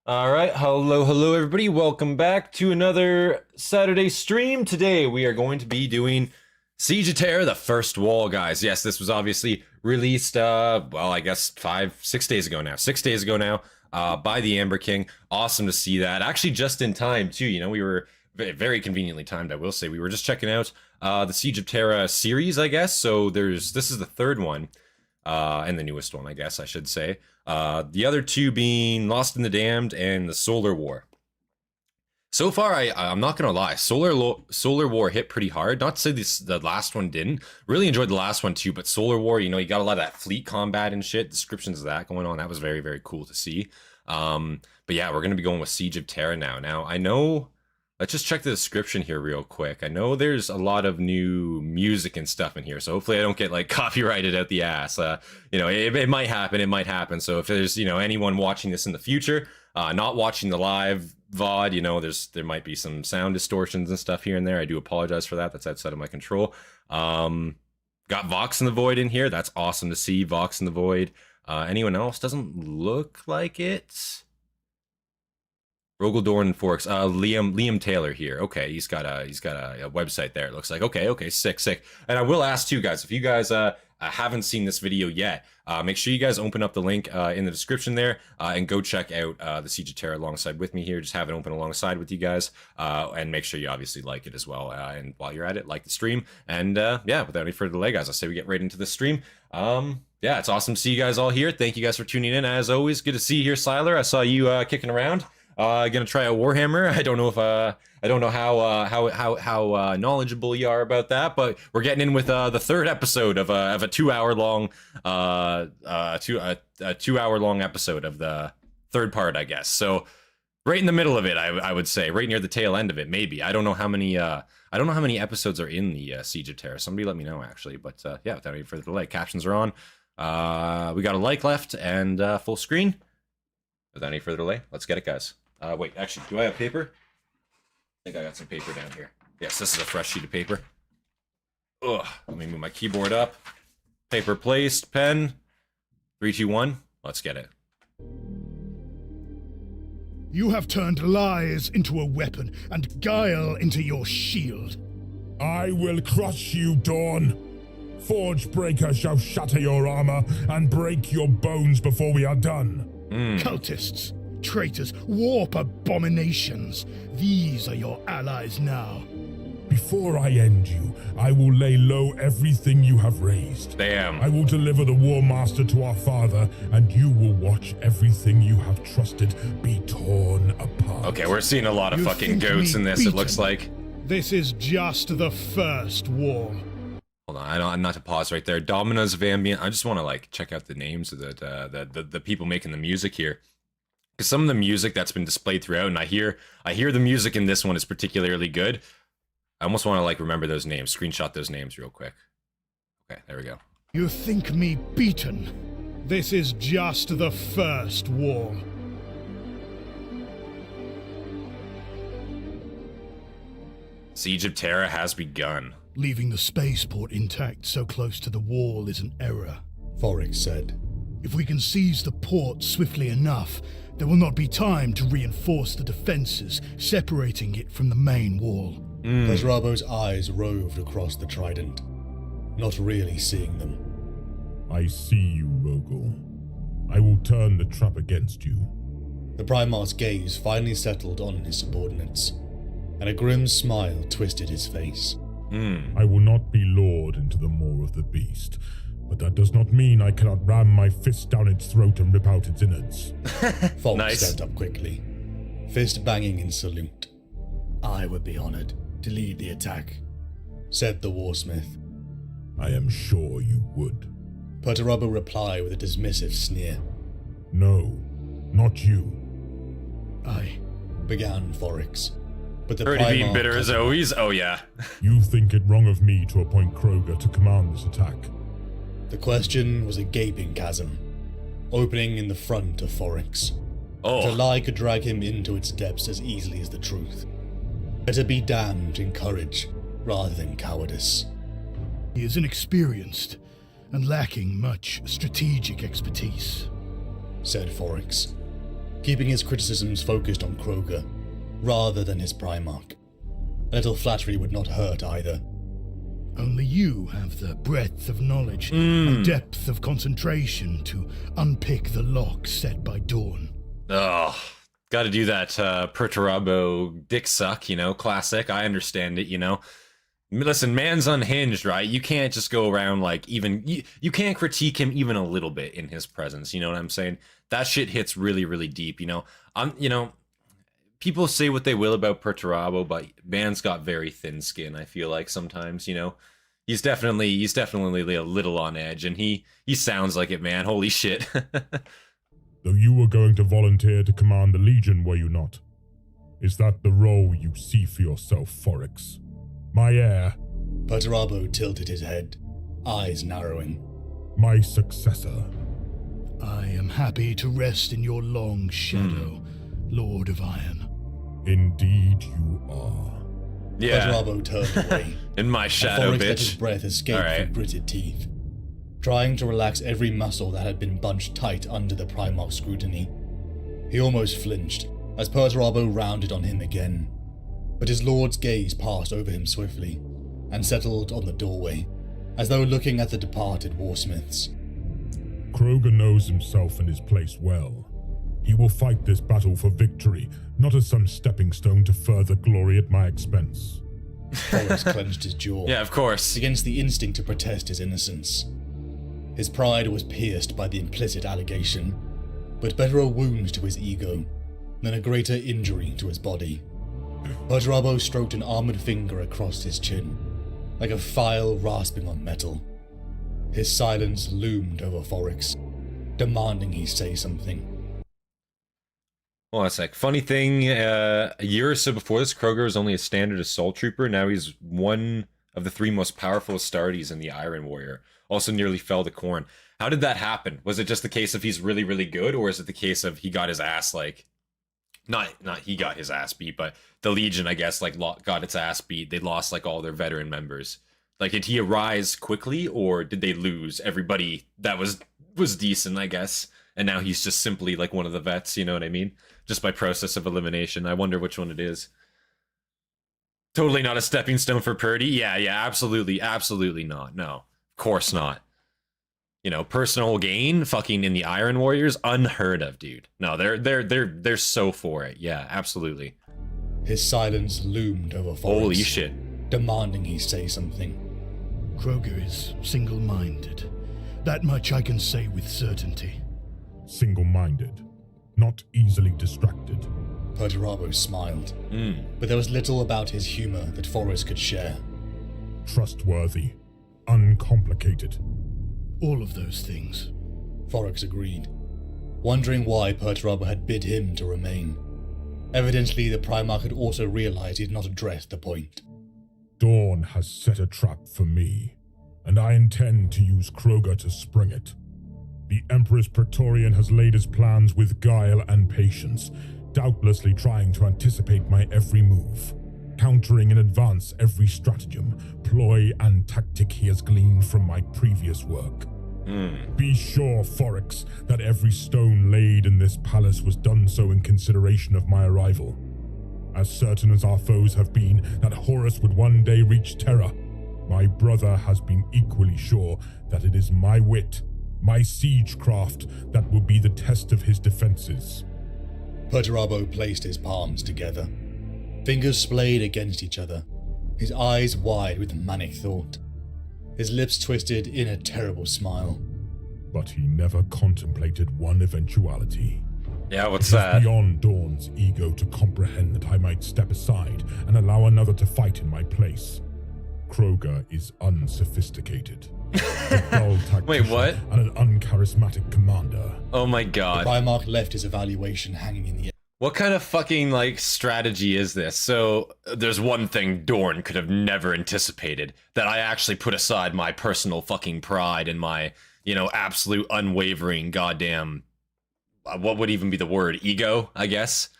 All right, hello everybody. Welcome back to another Saturday stream. Today we are going to be doing Siege of Terra, the first wall, guys. Yes, this was obviously released, well, I guess 6 days ago now. 6 days ago now, by the Amber King. Awesome to see that. Actually, just in time, too. You know, we were very conveniently timed, I will say. We were just checking out the Siege of Terra series, I guess. So this is the third one. And the newest one, I guess I should say. The other two being Lost in the Damned and the Solar War. So far, I'm not gonna lie, Solar War hit pretty hard. Not to say the last one didn't. Really enjoyed the last one too, but Solar War, you know, you got a lot of that fleet combat and shit. Descriptions of that going on. That was very cool to see. But yeah, we're gonna be going with Siege of Terra now. Now I know. Let's just check the description here real quick. I know there's a lot of new music and stuff in here, so hopefully I don't get like copyrighted out the ass. You know, it might happen. It might happen. So if there's, you know, anyone watching this in the future, not watching the live VOD, you know, there might be some sound distortions and stuff here and there. I do apologize for that. That's outside of my control. Got Vox in the Void in here. That's awesome to see. Vox in the Void. Anyone else? Doesn't look like it. Rogaldorn and Forks. Liam Taylor here. Okay, he's got a website there. It looks like okay, sick. And I will ask too, guys, if you guys haven't seen this video yet, make sure you guys open up the link in the description there and go check out the Siege of Terra alongside with me here. Just have it open alongside with you guys, and make sure you obviously like it as well. And while you're at it, like the stream. And yeah, without any further delay, guys, I say we get right into the stream. Yeah, it's awesome to see you guys all here. Thank you guys for tuning in. As always, good to see you here, Siler. I saw you kicking around. Gonna try a Warhammer. I don't know if I don't know how knowledgeable you are about that, but we're getting in with the third episode of a 2 hour long 2 hour long episode of the third part, I guess. So right in the middle of it, I would say, right near the tail end of it, maybe. I don't know how many episodes are in the Siege of Terra. Somebody let me know actually. But yeah, without any further delay, captions are on. We got a like left and full screen. Without any further delay, let's get it, guys. Wait, actually, do I have paper? I think I got some paper down here. Yes, this is a fresh sheet of paper. Ugh, let me move my keyboard up. Paper placed, pen. 3, 2, 1, let's get it. You have turned lies into a weapon and guile into your shield. I will crush you, Dawn. Forge Breaker shall shatter your armor and break your bones before we are done. Cultists, traitors, warp abominations. These are your allies now. Before I end you, I will lay low everything you have raised. Damn. I will deliver the War Master to our father, and you will watch everything you have trusted be torn apart. Okay, we're seeing a lot of fucking goats in this, beaten? it looks like. This is just the first war. Hold on, I'm not to pause right there. Dominoes of Ambient. I just want to like check out the names of the people making the music here, because some of the music that's been displayed throughout, and I hear the music in this one is particularly good. I almost want to like remember those names, screenshot those names real quick. Okay, there we go. You think me beaten? This is just the first war. Siege of Terra has begun. Leaving the spaceport intact so close to the wall is an error, Forex said. If we can seize the port swiftly enough, there will not be time to reinforce the defenses, separating it from the main wall. Pesrabo's eyes roved across the trident, not really seeing them. I see you, Rogel. I will turn the trap against you. The Primarch's gaze finally settled on his subordinates, and a grim smile twisted his face. I will not be lured into the maw of the beast, but that does not mean I cannot ram my fist down its throat and rip out its innards. Fox Nice. stepped up quickly, fist banging in salute. I would be honored to lead the attack, Said the warsmith. I am sure you would. Perturabo replied with a dismissive sneer. No, not you. I Began Forex, but the Already being Primarch bitter as cut him off. always. Oh yeah. You think it wrong of me to appoint Kroger to command this attack. The question was a gaping chasm, opening in the front of Forex. Oh. The lie could drag him into its depths as easily as the truth. Better be damned in courage rather than cowardice. He is inexperienced and lacking much strategic expertise. Said Forex. keeping his criticisms focused on Kroger, rather than his Primarch. A little flattery would not hurt either. Only you have the breadth of knowledge and depth of concentration to unpick the lock set by Dawn. Oh, gotta do that Perturabo dick suck, you know, classic. I understand it, you know. Listen, man's unhinged, right? You can't just go around like even you can't critique him even a little bit in his presence. You know what I'm saying? That shit hits really, really deep. You know, people say what they will about Perturabo, but man's got very thin skin. I feel like sometimes, you know, he's definitely a little on edge, and he sounds like it, man. Holy shit. Though you were going to volunteer to command the Legion, were you not? Is that the role you see for yourself, Foryx? My heir. Perturabo tilted his head, eyes narrowing. My successor. I am happy to rest in your long shadow, Lord of Iron. Indeed you are. Yeah. Perturabo turned away. In my shadow, Foryx let his bitch. breath escape All right. through gritted teeth. Trying to relax every muscle that had been bunched tight under the Primarch's scrutiny. He almost flinched as Perturabo rounded on him again. But his lord's gaze passed over him swiftly and settled on the doorway, as though looking at the departed warsmiths. Kroger knows himself and his place well. He will fight this battle for victory, not as some stepping stone to further glory at my expense. Foryx clenched his jaw. Yeah, of course. Against the instinct to protest his innocence. His pride was pierced by the implicit allegation, but better a wound to his ego than a greater injury to his body. Perturabo stroked an armored finger across his chin, like a file rasping on metal. His silence loomed over Foryx, demanding he say something. Well, that's like funny thing. A year or so before this, Kroger was only a standard assault trooper. Now he's one of the 3 most powerful Astartes in the Iron Warrior. Also nearly fell to Khorne. How did that happen? Was it just the case of he's really, really good, or is it the case of he got his ass like, not he got his ass beat, but the Legion, I guess, like got its ass beat. They lost like all their veteran members. Like, did he arise quickly, or did they lose everybody that was decent, I guess? And now he's just simply like one of the vets, you know what I mean? Just by process of elimination. I wonder which one it is. Totally not a stepping stone for Purdy. Yeah, absolutely not. No, of course not. You know, personal gain, fucking in the Iron Warriors, unheard of, dude. No, they're so for it. Yeah, absolutely. His silence loomed over Foryx. Holy shit. Demanding he say something. Kroger is single-minded. That much I can say with certainty. Single-minded, not easily distracted. Perturabo smiled, but there was little about his humor that Foryx could share. Trustworthy, uncomplicated. All of those things. Foryx agreed, wondering why Perturabo had bid him to remain. Evidently, the Primarch had also realized he had not addressed the point. Dawn has set a trap for me, and I intend to use Kroger to spring it. The Emperor's Praetorian has laid his plans with guile and patience, doubtlessly trying to anticipate my every move, countering in advance every stratagem, ploy, and tactic he has gleaned from my previous work. Be sure, Foryx, that every stone laid in this palace was done so in consideration of my arrival. As certain as our foes have been that Horus would one day reach Terra, my brother has been equally sure that it is my wit, my siegecraft, that will be the test of his defenses. Perturabo placed his palms together, fingers splayed against each other, his eyes wide with manic thought, his lips twisted in a terrible smile. But he never contemplated one eventuality. Yeah, what's It is that? beyond Dawn's ego to comprehend that I might step aside and allow another to fight in my place. Kroger is unsophisticated. A dull tactician Wait, what? And an uncharismatic commander. Oh my The god. Primarch left his evaluation hanging in the air. What kind of fucking, like, strategy is this? So, there's one thing Dorn could have never anticipated. That I actually put aside my personal fucking pride and my, you know, absolute unwavering goddamn... what would even be the word? Ego, I guess?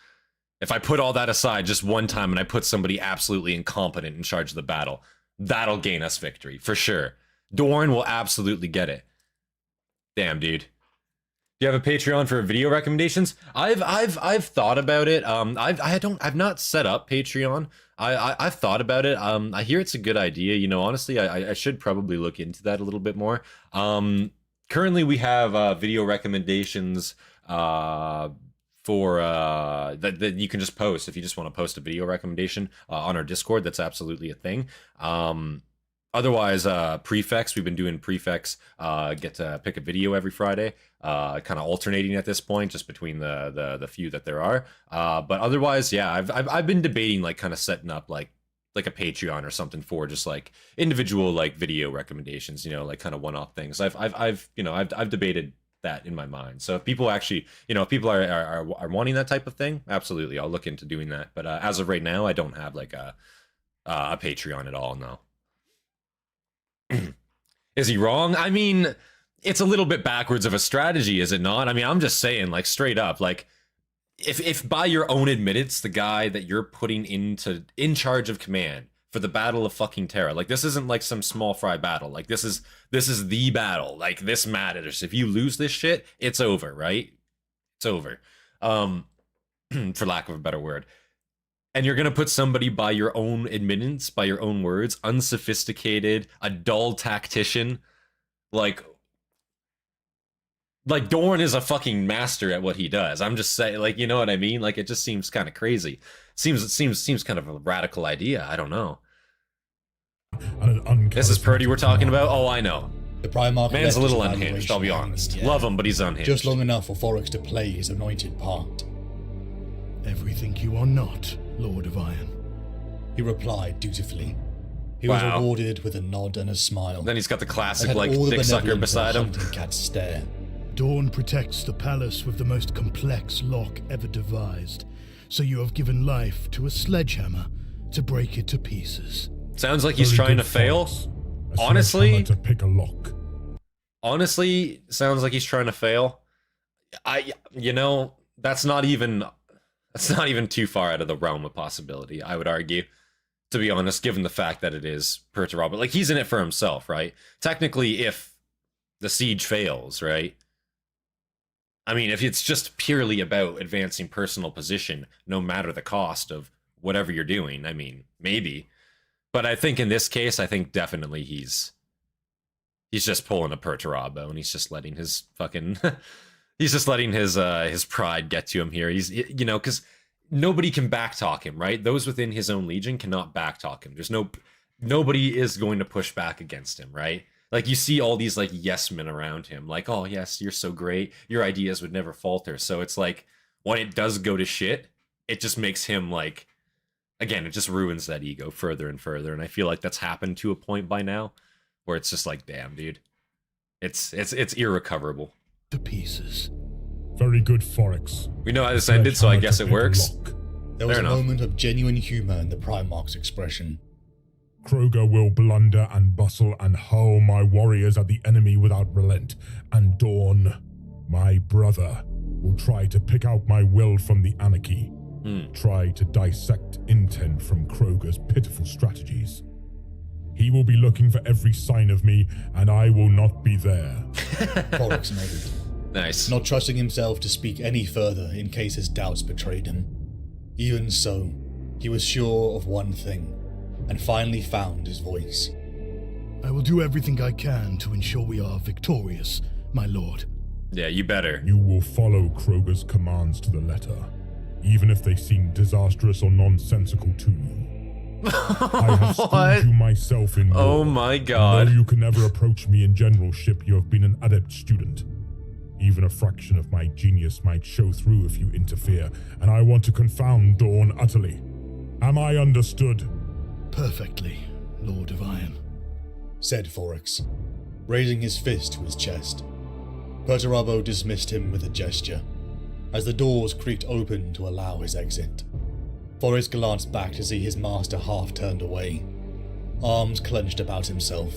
If I put all that aside just one time and I put somebody absolutely incompetent in charge of the battle, that'll gain us victory, for sure. Dorn will absolutely get it. Damn, dude. Do you have a Patreon for video recommendations? I've thought about it. I've not set up Patreon. I've thought about it. I hear it's a good idea. You know, honestly, I should probably look into that a little bit more. Currently we have video recommendations for that you can just post if you just want to post a video recommendation on our Discord. That's absolutely a thing. Otherwise, prefects, we've been doing prefects, get to pick a video every Friday, kind of alternating at this point, just between the few that there are. But otherwise, yeah, I've been debating like kind of setting up like a Patreon or something for just like individual like video recommendations, you know, like kind of one-off things. I've debated that in my mind. So if people actually, you know, if people are wanting that type of thing, absolutely, I'll look into doing that. But as of right now, I don't have like a Patreon at all, no. Is he wrong? I mean, it's a little bit backwards of a strategy, is it not? I mean, I'm just saying, like, straight up, like, if by your own admittance, the guy that you're putting in charge of command for the Battle of fucking Terra, like, this isn't like some small fry battle. Like, this is the battle. Like, this matters. If you lose this shit, it's over, right? It's over. For lack of a better word. And you're going to put somebody by your own admittance, by your own words, unsophisticated, a dull tactician. Like Dorn is a fucking master at what he does. I'm just saying, like, you know what I mean? Like, it just seems kind of crazy. Seems kind of a radical idea. I don't know. This is Purdy we're talking about? Oh, I know. The Primarch man's a little unhinged, I'll be honest. Yeah. Love him, but he's unhinged. Just long enough for Forex to play his anointed part. Everything you are not, Lord of Iron. He replied dutifully. He was rewarded with a nod and a smile. Then he's got the classic, like, dick sucker beside him. Cat stare. Dawn protects the palace with the most complex lock ever devised, so you have given life to a sledgehammer to break it to pieces. Sounds like he's trying to fail. Honestly, to pick a lock. Honestly, sounds like he's trying to fail. You know, that's not even too far out of the realm of possibility, I would argue, to be honest, given the fact that it is Perturabo. Like, he's in it for himself, right? Technically, if the siege fails, right? I mean, if it's just purely about advancing personal position, no matter the cost of whatever you're doing, I mean, maybe. But I think in this case, I think definitely he's just pulling a Perturabo, and he's just letting his fucking... He's just letting his pride get to him here. He's, you know, because nobody can backtalk him, right? Those within his own legion cannot backtalk him. There's nobody is going to push back against him, right? Like, you see all these like yes men around him, like, oh yes, you're so great, your ideas would never falter. So it's like, when it does go to shit, it just makes him like, again, it just ruins that ego further and further. And I feel like that's happened to a point by now, where it's just like, damn, dude, it's irrecoverable. To pieces. Very good, Forex. We know how this ended, so I guess it works. There was a moment of genuine humor in the Primarch's expression. Kroger will blunder and bustle and hurl my warriors at the enemy without relent, and Dawn, my brother, will try to pick out my will from the anarchy, try to dissect intent from Kroger's pitiful strategies. He will be looking for every sign of me, and I will not be there. Forex nodded. Nice. Not trusting himself to speak any further in case his doubts betrayed him. Even so, he was sure of one thing, and finally found his voice. I will do everything I can to ensure we are victorious, my lord. Yeah, you better. You will follow Kroger's commands to the letter, even if they seem disastrous or nonsensical to you. I have schooled you myself in war. Oh my god. Though you can never approach me in generalship, you have been an adept student. Even a fraction of my genius might show through if you interfere, and I want to confound Dawn utterly. Am I understood? Perfectly, Lord of Iron, said Forex, raising his fist to his chest. Perturabo dismissed him with a gesture, as the doors creaked open to allow his exit. Forex glanced back to see his master half turned away, arms clenched about himself,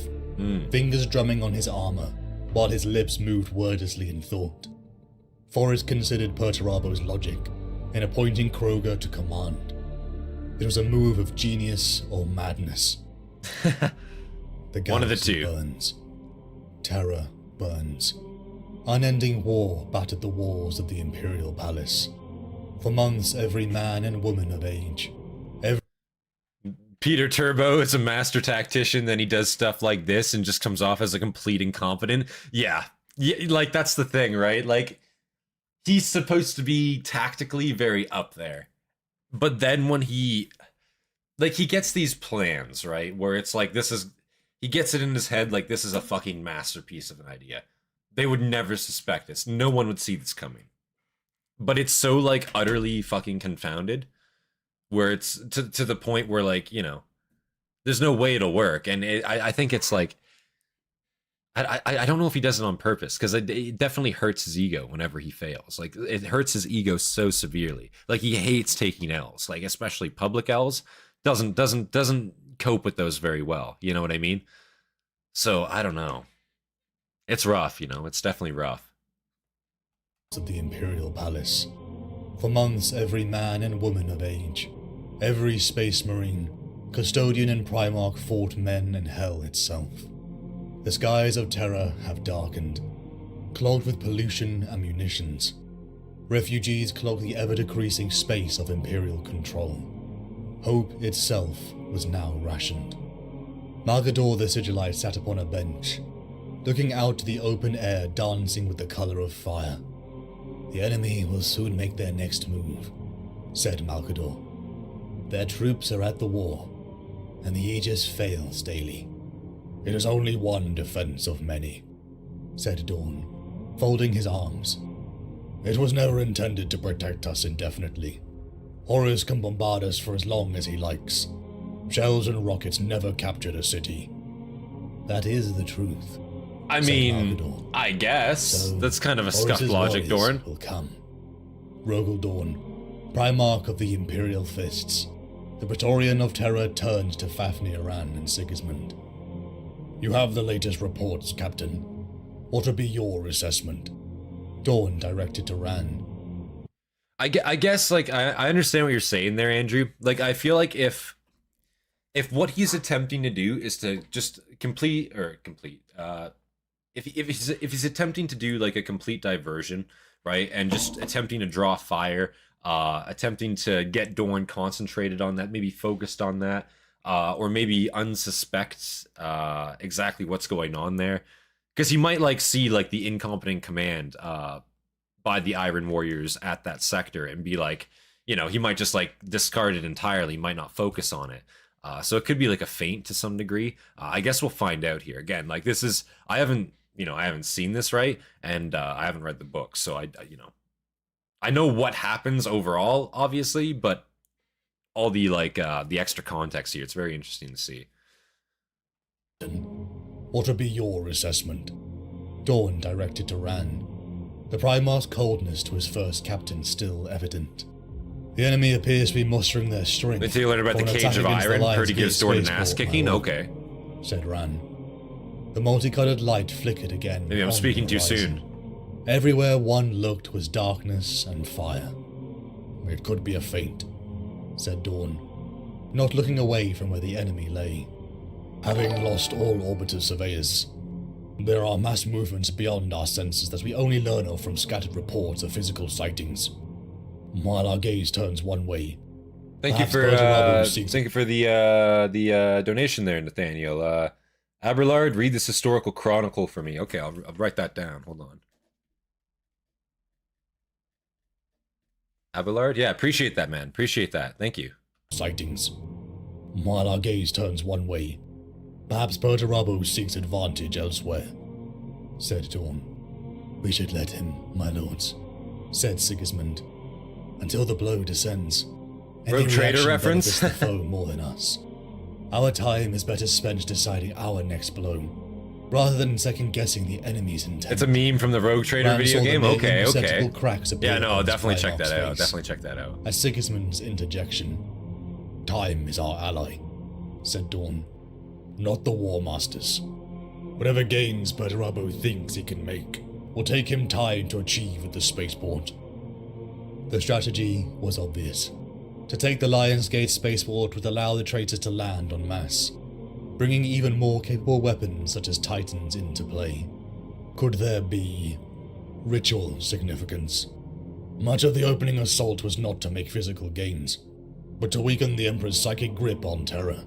fingers drumming on his armor, while his lips moved wordlessly in thought. Forex considered Perturabo's logic in appointing Kroger to command. It was a move of genius or madness. The one of the galaxy two. burns. Terra burns. Unending war battered the walls of the Imperial Palace. For months, every man and woman of age, Peter Turbo is a master tactician, then he does stuff like this and just comes off as a complete incompetent. Yeah, like that's the thing, right? Like, he's supposed to be tactically very up there. But then when he gets these plans, right? Where it's like, he gets it in his head like this is a fucking masterpiece of an idea. They would never suspect this. No one would see this coming. But it's so like utterly fucking confounded where it's to the point where like, you know, there's no way it'll work. And I think it's like, I don't know if he does it on purpose because it definitely hurts his ego whenever he fails. Like it hurts his ego so severely. Like he hates taking L's, like especially public L's. Doesn't cope with those very well. You know what I mean? So I don't know. It's rough, you know. It's definitely rough. Of the Imperial Palace. For months, every man and woman of age, every space marine, custodian and primarch fought men and hell itself. The skies of Terra have darkened, clogged with pollution and munitions. Refugees clog the ever-decreasing space of Imperial control. Hope itself was now rationed. Malgador the Sigillite sat upon a bench, looking out to the open air dancing with the color of fire. The enemy will soon make their next move, said Malgador. Their troops are at the war, and the Aegis fails daily. It is only one defense of many, said Dawn, folding his arms. It was never intended to protect us indefinitely. Horus can bombard us for as long as he likes. Shells and rockets never captured a city. That is the truth. I mean, I guess. So, that's kind of a scuffed logic, Dorn. Will come. Rogel Dorn, Primarch of the Imperial Fists, the Praetorian of Terra turned to Fafnir, Ran, and Sigismund. You have the latest reports, Captain. What would be your assessment? Dorn directed to Ran. I guess, like, I understand what you're saying there, Andrew. Like, I feel like if what he's attempting to do is to just if he's attempting to do like a complete diversion, right, and just attempting to draw fire, attempting to get Dorn concentrated on that, maybe focused on that, or maybe unsuspect exactly what's going on there, because he might like see like the incompetent command by the Iron Warriors at that sector and be like, you know, he might just like discard it entirely, might not focus on it. So it could be like a feint to some degree. I guess we'll find out here. Again, like this is, I haven't seen this, right? And I haven't read the book, so I know what happens overall, obviously, but all the like the extra context here, it's very interesting to see. What would be your assessment? Dawn directed to Ran. The Primarch's coldness to his first captain still evident. The enemy appears to be mustering their strength. Until you learn about the Cage of Iron, Purdy gives Dorn an ass kicking? Okay. Said Ran. The multicolored light flickered again. Maybe I'm speaking too soon. Everywhere one looked was darkness and fire. It could be a feint, said Dawn, not looking away from where the enemy lay. Having lost all orbiter surveyors, there are mass movements beyond our senses that we only learn of from scattered reports of physical sightings. While our gaze turns one way. Thank you for the donation there, Nathaniel. Aberlard, read this historical chronicle for me. Okay, I'll write that down. Hold on. Aberlard, yeah, appreciate that, man. Appreciate that. Thank you. Sightings. While our gaze turns one way, perhaps Perturabo seeks advantage elsewhere, said Dawn. We should let him, my lords, said Sigismund. Until the blow descends. Rogue Trader reference? The foe more than us. Our time is better spent deciding our next blow, rather than second-guessing the enemy's intent. It's a meme from the Rogue Trader video game? Okay. Cracks yeah, no, definitely check that out. Definitely check that out. At Sigismund's interjection, time is our ally, said Dawn. Not the War Masters. Whatever gains Perturabo thinks he can make will take him time to achieve at the spaceport. The strategy was obvious. To take the Lionsgate spaceport would allow the traitors to land en masse, bringing even more capable weapons such as Titans into play. Could there be ritual significance. Much of the opening assault was not to make physical gains, but to weaken the Emperor's psychic grip on Terra.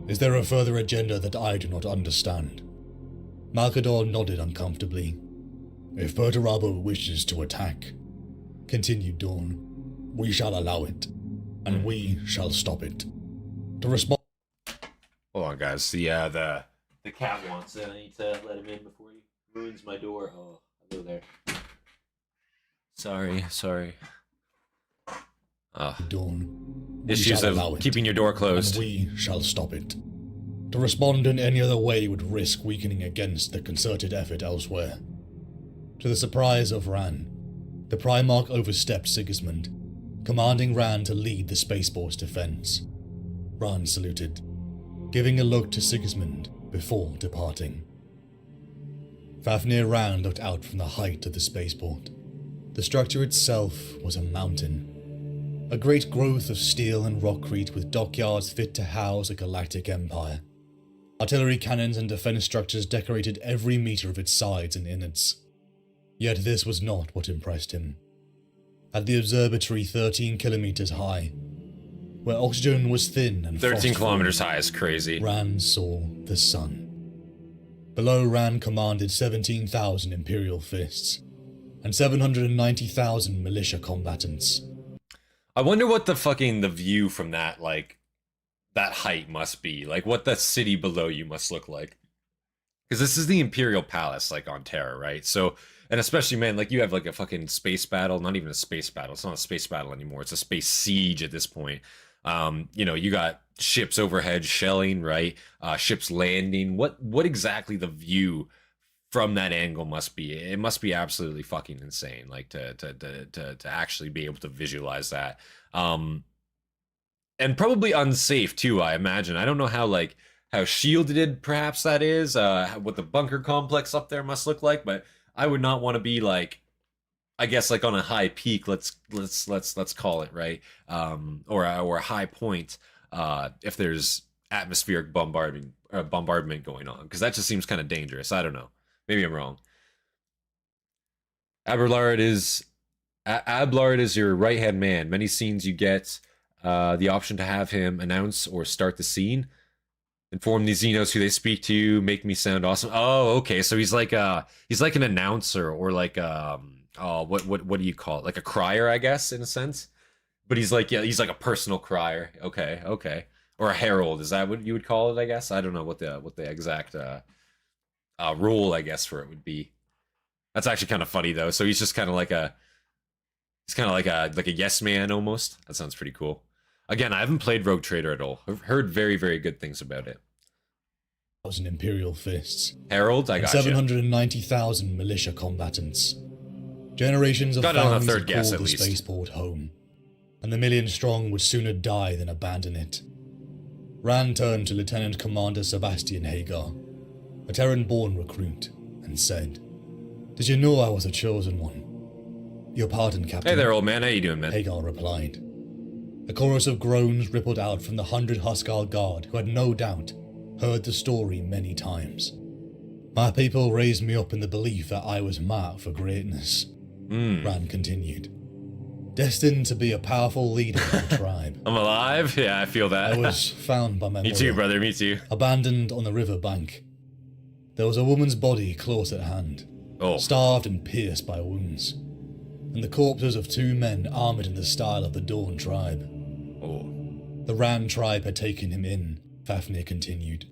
Is there a further agenda that I do not understand? Malkador nodded uncomfortably. If Perturabo wishes to attack, continued Dawn, we shall allow it, and we shall stop it. To respond... Hold on, guys. The cat wants it. I need to let him in before he ruins my door. Oh, hello there. Sorry. Dawn, Issues of keeping your door closed. And we shall stop it. To respond in any other way would risk weakening against the concerted effort elsewhere. To the surprise of Ran, the Primarch overstepped Sigismund, commanding Ran to lead the spaceport's defense. Ran saluted, giving a look to Sigismund before departing. Fafnir Ran looked out from the height of the spaceport. The structure itself was a mountain, a great growth of steel and rockcrete with dockyards fit to house a galactic empire. Artillery cannons and defense structures decorated every meter of its sides and innards. Yet this was not what impressed him. At the observatory 13 kilometers high, where oxygen was thin and 13 kilometers high is crazy. Ran saw the sun. Below, Ran commanded 17,000 Imperial fists and 790,000 militia combatants. I wonder what the view from that, that height must be. Like, what the city below you must look like. Because this is the Imperial Palace, on Terra, right? So, and especially, man, you have, a fucking space battle. Not even a space battle. It's not a space battle anymore. It's a space siege at this point. You got ships overhead shelling, right? Ships landing. What exactly the view from that angle must be? It must be absolutely fucking insane, to actually be able to visualize that. And probably unsafe too, I imagine. I don't know how shielded perhaps that is, what the bunker complex up there must look like, but I would not want to be I guess on a high peak, let's call it, right? Or a high point, if there's atmospheric bombardment going on, because that just seems kind of dangerous. I don't know. Maybe I'm wrong. Ablard is your right-hand man. Many scenes you get the option to have him announce or start the scene. Inform the Xenos who they speak to. Make me sound awesome. Oh, okay. So he's like an announcer, or what do you call it? Like a crier, I guess, in a sense. But he's he's like a personal crier. Okay. Or a herald. Is that what you would call it? I guess. I don't know what the exact role, I guess, for it would be. That's actually kind of funny though. So he's just kind of like a yes man almost. That sounds pretty cool. Again, I haven't played Rogue Trader at all. I've heard very, very good things about it. 1,000 Imperial fists. Herald, I got 790,000 militia combatants. Generations of families third guess, called at the least. spaceport home, and the million strong would sooner die than abandon it. Ran turned to Lieutenant Commander Sebastian Hagar, a Terran-born recruit, and said, "Did you know I was a chosen one?" "Your pardon, Captain." Hey there, old man. How you doing, man? Hagar replied. A chorus of groans rippled out from the 100 Huskarl guard who had no doubt heard the story many times. "My people raised me up in the belief that I was marked for greatness," Ran continued. "Destined to be a powerful leader of the tribe. I'm alive? Yeah, I feel that. I was found by my Me mother, too, brother, me too. abandoned on the river bank. There was a woman's body close at hand, starved and pierced by wounds, and the corpses of 2 men armoured in the style of the Dawn tribe. The Ran tribe had taken him in," Fafnir continued.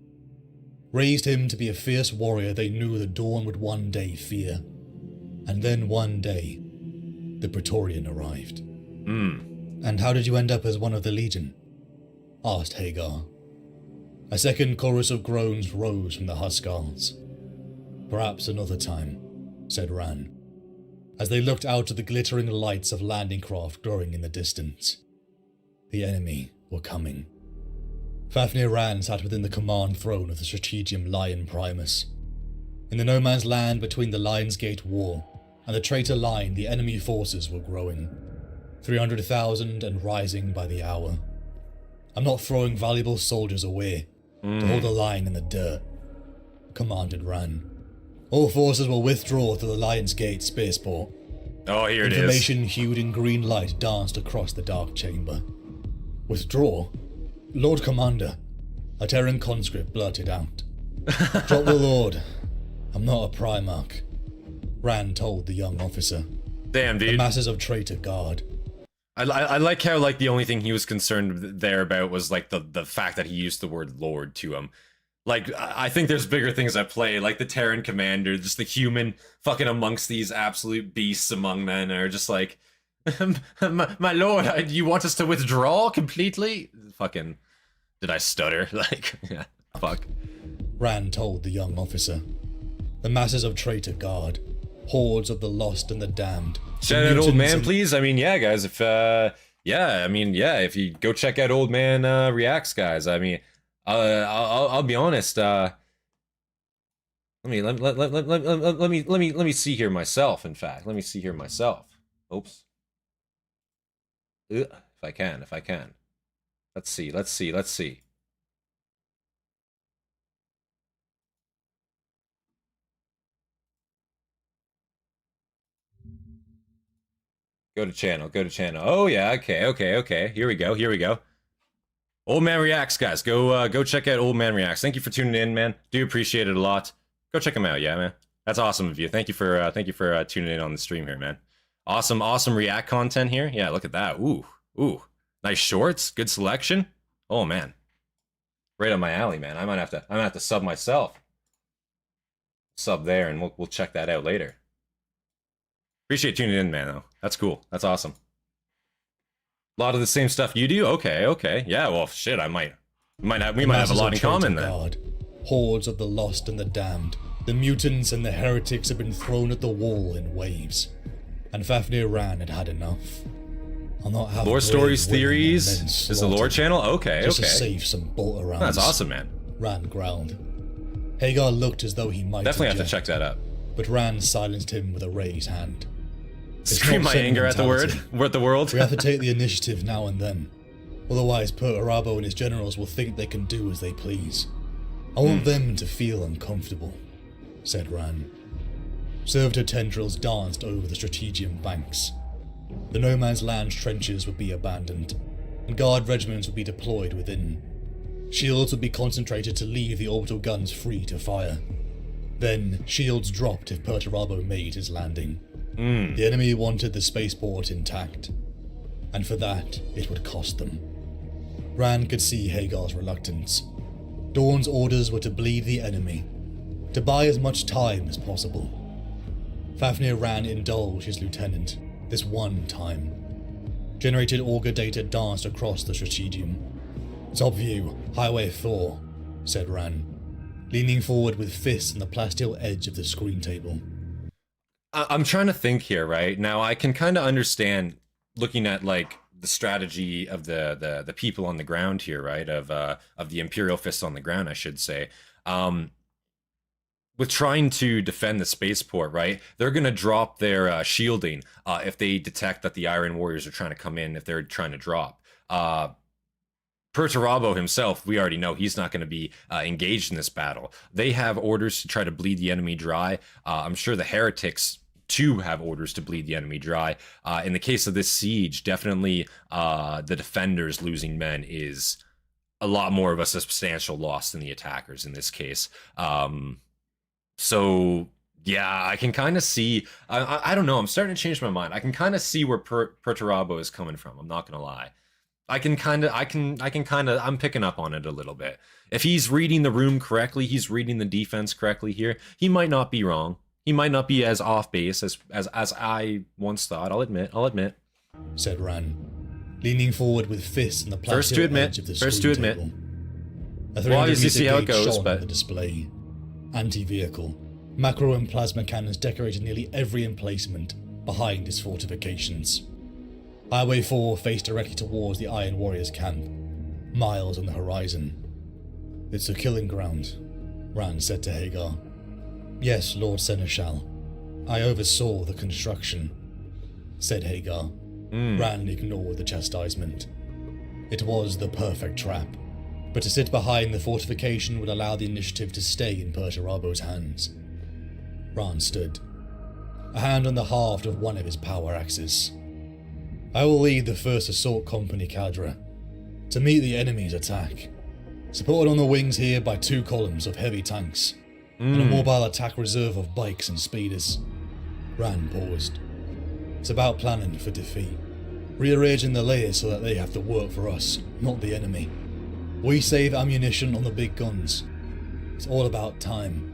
"Raised him to be a fierce warrior they knew the Dawn would one day fear. And then one day, the Praetorian arrived." "And how did you end up as one of the Legion?" asked Hagar. A second chorus of groans rose from the Huskarls. "Perhaps another time," said Ran, as they looked out at the glittering lights of landing craft growing in the distance. The enemy were coming. Fafnir Ran sat within the command throne of the Strategium Lion Primus. In the no man's land between the Lion's Gate War and the traitor line, the enemy forces were growing. 300,000 and rising by the hour. "I'm not throwing valuable soldiers away to hold the line in the dirt," commanded Ran. All forces will withdraw to the Lion's Gate spaceport. Oh, here it is. Information hued in green light danced across the dark chamber. Withdraw? Lord Commander, a Terran conscript blurted out. Drop the Lord. I'm not a Primarch, Rand told the young officer. Damn, dude. The masses of traitor guard. I like how, like, the only thing he was concerned there about was, like, the fact that he used the word Lord to him. Like, I think there's bigger things at play, like the Terran commander, just the human fucking amongst these absolute beasts among men are just like, my lord, you want us to withdraw completely? Fucking, did I stutter? Like, yeah, fuck. Rand told the young officer. The masses of traitor guard. Hordes of the lost and the damned. Shout out Old Man, please. I mean, yeah, guys, if, if you go check out Old Man Reacts, guys, I mean, I'll be honest, let me see here myself, in fact. Let me see here myself. Oops. If I can. Let's see. Go to channel. Oh yeah, okay. Here we go. Old Man Reacts, guys. Go check out Old Man Reacts. Thank you for tuning in, man. Do appreciate it a lot. Go check him out, yeah, man. That's awesome of you. Thank you for tuning in on the stream here, man. Awesome React content here. Yeah, look at that. Ooh. Nice shorts. Good selection. Oh man. Right up my alley, man. I might have to sub myself. Sub there, and we'll check that out later. Appreciate tuning in, man, though. That's cool. That's awesome. A lot of the same stuff you do? Okay. Yeah, well, shit, we might have a lot in common then. God. Hordes of the lost and the damned. The mutants and the heretics have been thrown at the wall in waves. And Fafnir Ran had had enough. I'll not have lore stories, theories. Is the lore channel? Okay. To save some bolt around. That's awesome, man. Ran growled. Hagar looked as though he might definitely object, have to check that out. But Ran silenced him with a raised hand. Scream my anger at the world. We have to take the initiative now and then. Otherwise, Perturabo and his generals will think they can do as they please. I want them to feel uncomfortable, said Ran. Servitor tendrils danced over the Strategium banks. The no man's land trenches would be abandoned, and guard regiments would be deployed within. Shields would be concentrated to leave the orbital guns free to fire. Then, shields dropped if Perturabo made his landing. The enemy wanted the spaceport intact, and for that, it would cost them. Ran could see Hagar's reluctance. Dawn's orders were to bleed the enemy, to buy as much time as possible. Fafnir Ran indulged his lieutenant, this one time. Generated auger data danced across the Strategium. Top view, Highway 4, said Ran, leaning forward with fists on the plasteel edge of the screen table. I'm trying to think here, right? Now, I can kind of understand looking at, like, the strategy of the people on the ground here, right? Of the Imperial fists on the ground, I should say. With trying to defend the spaceport, right? They're going to drop their shielding if they detect that the Iron Warriors are trying to come in, if they're trying to drop. Perturabo himself, we already know he's not going to be engaged in this battle. They have orders to try to bleed the enemy dry. I'm sure the heretics too have orders to bleed the enemy dry. In the case of this siege, definitely the defenders losing men is a lot more of a substantial loss than the attackers in this case. So yeah, I can kind of see. I don't know. I'm starting to change my mind. I can kind of see where Perturabo is coming from. I'm not gonna lie. I'm picking up on it a little bit. If he's reading the room correctly, he's reading the defense correctly here. He might not be wrong. He might not be as off base as I once thought. I'll admit. Said Ran, leaning forward with fists on the plastic edge of the screen table. A 300-meter gate shone on the display. Anti-vehicle, macro and plasma cannons decorated nearly every emplacement behind its fortifications. Highway 4 faced directly towards the Iron Warriors' camp, miles on the horizon. It's a killing ground, Ran said to Hagar. Yes, Lord Seneschal. I oversaw the construction, said Hagar. Ran ignored the chastisement. It was the perfect trap, but to sit behind the fortification would allow the initiative to stay in Perturabo's hands. Ran stood, a hand on the haft of one of his power axes. I will lead the 1st Assault Company cadre to meet the enemy's attack, supported on the wings here by 2 columns of heavy tanks and a mobile attack reserve of bikes and speeders. Ran paused. It's about planning for defeat, rearranging the layers so that they have to work for us, not the enemy. We save ammunition on the big guns. It's all about time.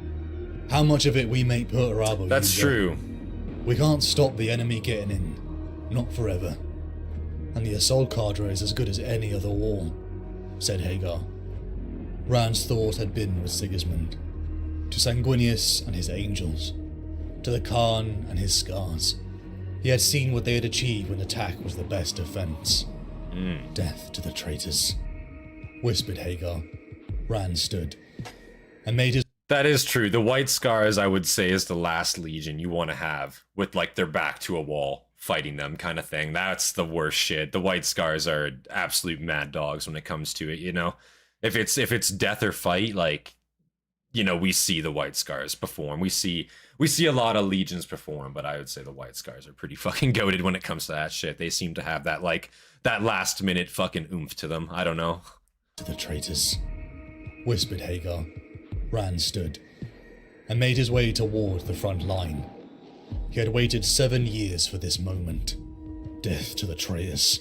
How much of it we make Perturabo. That's true. We can't stop the enemy getting in. Not forever. And the assault cadre is as good as any other wall, said Hagar. Ran's thought had been with Sigismund, to Sanguinius and his angels, to the Khan and his scars. He had seen what they had achieved when attack was the best defense. Death to the traitors, whispered Hagar. Ran stood, and made his... That is true. The White Scars, I would say, is the last legion you want to have, with like their back to a wall, fighting them kind of thing. That's the worst shit. The White Scars are absolute mad dogs when it comes to it, you know? If it's death or fight, like, you know, we see the White Scars perform. We see a lot of legions perform, but I would say the White Scars are pretty fucking goated when it comes to that shit. They seem to have that, like, that last minute fucking oomph to them. I don't know. To the traitors, whispered Hagar. Ran stood, and made his way toward the front line. He had waited 7 years for this moment. Death to the traitors,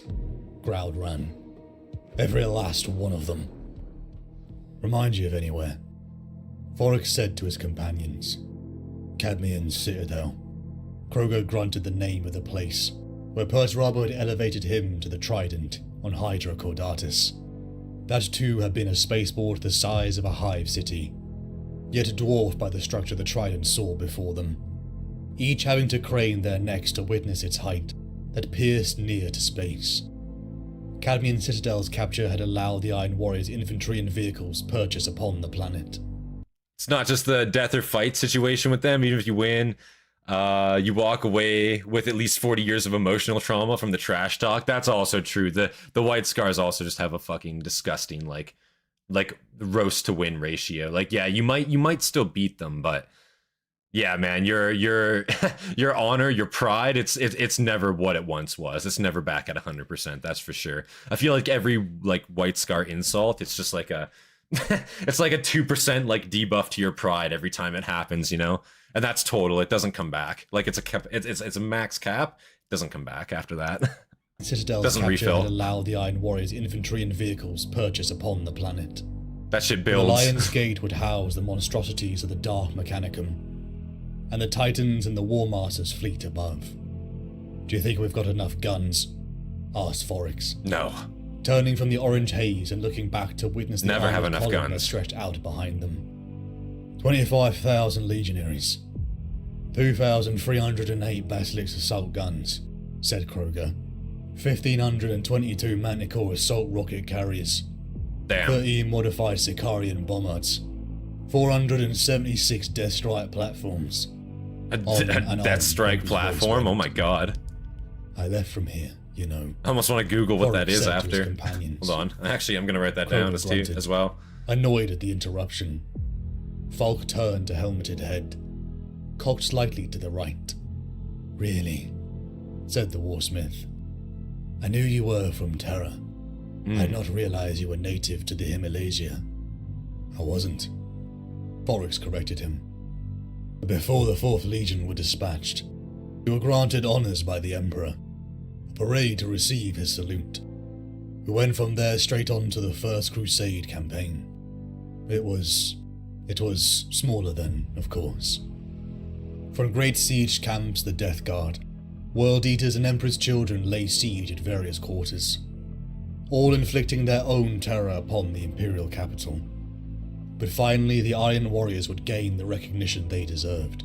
growled Ran. Every last one of them. Remind you of anywhere? Forex said to his companions. Cadmean Citadel. Kroger grunted the name of the place, where Perturabo had elevated him to the Trident on Hydra Caudatus. That too had been a spaceport the size of a hive city, yet dwarfed by the structure the Trident saw before them, each having to crane their necks to witness its height that pierced near to space. Cadmean Citadel's capture had allowed the Iron Warriors' infantry and vehicles purchase upon the planet. It's not just the death or fight situation with them. Even if you win, you walk away with at least 40 years of emotional trauma from the trash talk. That's also true. The White Scars also just have a fucking disgusting like roast to win ratio. Like, yeah, you might still beat them, but yeah, man, your your honor, your pride, it's never what it once was. It's never back at 100%. That's for sure. I feel like every like White Scar insult, it's just like a it's like a 2% like debuff to your pride every time it happens, you know? And that's total. It doesn't come back. Like it's a cap, it's a max cap. It doesn't come back after that. Citadel's doesn't capture refill. had allowed the Iron Warriors' infantry and vehicles purchase upon the planet. That shit The builds. Lion's Gate would house the monstrosities of the Dark Mechanicum, and the Titans and the War Master's fleet above. Do you think we've got enough guns? Asked Forex, No. turning from the orange haze and looking back to witness the Never have armored enough column that guns. stretched out behind them. 25,000 legionaries. 2,308 Basilisk assault guns, said Kroger. 1,522 Manticore assault rocket carriers. Damn. 13 modified Sicarian bombards. 476 Death Strike platforms. A and Death on Strike every platform? voice Oh my god. I left from here, you know. I almost want to Google what that Forex is said to his after. companions. Hold on. Actually, I'm going to write that down Kroger grunted. as well. Annoyed at the interruption, Falk turned a helmeted head, cocked slightly to the right. Really? Said the warsmith. I knew you were from Terra. I had not realized you were native to the Himalasia. I wasn't. Forex corrected him. Before the 4th Legion were dispatched, we were granted honors by the Emperor, a parade to receive his salute. We went from there straight on to the First Crusade campaign. It was smaller then, of course. From great siege camps, the Death Guard, World Eaters and Emperor's children lay siege at various quarters, all inflicting their own terror upon the Imperial capital. But finally the Iron Warriors would gain the recognition they deserved.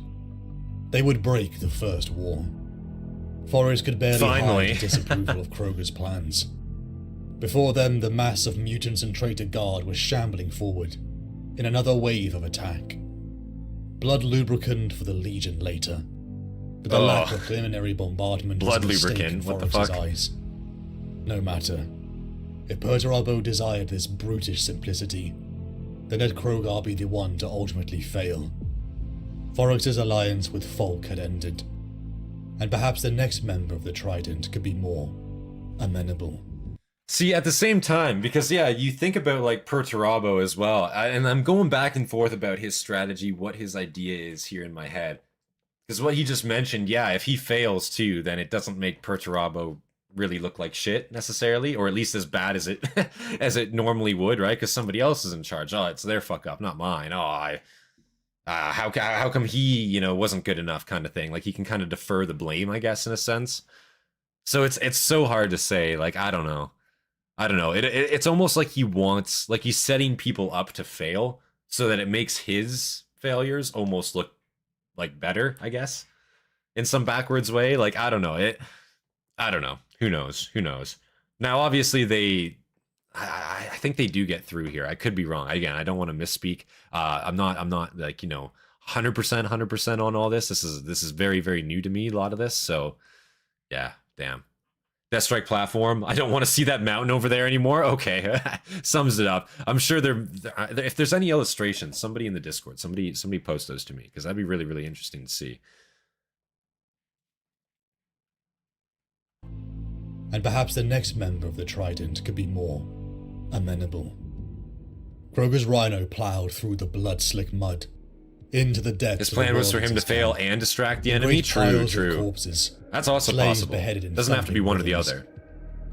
They would break the First War. Forrest could barely Finally. hide disapproval of Kroger's plans. Before them, the mass of mutants and traitor guard was shambling forward in another wave of attack. Blood lubricant for the Legion later, but the lack of preliminary bombardment was Blood a mistake lubricant, in what the Forrest's fuck? eyes. No matter. If Perturabo desired this brutish simplicity, then let Kroger be the one to ultimately fail. Forax's alliance with Folk had ended, and perhaps the next member of the Trident could be more amenable. See, at the same time, because yeah, you think about like Perturabo as well, and I'm going back and forth about his strategy, what his idea is here in my head. Because what he just mentioned, yeah, if he fails too, then it doesn't make Perturabo really look like shit necessarily, or at least as bad as it as it normally would, right? Because somebody else is in charge. Oh, it's their fuck up, not mine. Oh, how come he, you know, wasn't good enough, kind of thing. Like he can kind of defer the blame, I guess, in a sense. So it's so hard to say. Like I don't know. It's almost like he wants, like he's setting people up to fail so that it makes his failures almost look like better, I guess, in some backwards way. Like, I don't know. I don't know. Who knows? Now, obviously, I think they do get through here. I could be wrong. Again, I don't want to misspeak. I'm not like, you know, 100% on all this. This is very, very new to me, a lot of this. So, yeah, damn. Death Strike platform. I don't want to see that mountain over there anymore. Okay, sums it up. I'm sure if there's any illustrations, somebody in the Discord, somebody post those to me, because that'd be really, really interesting to see. And perhaps the next member of the Trident could be more amenable. Kroger's Rhino ploughed through the blood-slick mud into the depths. His plan was for him to fail and distract the enemy. True. Corpses, that's also possible. Doesn't have to be one or the other.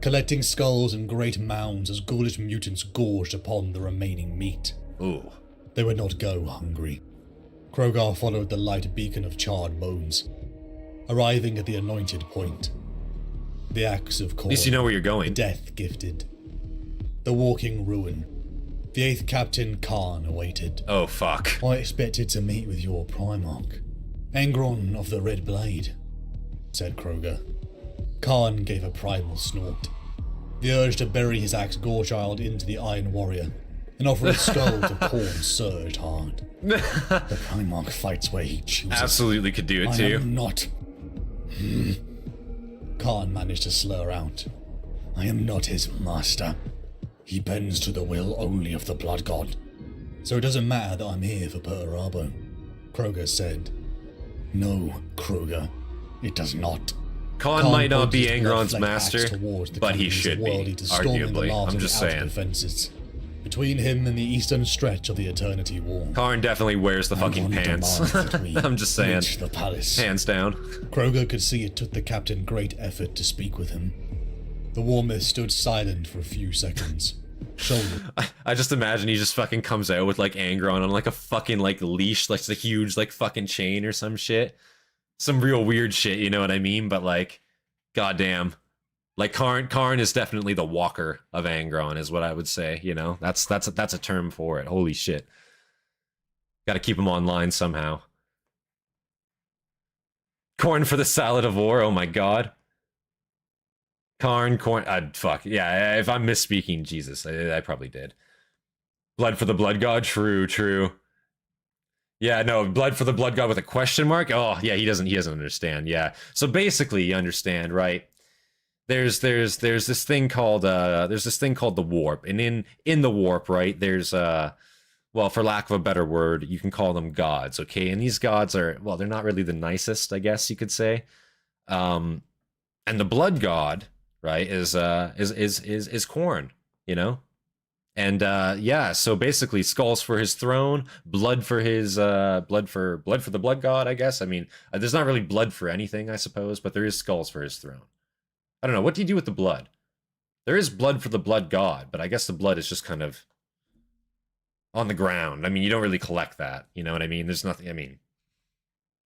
Collecting skulls and great mounds as ghoulish mutants gorged upon the remaining meat. Ooh. They would not go hungry. Kroger followed the light beacon of charred bones, arriving at the anointed point. The axe of Colton. At least you know where you're going. The death gifted. The walking ruin. The 8th Captain Khan awaited. Oh, fuck. I expected to meet with your Primarch. Angron of the Red Blade, said Kroger. Khan gave a primal snort. The urge to bury his axe Gorechild into the Iron Warrior and offer his skull to Khorne surged hard. The Primarch fights where he chooses. Absolutely could do it too. I am not. Khan managed to slur out. I am not his master. He bends to the will only of the Blood God. So it doesn't matter that I'm here for Perturabo, Kroger said. No, Kroger, it does not. Khan might not be Angron's master, but he should be, arguably. I'm just saying. Defenses. Between him and the eastern stretch of the Eternity War. Khan definitely wears the fucking pants. I'm just saying. The palace. Hands down. Kroger could see it took the captain great effort to speak with him. The Warmith stood silent for a few seconds. I just imagine he just fucking comes out with like Angron on like a fucking like leash, like a huge like fucking chain or some shit. Some real weird shit, you know what I mean? But like, goddamn. Like Karn is definitely the walker of Angron, is what I would say. You know, that's a term for it. Holy shit! Got to keep him online somehow. Corn for the salad of war. Oh my god. Corn. Fuck yeah. If I'm misspeaking, Jesus, I probably did. Blood for the Blood God. True. Yeah, no, blood for the Blood God with a question mark. Oh yeah, he doesn't understand. Yeah. So basically, you understand, right? There's this thing called the warp, and in the warp, right, there's well, for lack of a better word, you can call them gods, okay? And these gods are, well, they're not really the nicest, I guess you could say. And the Blood God, right, is Khorne, you know? And yeah, so basically skulls for his throne, blood for his blood for the Blood God, I guess. I mean, there's not really blood for anything, I suppose, but there is skulls for his throne. I don't know. What do you do with the blood? There is blood for the Blood God, but I guess the blood is just kind of on the ground. I mean, you don't really collect that. You know what I mean? There's nothing. I mean,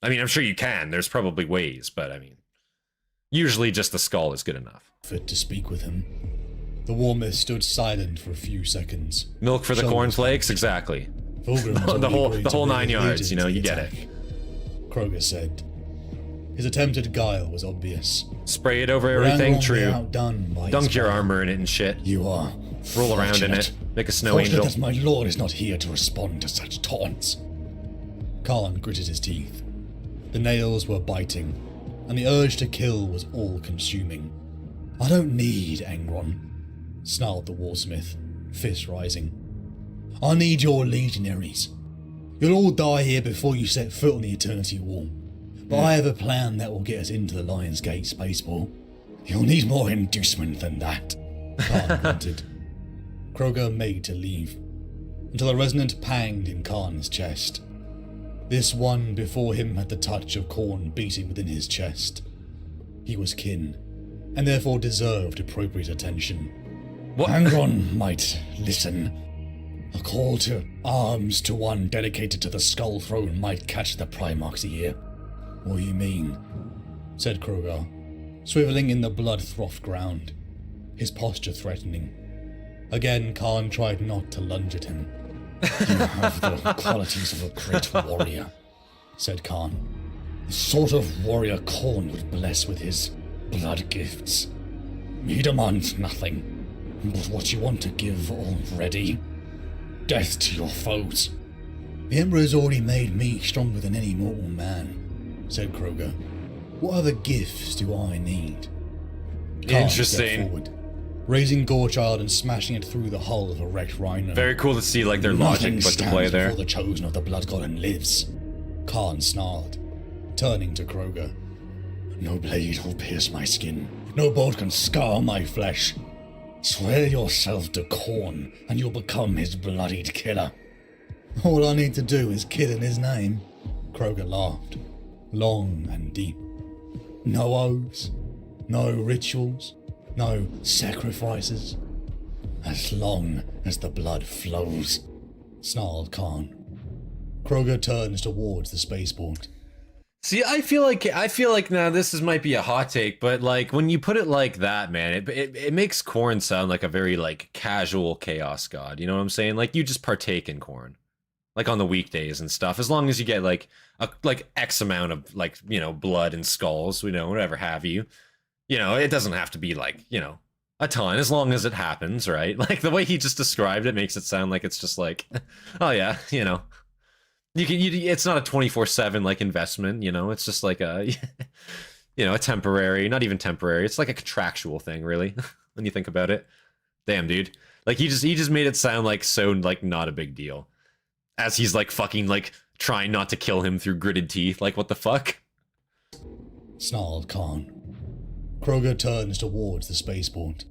I'm sure you can. There's probably ways, but I mean, usually just the skull is good enough. Fit to speak with him. The Warmith stood silent for a few seconds. Milk for the cornflakes, exactly. the whole 9 yards. You know, you get it. Kroger said. His attempted guile was obvious. Spray it over everything, true. Dunk your armor in it and shit. You are. Roll around in it. Make a snow angel. That my lord is not here to respond to such taunts. Khan gritted his teeth. The nails were biting, and the urge to kill was all-consuming. I don't need Angron, snarled the Warsmith, fist rising. I need your legionaries. You'll all die here before you set foot on the Eternity Wall. But I have a plan that will get us into the Lion's Gate spaceport. You'll need more inducement than that, Khan grunted. Kroger made to leave, until a resonant panged in Khan's chest. This one before him had the touch of corn beating within his chest. He was kin, and therefore deserved appropriate attention. What? Angron might listen. A call to arms to one dedicated to the Skull Throne might catch the Primarch's ear. What do you mean? Said Kroger, swiveling in the blood-frothed ground, his posture threatening. Again, Khan tried not to lunge at him. You have the qualities of a great warrior, said Khan. The sort of warrior Khorne would bless with his blood gifts. He demands nothing, but what you want to give already. Death to your foes. The Emperor has already made me stronger than any mortal man, said Kroger. What other gifts do I need? Khan Interesting. stepped forward, raising Gorechild and smashing it through the hull of a wrecked rhino. Very cool to see like their Nothing logic put to stands play there. before the chosen of the Blood God and lives. Khan snarled, turning to Kroger. No blade will pierce my skin. No bolt can scar my flesh. Swear yourself to Khorne, and you'll become his bloodied killer. All I need to do is kill in his name. Kroger laughed, long and deep. No oaths, no rituals, no sacrifices. As long as the blood flows, snarled Khan. Kroger turns towards the spaceport. See, I feel like now might be a hot take, but like when you put it like that, man, it makes Khorne sound like a very like casual chaos god. You know what I'm saying? Like you just partake in Khorne, like on the weekdays and stuff. As long as you get like X amount of like, you know, blood and skulls, you know, whatever have you. You know, it doesn't have to be like, you know, a ton, as long as it happens, right? Like the way he just described it makes it sound like it's just like, oh yeah, you know. It's not a 24/7 like investment, you know. It's just like a, you know, a temporary, not even temporary. It's like a contractual thing, really, when you think about it. Damn, dude. Like he just made it sound like so like not a big deal, as he's like fucking like trying not to kill him through gritted teeth. Like what the fuck? Snarled Khan. Kroger turns towards the spaceport,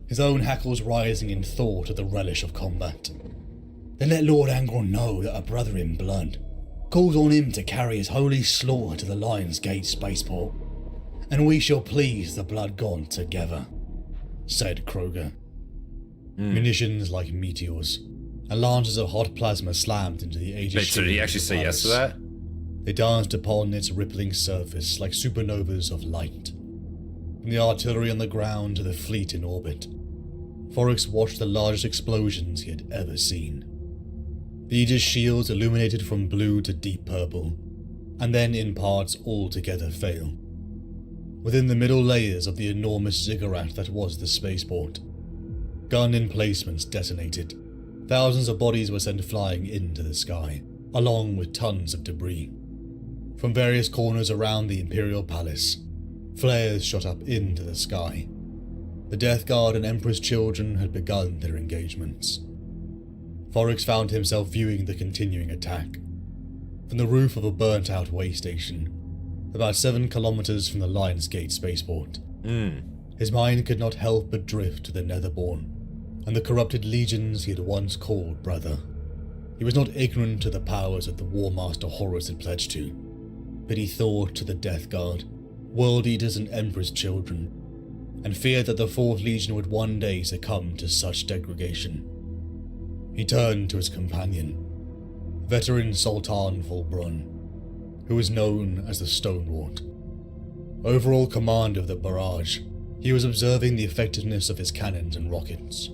his own hackles rising in thought at the relish of combat. Then let Lord Angron know that a brother in blood calls on him to carry his holy slaughter to the Lion's Gate spaceport, and we shall please the Blood God together, said Kroger. Munitions like meteors, and lances of hot plasma slammed into the Aegis. Wait, so did he actually say yes to that? They danced upon its rippling surface like supernovas of light. From the artillery on the ground to the fleet in orbit, Forex watched the largest explosions he had ever seen. The Aegis shields illuminated from blue to deep purple, and then in parts altogether fail. Within the middle layers of the enormous ziggurat that was the spaceport, gun emplacements detonated. Thousands of bodies were sent flying into the sky, along with tons of debris. From various corners around the Imperial Palace, flares shot up into the sky. The Death Guard and Emperor's children had begun their engagements. Forex found himself viewing the continuing attack from the roof of a burnt-out way station, about 7 kilometers from the Lion's Gate spaceport. His mind could not help but drift to the Netherborn and the corrupted legions he had once called brother. He was not ignorant to the powers that the War Master Horus had pledged to, but he thought to the Death Guard, World Eaters and Emperor's children, and feared that the 4th Legion would one day succumb to such degradation. He turned to his companion, veteran Sultan Volbrun, who was known as the Stonewart. Overall commander of the barrage, he was observing the effectiveness of his cannons and rockets.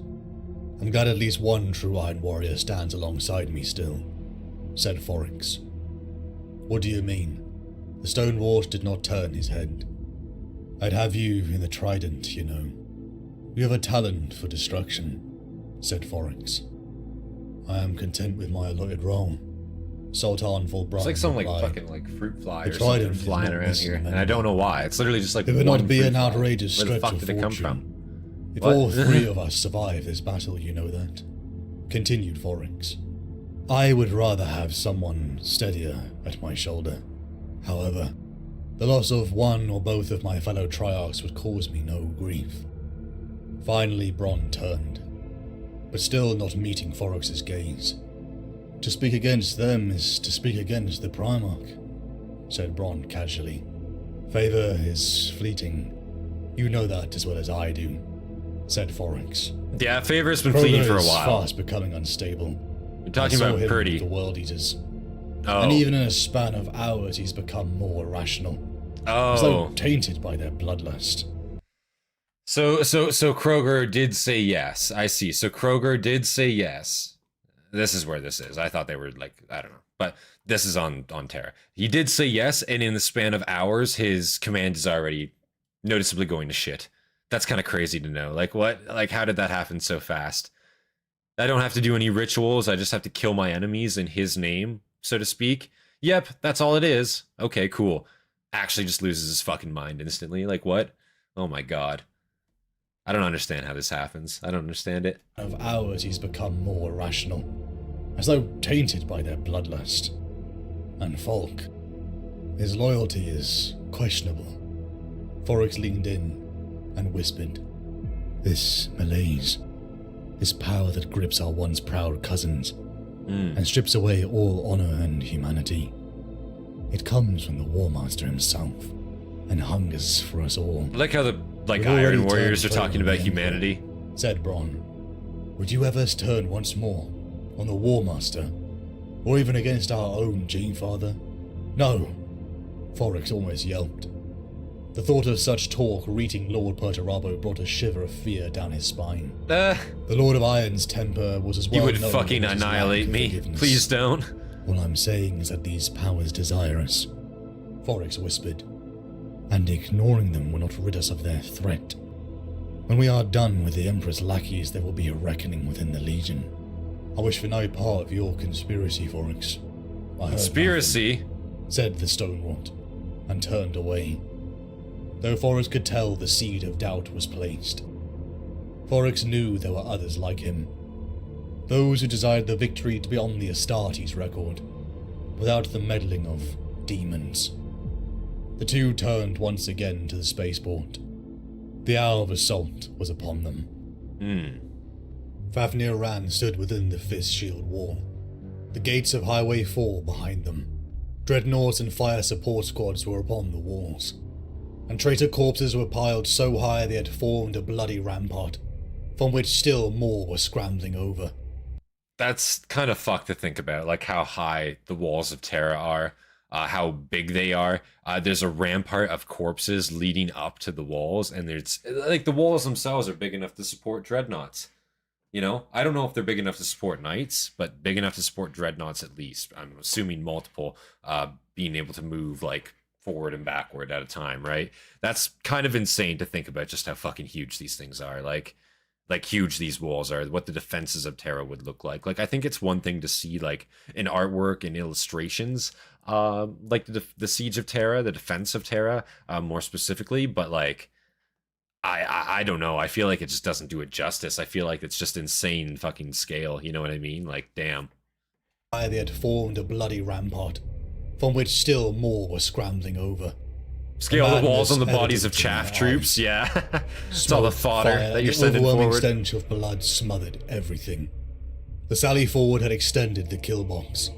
I'm glad at least one true Iron Warrior stands alongside me still, said Forex. What do you mean? The Stonewart did not turn his head. I'd have you in the Trident, you know. You have a talent for destruction, said Forex. I am content with my allotted role, Sultan Volbrun. It's like some like replied. fucking like fruit fly The or something trident is flying not around missing here, an and I enemy. don't know why. It's literally just like It would one not be fruit an fly. outrageous Where the stretch fuck of did it come fortune. from? If What? all 3 of us survive this battle, you know that, continued Forex. I would rather have someone steadier at my shoulder. However, the loss of one or both of my fellow Triarchs would cause me no grief. Finally Bronn turned, but still not meeting Forrex's gaze. To speak against them is to speak against the Primarch, said Bronn casually. Favor is fleeting. You know that as well as I do, said Forrex. Yeah, favor's been fleeting for a Kroger while. is fast becoming unstable. You're talking I saw about him Purdy. with the World Eaters. Oh. And even in a span of hours, he's become more irrational. As though Oh. tainted by their bloodlust. So Kroger did say yes. I see. So Kroger did say yes. This is where this is. I thought they were like, I don't know. But this is on Terra. He did say yes, and in the span of hours, his command is already noticeably going to shit. That's kind of crazy to know. Like, what? Like, how did that happen so fast? I don't have to do any rituals. I just have to kill my enemies in his name, so to speak. Yep, that's all it is. Okay, cool. Actually just loses his fucking mind instantly. Like, what? Oh my god. I don't understand how this happens. I don't understand it. Of hours, he's become more irrational. As though tainted by their bloodlust. And Falk. His loyalty is questionable. Forrex leaned in and whispered. This malaise. This power that grips our once proud cousins and strips away all honor and humanity. It comes from the War Master himself and hungers for us all. I like how the We've already Iron Warriors are turned talking flame about on the humanity. Emperor, said Bronn. Would you ever turn once more on the War Master? Or even against our own G-Father? No! Forrex almost yelped. The thought of such talk reaching Lord Perturabo brought a shiver of fear down his spine. The Lord of Iron's temper was as well You would known fucking as his lack annihilate of me. forgiveness. Please don't. All I'm saying is that these powers desire us, Forrex whispered, and ignoring them will not rid us of their threat. When we are done with the Emperor's lackeys, there will be a reckoning within the Legion. I wish for no part of your conspiracy, Forrex. I heard Conspiracy? nothing, said the Stonewort, and turned away. Though Forrex could tell the seed of doubt was placed. Forrex knew there were others like him. Those who desired the victory to be on the Astartes record, without the meddling of demons. The two turned once again to the spaceport. The hour of assault was upon them. Fafnir Ran stood within the Fist Shield wall, the gates of Highway 4 behind them. Dreadnoughts and fire support squads were upon the walls, and traitor corpses were piled so high they had formed a bloody rampart, from which still more were scrambling over. That's kind of fucked to think about, like how high the walls of Terra are, how big they are. There's a rampart of corpses leading up to the walls, and there's like the walls themselves are big enough to support dreadnoughts. You know, I don't know if they're big enough to support knights, but big enough to support dreadnoughts at least. I'm assuming multiple, being able to move like forward and backward at a time, right? That's kind of insane to think about just how fucking huge these things are. Like huge these walls are, what the defenses of Terra would look like. Like, I think it's one thing to see like in artwork and illustrations, like the Siege of Terra, the defense of Terra, more specifically, but like, I don't know. I feel like it just doesn't do it justice. I feel like it's just insane fucking scale. You know what I mean? Like, damn. They had formed a bloody rampart, from which still more were scrambling over. Scale the walls on the madness bodies of evident in chaff their troops. eyes. Yeah. It's all the fodder Fire, that you're the sending overwhelming forward. stench of blood smothered everything. The sally forward had extended the kill box,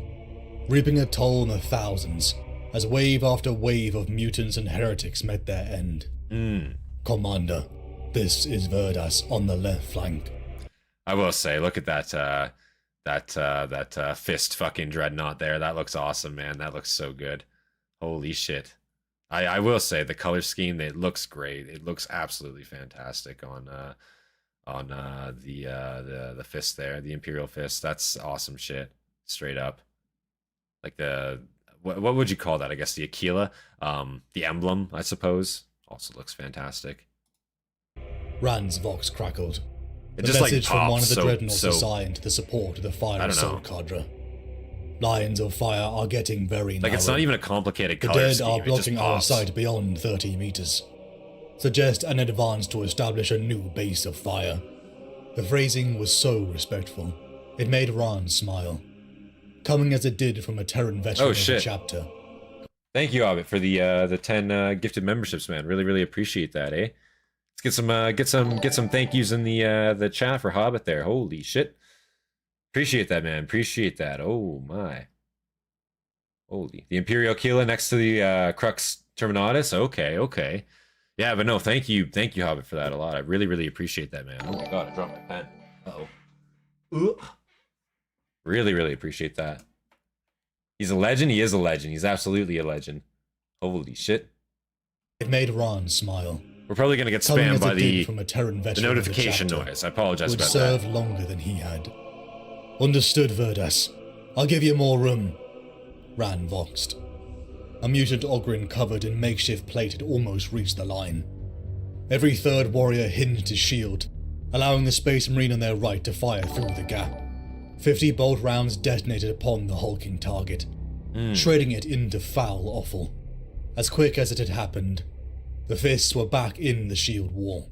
reaping a toll in the thousands as wave after wave of mutants and heretics met their end. Commander, this is Verdas on the left flank. I will say, look at that fist fucking dreadnought there. That looks awesome, man. That looks so good. Holy shit. I will say the color scheme, it looks great. It looks absolutely fantastic on the fist there, the Imperial fist. That's awesome shit. Straight up. Like what would you call that? I guess the Aquila, the emblem, I suppose. Also looks fantastic. Rand's vox crackled. It The just like message from one of the pops dreadnoughts so assigned to the support of the fire I don't assault cadre. Lines of fire are getting very narrow. like it's not even a complicated The color dead scheme. are It just blocking our pops. sight beyond 30 meters. Suggest an advance to establish a new base of fire. The phrasing was so respectful, it made Ran smile. coming as it did from a Terran veteran Oh, of the shit. chapter. Thank you, Hobbit, for the 10 gifted memberships, man. Really appreciate that, eh? Let's get some thank yous in the chat for Hobbit there. Holy shit. Appreciate that, man. Appreciate that. Oh my. Holy. The Imperial Kila next to the Crux Terminatus. Okay. Yeah, but no, thank you, Hobbit, for that a lot. I really appreciate that, man. Oh my god, I dropped my pen. Uh-oh. Really appreciate that. He's a legend. He is a legend. He's absolutely a legend. Holy shit. It made Ron smile. We're probably gonna get Coming spammed as by it did the from a Terran veteran of the notification chapter, noise. I apologize who had about served that. longer than he had. Understood, Vertius. I'll give you more room. Ran voxed. A mutant Ogrin covered in makeshift plate had almost reached the line. Every third warrior hinged his shield, allowing the Space Marine on their right to fire through the gap. 50 bolt rounds detonated upon the hulking target, shredding it into foul offal. As quick as it had happened, the fists were back in the shield wall.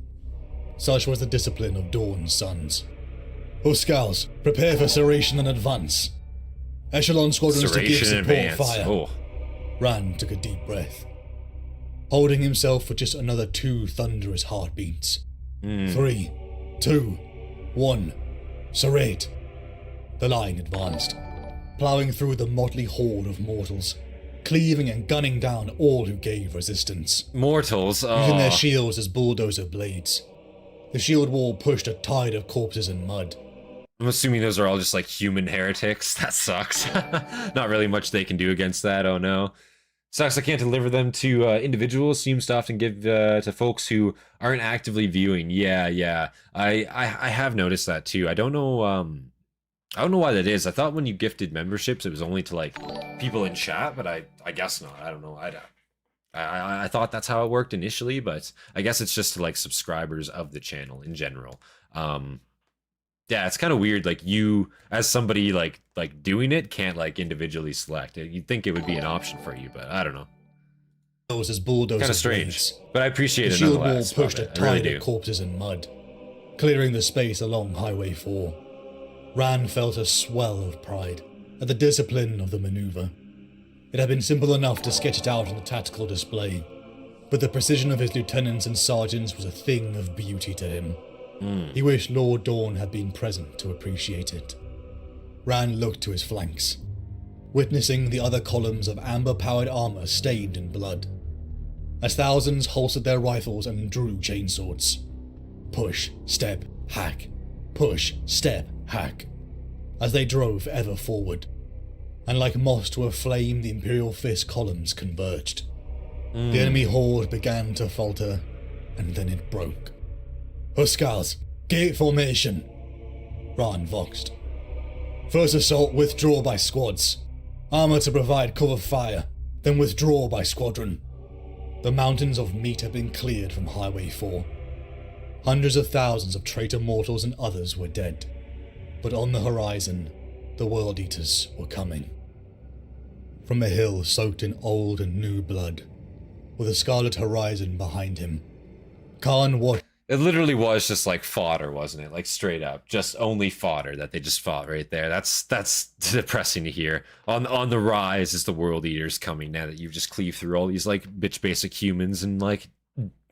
Such was the discipline of Dawn's sons. Huskals, prepare for serration and advance. Echelon squadrons to give Serration in support advance. fire. Oh. Ran took a deep breath, holding himself for just another 2 thunderous heartbeats. 3, 2, 1, serrate. The line advanced, ploughing through the motley horde of mortals, cleaving and gunning down all who gave resistance, Mortals. using their Oh. shields as bulldozer blades. The shield wall pushed a tide of corpses and mud. I'm assuming those are all just like human heretics. That sucks. Not really much they can do against that. Oh no. Sucks I can't deliver them to individuals. Seems to often give to folks who aren't actively viewing. Yeah. I have noticed that too. I don't know why that is. I thought when you gifted memberships it was only to like people in chat, but I guess not. I don't know. I thought that's how it worked initially, but I guess it's just to like subscribers of the channel in general. Yeah, it's kind of weird. Like you, as somebody like doing it, can't like individually select it. You'd think it would be an option for you, but I don't know. Those as bulldozer Kind of strange, blades. but I appreciate The it shield wall nonetheless. pushed a Hobbit. I really tide do. of corpses and mud, clearing the space along Highway 4. Ran felt a swell of pride at the discipline of the maneuver. It had been simple enough to sketch it out on the tactical display, but the precision of his lieutenants and sergeants was a thing of beauty to him. He wished Lord Dawn had been present to appreciate it. Ran looked to his flanks, witnessing the other columns of amber-powered armor stained in blood, as thousands holstered their rifles and drew chainswords. Push, step, hack. Push, step, hack. As they drove ever forward, and like moss to a flame the Imperial Fist columns converged. The enemy horde began to falter, and then it broke. Huskals, gate formation. Ran voxed. First assault, withdraw by squads. Armor to provide cover fire, then withdraw by squadron. The mountains of meat had been cleared from Highway 4. Hundreds of thousands of traitor mortals and others were dead. But on the horizon, the World Eaters were coming. From a hill soaked in old and new blood, with a scarlet horizon behind him, Khan watched. It literally was just like fodder, wasn't it? Like straight up, just only fodder that they just fought right there. That's depressing to hear. On the rise is the World Eaters coming now that you've just cleaved through all these like bitch basic humans and like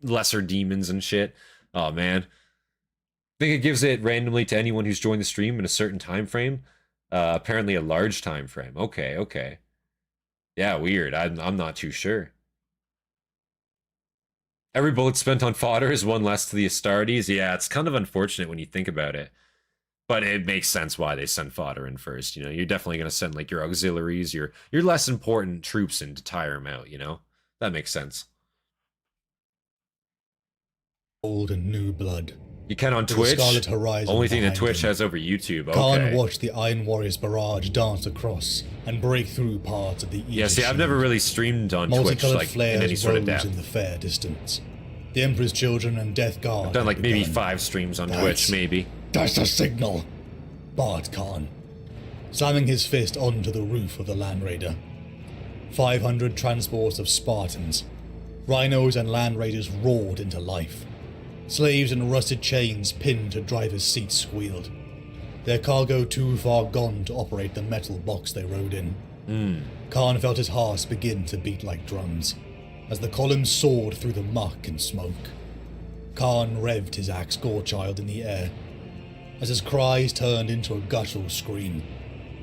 lesser demons and shit. Oh man, I think it gives it randomly to anyone who's joined the stream in a certain time frame. Apparently a large time frame. Okay. Yeah, weird. I'm not too sure. Every bullet spent on fodder is one less to the Astartes. Yeah, it's kind of unfortunate when you think about it. But it makes sense why they send fodder in first. You know, you're definitely going to send like your auxiliaries, your less important troops in to tire them out, you know? That makes sense. Old and new blood. You can on With the Twitch. scarlet horizon Only thing that behind Twitch him. has over YouTube. Khan Okay. watched the Iron Warriors barrage dance across and break through parts of the Aegis Yeah, see, I've shield. never really streamed on Twitch Multicolored like flares in any sort of rose depth. in the fair distance. The Emperor's children and Death Guard I've done like had maybe begun. 5 streams on That's- Twitch, maybe. That's a signal, barred Khan, slamming his fist onto the roof of the Land Raider. 500 transports of Spartans, rhinos and Land Raiders roared into life. Slaves in rusted chains pinned to drivers' seats squealed. their cargo too far gone to operate the metal box they rode in. Khan felt his heart begin to beat like drums, as the columns soared through the muck and smoke. Khan revved his axe Gorechild in the air, as his cries turned into a guttural scream.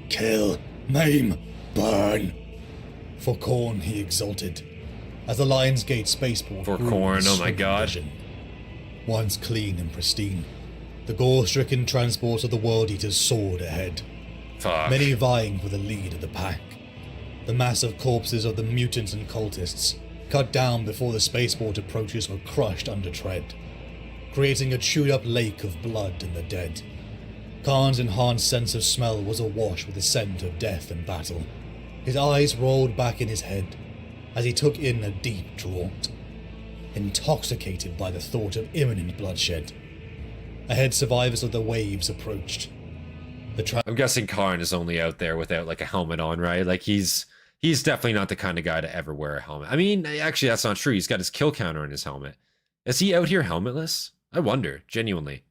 Kill, maim, burn! For Khorne he exulted, as the Lion's Gate spaceport For grew Khorne, with oh my swift god. vision. Once clean and pristine, the gore-stricken transports of the World Eaters soared ahead, Fuck. many vying for the lead of the pack. The massive corpses of the mutants and cultists, cut down before the spaceport approaches, were crushed under tread, creating a chewed-up lake of blood and the dead. Khan's enhanced sense of smell was awash with the scent of death and battle. His eyes rolled back in his head as he took in a deep draught, intoxicated by the thought of imminent bloodshed. Ahead, survivors of the waves approached. I'm guessing Karn is only out there without like a helmet on, right? Like he's definitely not the kind of guy to ever wear a helmet. I mean, actually that's not true. He's got his kill counter in his helmet. Is he out here helmetless? I wonder, genuinely.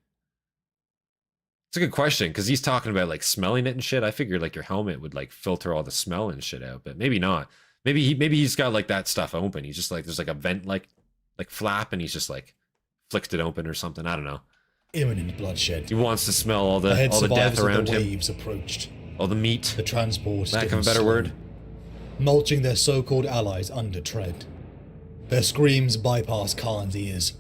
It's a good question, because he's talking about like smelling it and shit. I figured like your helmet would like filter all the smell and shit out, but maybe not. Maybe he's got like that stuff open. He's just like, there's like a vent like flap, and he's just like flicked it open or something. I don't know. Imminent bloodshed. He wants to smell all the Ahead, death survivors of around the him. waves approached. All the meat. The transports Lack of a didn't better slow, word. mulching their so-called allies under tread. Their screams bypassed Khan's ears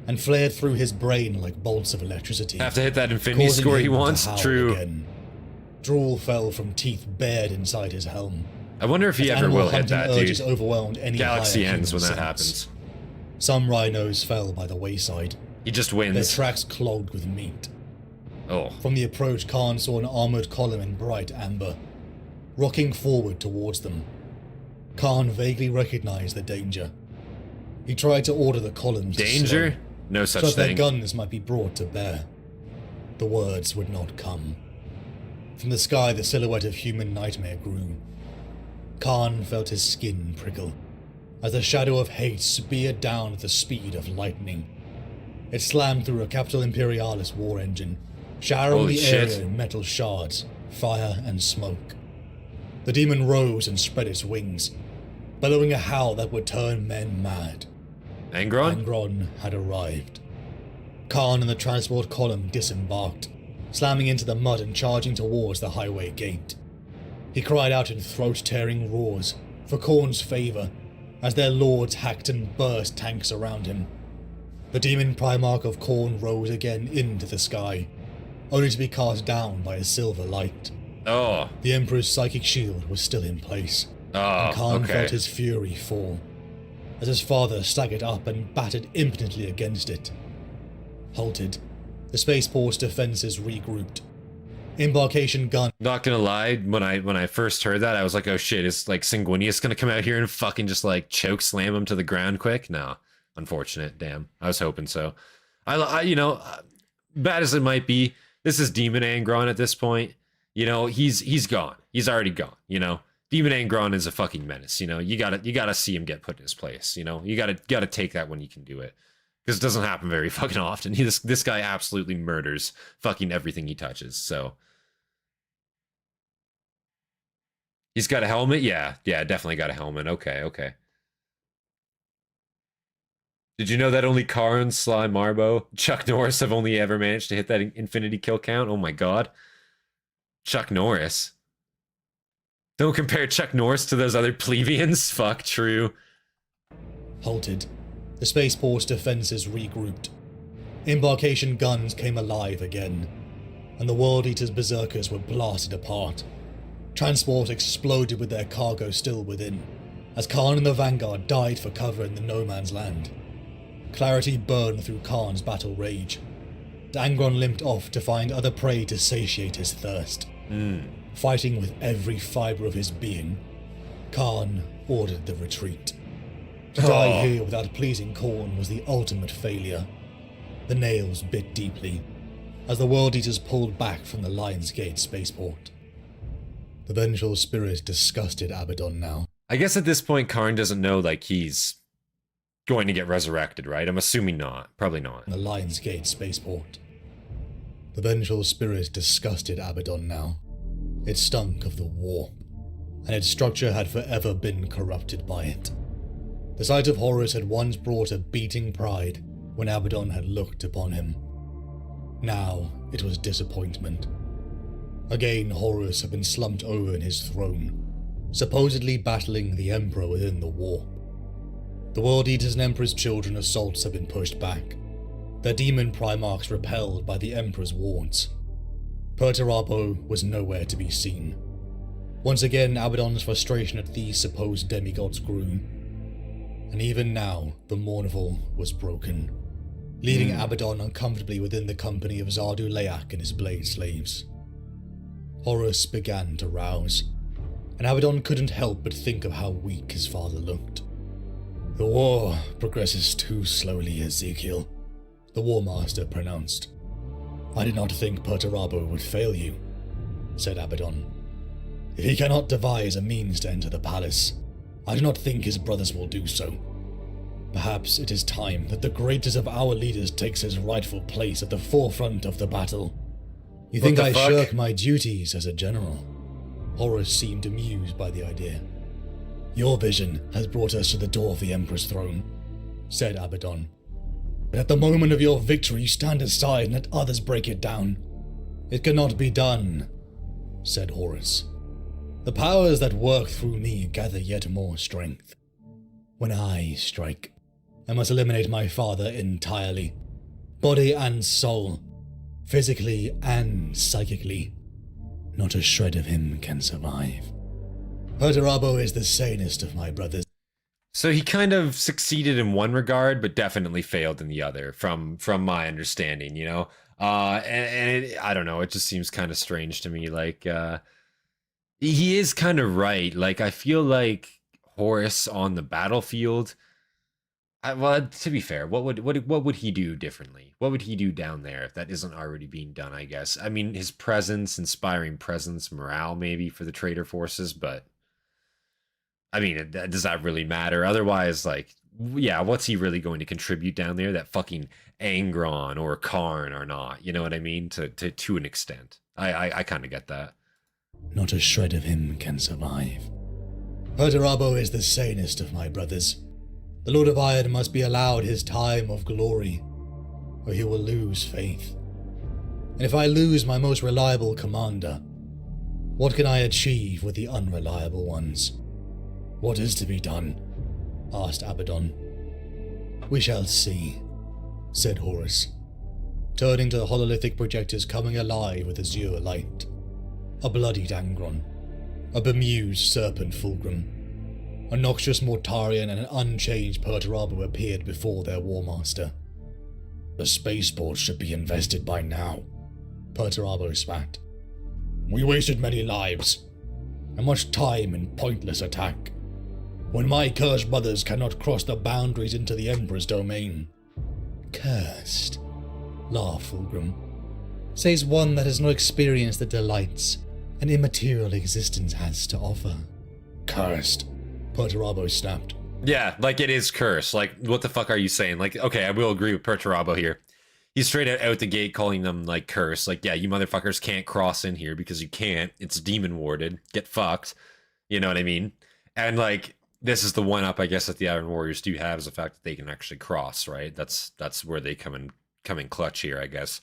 and flared through his brain like bolts of electricity. Have to hit that infinity causing score him he to wants. howl True. Again. Drool fell from teeth bared inside his helm. I wonder if he As ever animal will hit hunting that, urges dude. overwhelmed any Galaxy higher ends when human that sense. happens. Some rhinos fell by the wayside, He just their wins. tracks clogged with meat. Oh. From the approach, Khan saw an armored column in bright amber, rocking forward towards them. Khan vaguely recognized the danger. He tried to order the columns to Danger? slow, No so such that their thing. guns might be brought to bear. The words would not come. From the sky, the silhouette of human nightmare grew. Khan felt his skin prickle, as the shadow of hate speared down at the speed of lightning. It slammed through a Capital Imperialis war engine, showering Holy the shit. area in metal shards, fire and smoke. The demon rose and spread its wings, bellowing a howl that would turn men mad. Angron? Angron had arrived. Khan and the transport column disembarked, slamming into the mud and charging towards the highway gate. He cried out in throat-tearing roars for Khorne's favor as their lords hacked and burst tanks around him. The demon Primarch of Khorne rose again into the sky, only to be cast down by a silver light. Oh. The Emperor's psychic shield was still in place, and Oh, Khan okay. felt his fury fall, as his father staggered up and battered impotently against it. Halted, the spaceport's defenses regrouped. Embarkation gun Not gonna lie, when I first heard that, I was like, oh shit, is like Sanguinius gonna come out here and fucking just like choke slam him to the ground quick? No. Unfortunate, damn. I was hoping so. I you know, bad as it might be, this is Demon Angron at this point. You know, he's gone. He's already gone, you know. Demon Angron is a fucking menace, you know. You gotta see him get put in his place, you know. You gotta take that when you can do it. Because it doesn't happen very fucking often. This guy absolutely murders fucking everything he touches, so. He's got a helmet? Yeah, definitely got a helmet. Okay. Did you know that only Karn, Sly Marbo, Chuck Norris have only ever managed to hit that infinity kill count? Oh my god. Chuck Norris. Don't compare Chuck Norris to those other plebeians. Fuck, true. halted. The spaceport's defenses regrouped. Embarkation guns came alive again, and the World Eater's berserkers were blasted apart. Transport exploded with their cargo still within, as Khan and the Vanguard died for cover in the no man's land. Clarity burned through Khan's battle rage. Angron limped off to find other prey to satiate his thirst. Fighting with every fibre of his being, Khan ordered the retreat. To die here without pleasing Khorne was the ultimate failure. The nails bit deeply, as the World Eaters pulled back from the Lion's Gate spaceport. The vengeful spirit disgusted Abaddon now. I guess at this point, Karn doesn't know, like, he's going to get resurrected, right? I'm assuming not. Probably not. The Lion's Gate spaceport. The vengeful spirit disgusted Abaddon now. It stunk of the warp, and its structure had forever been corrupted by it. The sight of Horus had once brought a beating pride when Abaddon had looked upon him. Now it was disappointment. Again, Horus had been slumped over in his throne, supposedly battling the Emperor within the war. The World Eaters and Emperor's Children assaults had been pushed back, their demon primarchs repelled by the Emperor's wards. Perturabo was nowhere to be seen. Once again, Abaddon's frustration at these supposed demigods grew, and even now the Mournful was broken, leaving Abaddon uncomfortably within the company of Zardu Leak and his blade slaves. Horus began to rouse, and Abaddon couldn't help but think of how weak his father looked. "The war progresses too slowly, Ezekiel," the War Master pronounced. "I did not think Perturabo would fail you," said Abaddon. "If he cannot devise a means to enter the palace, I do not think his brothers will do so. Perhaps it is time that the greatest of our leaders takes his rightful place at the forefront of the battle." "You think I shirk my duties as a general?" Horus seemed amused by the idea. "Your vision has brought us to the door of the Emperor's throne," said Abaddon. "But at the moment of your victory, you stand aside and let others break it down." "It cannot be done," said Horus. "The powers that work through me gather yet more strength. When I strike, I must eliminate my father entirely, body and soul, physically and psychically. Not a shred of him can survive. Perturabo is the sanest of my brothers." So he kind of succeeded in one regard, but definitely failed in the other, from my understanding, you know? I don't know, it just seems kind of strange to me. Like, he is kind of right. Like, I feel like Horus on the battlefield, well, to be fair, what would he do differently? What would he do down there that isn't already being done, I guess? I mean, his presence, inspiring presence, morale maybe for the traitor forces, but I mean, does that really matter? Otherwise, like, yeah, what's he really going to contribute down there that fucking Angron or Karn are not? You know what I mean? To an extent. I kind of get that. Not a shred of him can survive. Perturabo is the sanest of my brothers. The Lord of Iron must be allowed his time of glory, or he will lose faith. And if I lose my most reliable commander, what can I achieve with the unreliable ones? "What is to be done?" asked Abaddon. "We shall see," said Horus, turning to the hololithic projectors coming alive with azure light. A bloodied Angron, a bemused serpent Fulgrim, a noxious Mortarion and an unchanged Perturabo appeared before their War Master. "The spaceport should be invested by now," Perturabo spat. "We wasted many lives, and much time in pointless attack, when my cursed brothers cannot cross the boundaries into the Emperor's domain." "Cursed," laughed Fulgrim, "says one that has not experienced the delights an immaterial existence has to offer." "Cursed," Perturabo snapped. Yeah, like it is cursed. Like, what the fuck are you saying? Like, okay, I will agree with Perturabo here. He's straight out the gate calling them, like, cursed. Like, yeah, you motherfuckers can't cross in here because you can't. It's demon warded. Get fucked. You know what I mean? And, like, this is the one up, I guess, that the Iron Warriors do have, is the fact that they can actually cross, right? That's where they come in clutch here, I guess.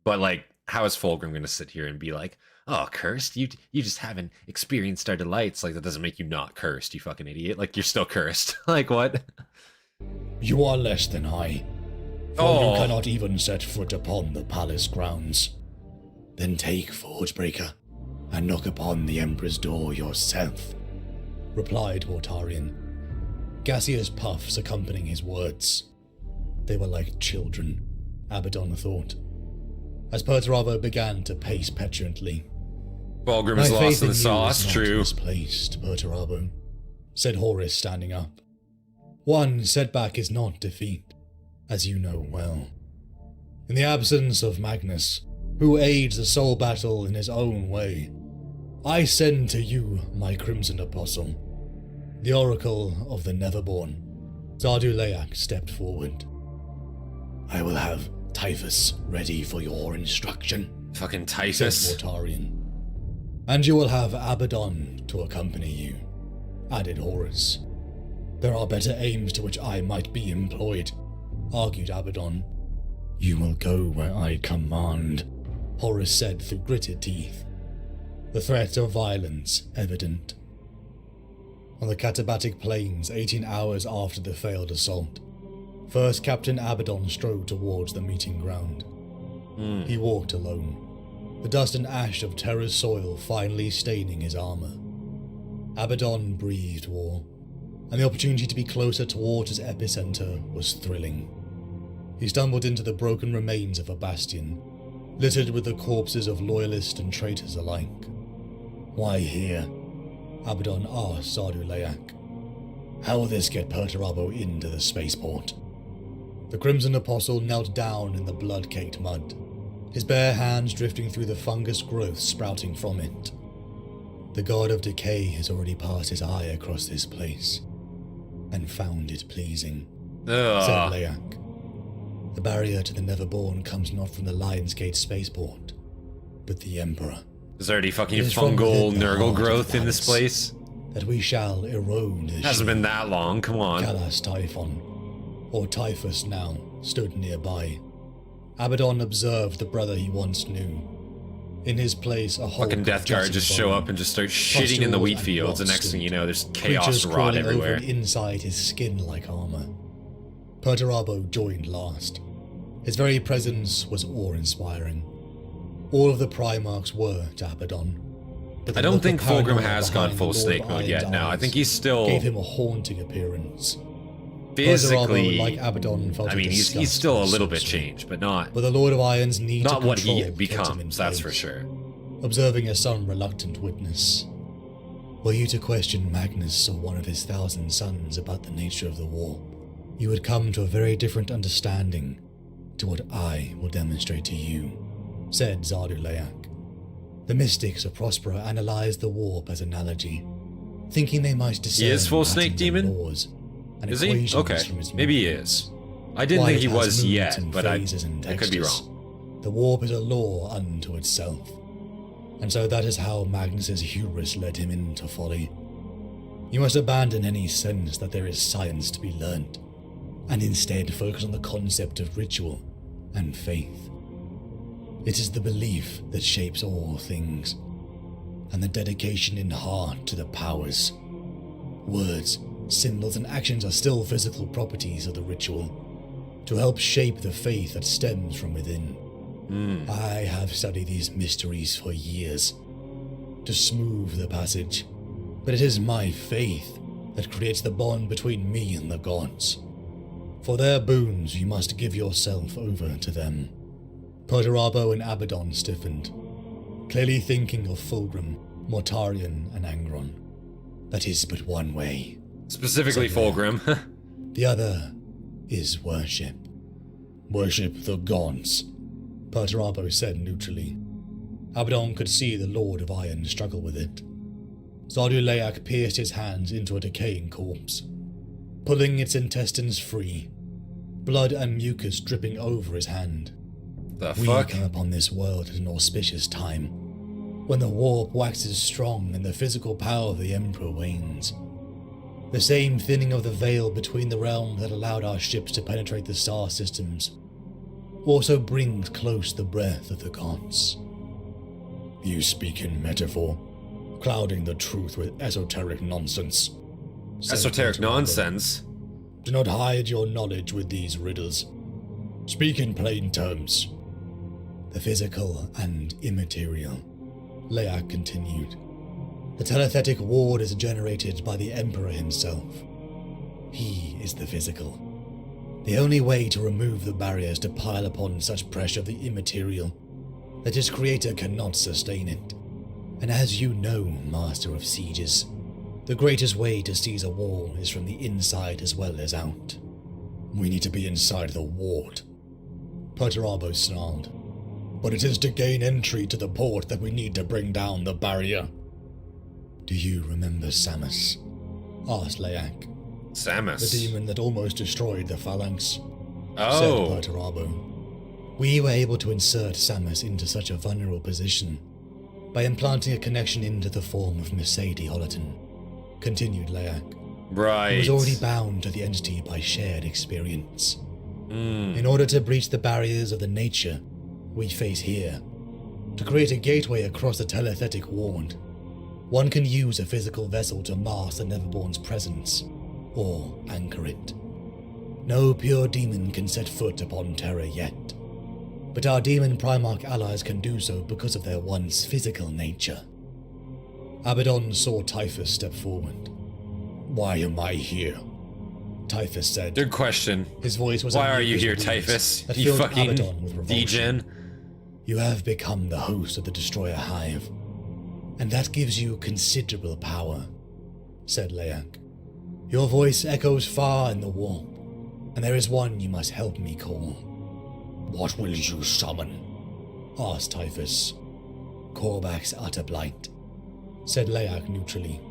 But, like, how is Fulgrim going to sit here and be like, "Oh, cursed? You just haven't experienced our delights." Like, that doesn't make you not cursed, you fucking idiot. Like, you're still cursed. Like, what? "You are less than I, for you cannot even set foot upon the palace grounds." "Then take Forgebreaker and knock upon the Emperor's door yourself," replied Mortarion, gaseous puffs accompanying his words. They were like children, Abaddon thought, as Perturabo began to pace petulantly. Fulgrim is lost in the sauce, true. Misplaced, Perturabo, said Horus, standing up. One setback is not defeat, as you know well. In the absence of Magnus, who aids the soul battle in his own way, I send to you my Crimson Apostle, the Oracle of the Neverborn. Zardu Leak stepped forward. "I will have Typhus ready for your instruction? Fucking said typhus. Mortarion. And you will have Abaddon to accompany you, added Horus. There are better aims to which I might be employed, argued Abaddon. You will go where I command, Horus said through gritted teeth, the threat of violence evident. On the Katabatic Plains, 18 hours after the failed assault, First Captain Abaddon strode towards the meeting ground. He walked alone, the dust and ash of Terra's soil finally staining his armor. Abaddon breathed war, and the opportunity to be closer towards his epicenter was thrilling. He stumbled into the broken remains of a bastion, littered with the corpses of loyalists and traitors alike. Why here? Abaddon asked Zardu-Layak. How will this get Perturabo into the spaceport? The Crimson Apostle knelt down in the blood-caked mud, his bare hands drifting through the fungus growth sprouting from it. The god of decay has already passed his eye across this place, and found it pleasing, said Layak. The barrier to the Neverborn comes not from the Lion's Gate spaceport, but the Emperor. There's already fucking It is from fungal within the Nurgle heart of growth the in this palace place. That we shall erode the Hasn't been that long, come on. Kalas Typhon, or Typhus now, stood nearby. Abaddon observed the brother he once knew. In his place, a hulk Fucking of Death Guard jutting just show bone, up and just start shitting in the pustules wheat and fields, and rot next thing you stood. know, there's chaos Creatures and rot crawling everywhere. over and inside his skin like armor. Perturabo joined last. His very presence was awe-inspiring. All of the Primarchs were to Abaddon. But the I don't look think of paranoia Fulgrim has gone behind full the Lord snake of mode Iron's yet. No, I eyes think he's still gave him a haunting appearance. physically. Perturabo, like Abaddon, felt I a mean, he's disgust still a for little bit sorcery. changed, but not But the Lord of Iron's need not to what he control kept him in becomes. That's for place, sure. observing as some reluctant witness. Were you to question Magnus or one of his 1,000 sons about the nature of the war, you would come to a very different understanding to what I will demonstrate to you, said Zardu-Layak. The mystics of Prospera analyzed the warp as analogy, thinking they might discern He is full snake patterns and demon? laws and Is he? equations Okay, from its maybe he movements. is. I didn't Why think it he has was moods yet, and but I phases and could be textures. wrong. The warp is a law unto itself, and so that is how Magnus's hubris led him into folly. You must abandon any sense that there is science to be learnt, and instead focus on the concept of ritual and faith. It is the belief that shapes all things, and the dedication in heart to the powers. Words, symbols, and actions are still physical properties of the ritual, to help shape the faith that stems from within. I have studied these mysteries for years, to smooth the passage, but it is my faith that creates the bond between me and the gods. For their boons, you must give yourself over to them. Perturabo and Abaddon stiffened, clearly thinking of Fulgrim, Mortarion, and Angron. That is but one way. Specifically Said Layak. Fulgrim. The other is worship. Worship the gods, Perturabo said neutrally. Abaddon could see the Lord of Iron struggle with it. Zardu-Layak pierced his hands into a decaying corpse, pulling its intestines free, blood and mucus dripping over his hand. The We fuck? come upon this world at an auspicious time, when the warp waxes strong and the physical power of the Emperor wanes. The same thinning of the veil between the realms that allowed our ships to penetrate the star systems also brings close the breath of the gods. You speak in metaphor, clouding the truth with esoteric nonsense. said Esoteric Perturabo. nonsense. Do not hide your knowledge with these riddles. Speak in plain terms. The physical and immaterial, Layak continued. The telethetic ward is generated by the Emperor himself. He is the physical. The only way to remove the barriers to pile upon such pressure of the immaterial, that his creator cannot sustain it. And as you know, Master of Sieges, the greatest way to seize a wall is from the inside as well as out. We need to be inside the ward, Perturabo snarled. But it is to gain entry to the port that we need to bring down the barrier. Do you remember Samus? Asked Layak, the Samus. demon that almost destroyed the Phalanx. Oh. Said Perturabo. We were able to insert Samus into such a vulnerable position by implanting a connection into the form of Mercedes Holoton, continued Leyak. Right. He was already bound to the entity by shared experience. In order to breach the barriers of the nature we face here, to create a gateway across the telethetic ward, one can use a physical vessel to mask the Neverborn's presence, or anchor it. No pure demon can set foot upon Terra yet, but our demon Primarch allies can do so because of their once physical nature. Abaddon saw Typhus step forward. Why am I here? Typhus said. Good question. His voice was Why are you here, Typhus? You fucking degen. You have become the host of the Destroyer Hive, and that gives you considerable power, said Leyak. Your voice echoes far in the warp, and there is one you must help me call. What will you summon? Asked Typhus. Korvax's utter blight, said Leyak neutrally.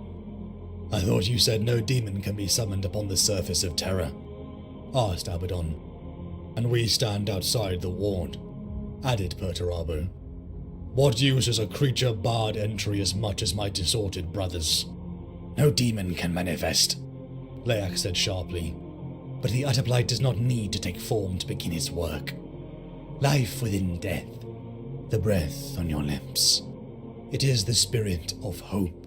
I thought you said no demon can be summoned upon the surface of Terra, asked Abaddon. And we stand outside the ward, added Perturabo. What use is a creature barred entry as much as my disordered brothers? No demon can manifest, Leyak said sharply. But the utter blight does not need to take form to begin its work. Life within death, the breath on your lips. It is the spirit of hope,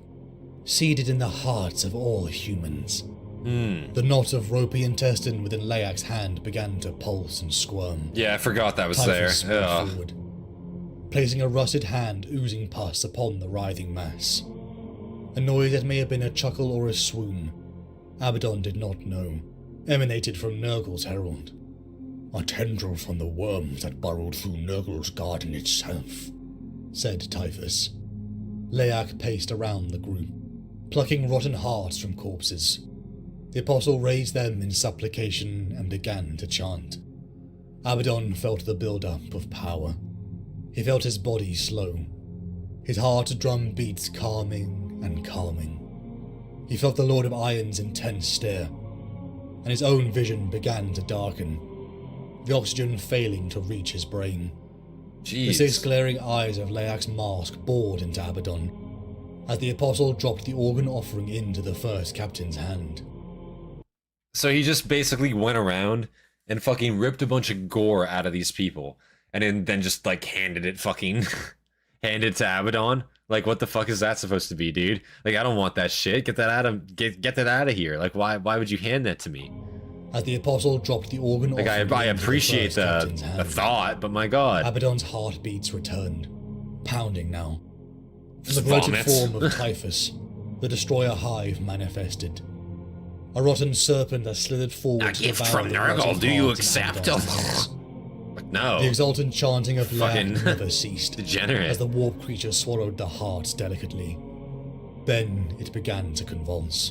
seated in the hearts of all humans. The knot of ropey intestine within Leak's hand began to pulse and squirm. Yeah, I forgot that was Typhus there. sprang forward, placing a rusted hand oozing pus upon the writhing mass. A noise that may have been a chuckle or a swoon, Abaddon did not know, emanated from Nurgle's herald. A tendril from the worms that burrowed through Nurgle's garden itself, said Typhus. Leak paced around the group, plucking rotten hearts from corpses. The apostle raised them in supplication and began to chant. Abaddon felt the build-up of power. He felt his body slow, his heart drum beats calming and calming. He felt the Lord of Iron's intense stare, and his own vision began to darken, the oxygen failing to reach his brain. Jeez. The 6 glaring eyes of Leak's mask bored into Abaddon, as the apostle dropped the organ offering into the first captain's hand. So he just basically went around and fucking ripped a bunch of gore out of these people, and then just like handed it handed to Abaddon. Like, what the fuck is that supposed to be, dude? Like, I don't want that shit. Get that out of here. Like, why would you hand that to me? As the apostle dropped the organ like, I appreciate the thought, but my god. Abaddon's heartbeats returned, pounding now. From the bloated form of Typhus, the Destroyer Hive manifested. A rotten serpent that slithered forward. A gift from Nurgle, do you accept? No. The exultant chanting of Leak never ceased, Degenerate. as the warp creature swallowed the heart delicately. Then it began to convulse.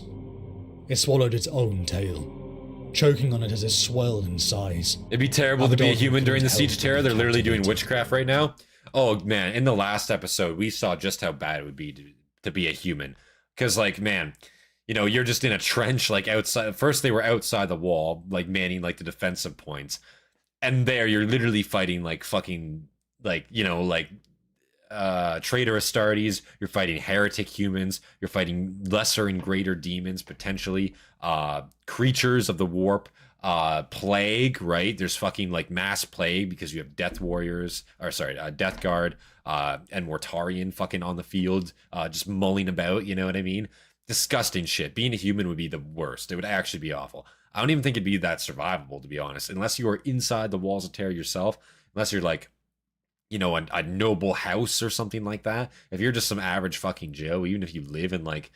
It swallowed its own tail, choking on it as it swelled in size. It'd be terrible to be a human during the Siege of Terra. They're literally doing witchcraft right now. Oh man, in the last episode, we saw just how bad it would be to be a human. Because, like, man, you know, you're just in a trench, like, outside. First, they were outside the wall, like, manning, like, the defensive points. And there, you're literally fighting, like, fucking, like, you know, like, traitor Astartes. You're fighting heretic humans. You're fighting lesser and greater demons, potentially. Creatures of the warp. Plague, right? There's fucking, like, mass plague because you have Death Warriors, or sorry, Death Guard, and Mortarion fucking on the field, just mulling about, you know what I mean? Disgusting shit. Being a human would be the worst. It would actually be awful. I don't even think it'd be that survivable, to be honest, unless you are inside the walls of Terra yourself, unless you're, like, you know, a noble house or something like that. If you're just some average fucking Joe, even if you live in, like,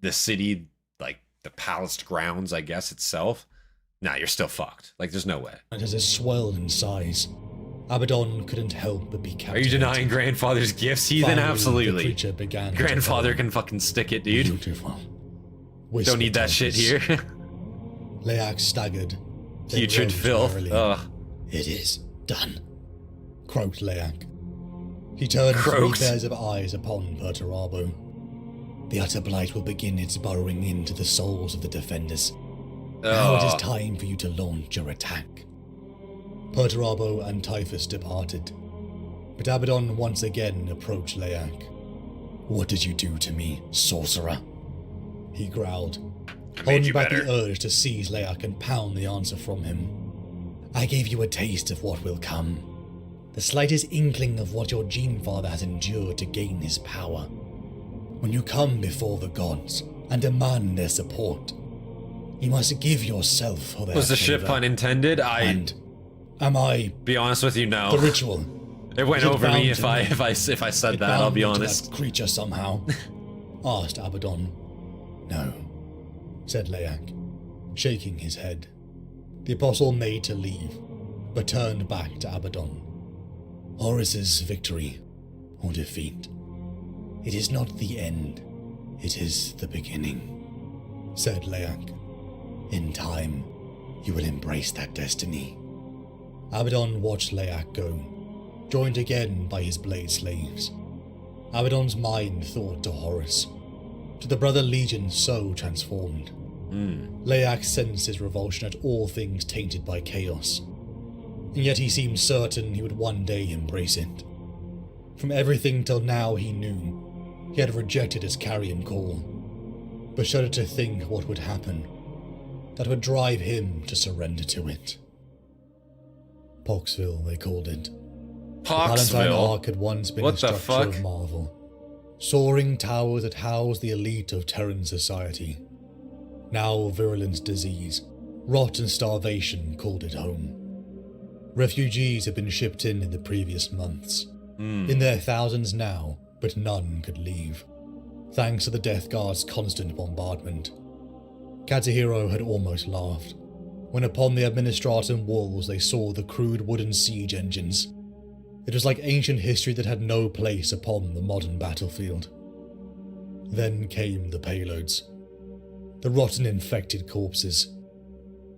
the city, like, the palaced grounds, I guess, itself, nah, you're still fucked. Like, there's no way. And as it swelled in size, Abaddon couldn't help but be captivated. Are you denying Grandfather's gifts, heathen? Absolutely. The creature began Grandfather can fucking stick it, dude. Beautiful. Don't need that shit here. Leak staggered. Putrid filth. Ugh. It is done, croaked Leak. He turned 3 pairs of eyes upon Perturabo. The utter blight will begin its burrowing into the souls of the defenders. Now it is time for you to launch your attack. Perturabo and Typhus departed, but Abaddon once again approached Leyak. "What did you do to me, sorcerer?" he growled, holding back the urge to seize Leyak and pound the answer from him. "I gave you a taste of what will come. The slightest inkling of what your gene father has endured to gain his power. When you come before the gods and demand their support, you must give yourself for their Was the shit favor. pun intended? And am I Be honest with you, no. the ritual? It went Is it over me bound if to I me? if I said It that. I'll bound be me to honest. that creature somehow?" asked Abaddon. "No," said Leyak, shaking his head. The apostle made to leave, but turned back to Abaddon. "Horus's victory or defeat. It is not the end, it is the beginning," said Leyak. "In time, you will embrace that destiny." Abaddon watched Leyak go, joined again by his blade slaves. Abaddon's mind thought to Horus, to the brother legion so transformed. Leyak sensed his revulsion at all things tainted by chaos, and yet he seemed certain he would one day embrace it. From everything till now he knew he had rejected his carrion call, but shuddered to think what would happen that would drive him to surrender to it. Poxville, they called it. The Palatine Poxville? Ark had once been What a the structure fuck? of marvel. Soaring towers that housed the elite of Terran society. Now virulent disease, rot and starvation called it home. Refugees had been shipped in the previous months. In their thousands now, but none could leave, thanks to the Death Guard's constant bombardment. Katsuhiro had almost laughed when upon the Administratum walls they saw the crude wooden siege engines. It was like ancient history that had no place upon the modern battlefield. Then came the payloads. The rotten infected corpses.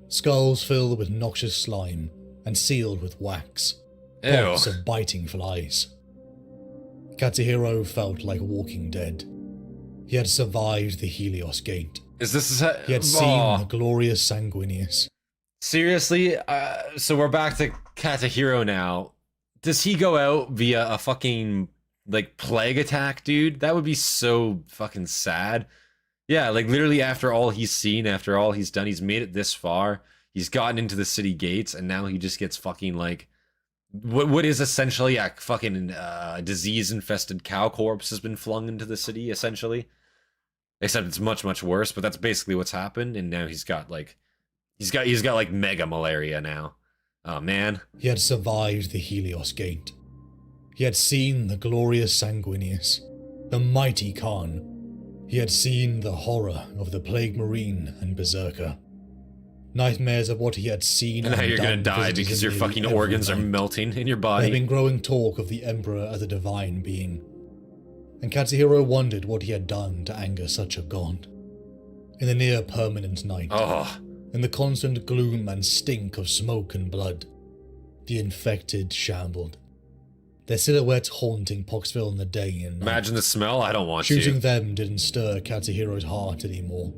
Skulls filled with noxious slime and sealed with wax. Ew. Pods of biting flies. Katsuhiro felt like walking dead. He had survived the Helios Gate. Is this He had seen the glorious Sanguinius. Seriously? So we're back to Katsuhiro now. Does he go out via a fucking, like, plague attack, dude? That would be so fucking sad. Yeah, like, literally after all he's seen, after all he's done, he's made it this far. He's gotten into the city gates, and now he just gets fucking, like, what is essentially a fucking disease-infested cow corpse has been flung into the city, essentially. Except it's much, much worse, but that's basically what's happened, and now he's got, like, he's got like, mega malaria now. Oh, man. He had survived the Helios Gate. He had seen the glorious Sanguinius, the mighty Khan. He had seen the horror of the Plague Marine and Berserker. Nightmares of what he had seen And now and you're gonna done die visited because him your nearly fucking every organs are night. melting in your There had body. been growing talk of the Emperor as a divine being, and Katsuhiro wondered what he had done to anger such a god. In the near-permanent night, Oh, in the constant gloom and stink of smoke and blood, the infected shambled, their silhouettes haunting Poxville in the day and night. imagine the smell. I don't want Shooting to. them didn't stir Katsuhiro's heart anymore.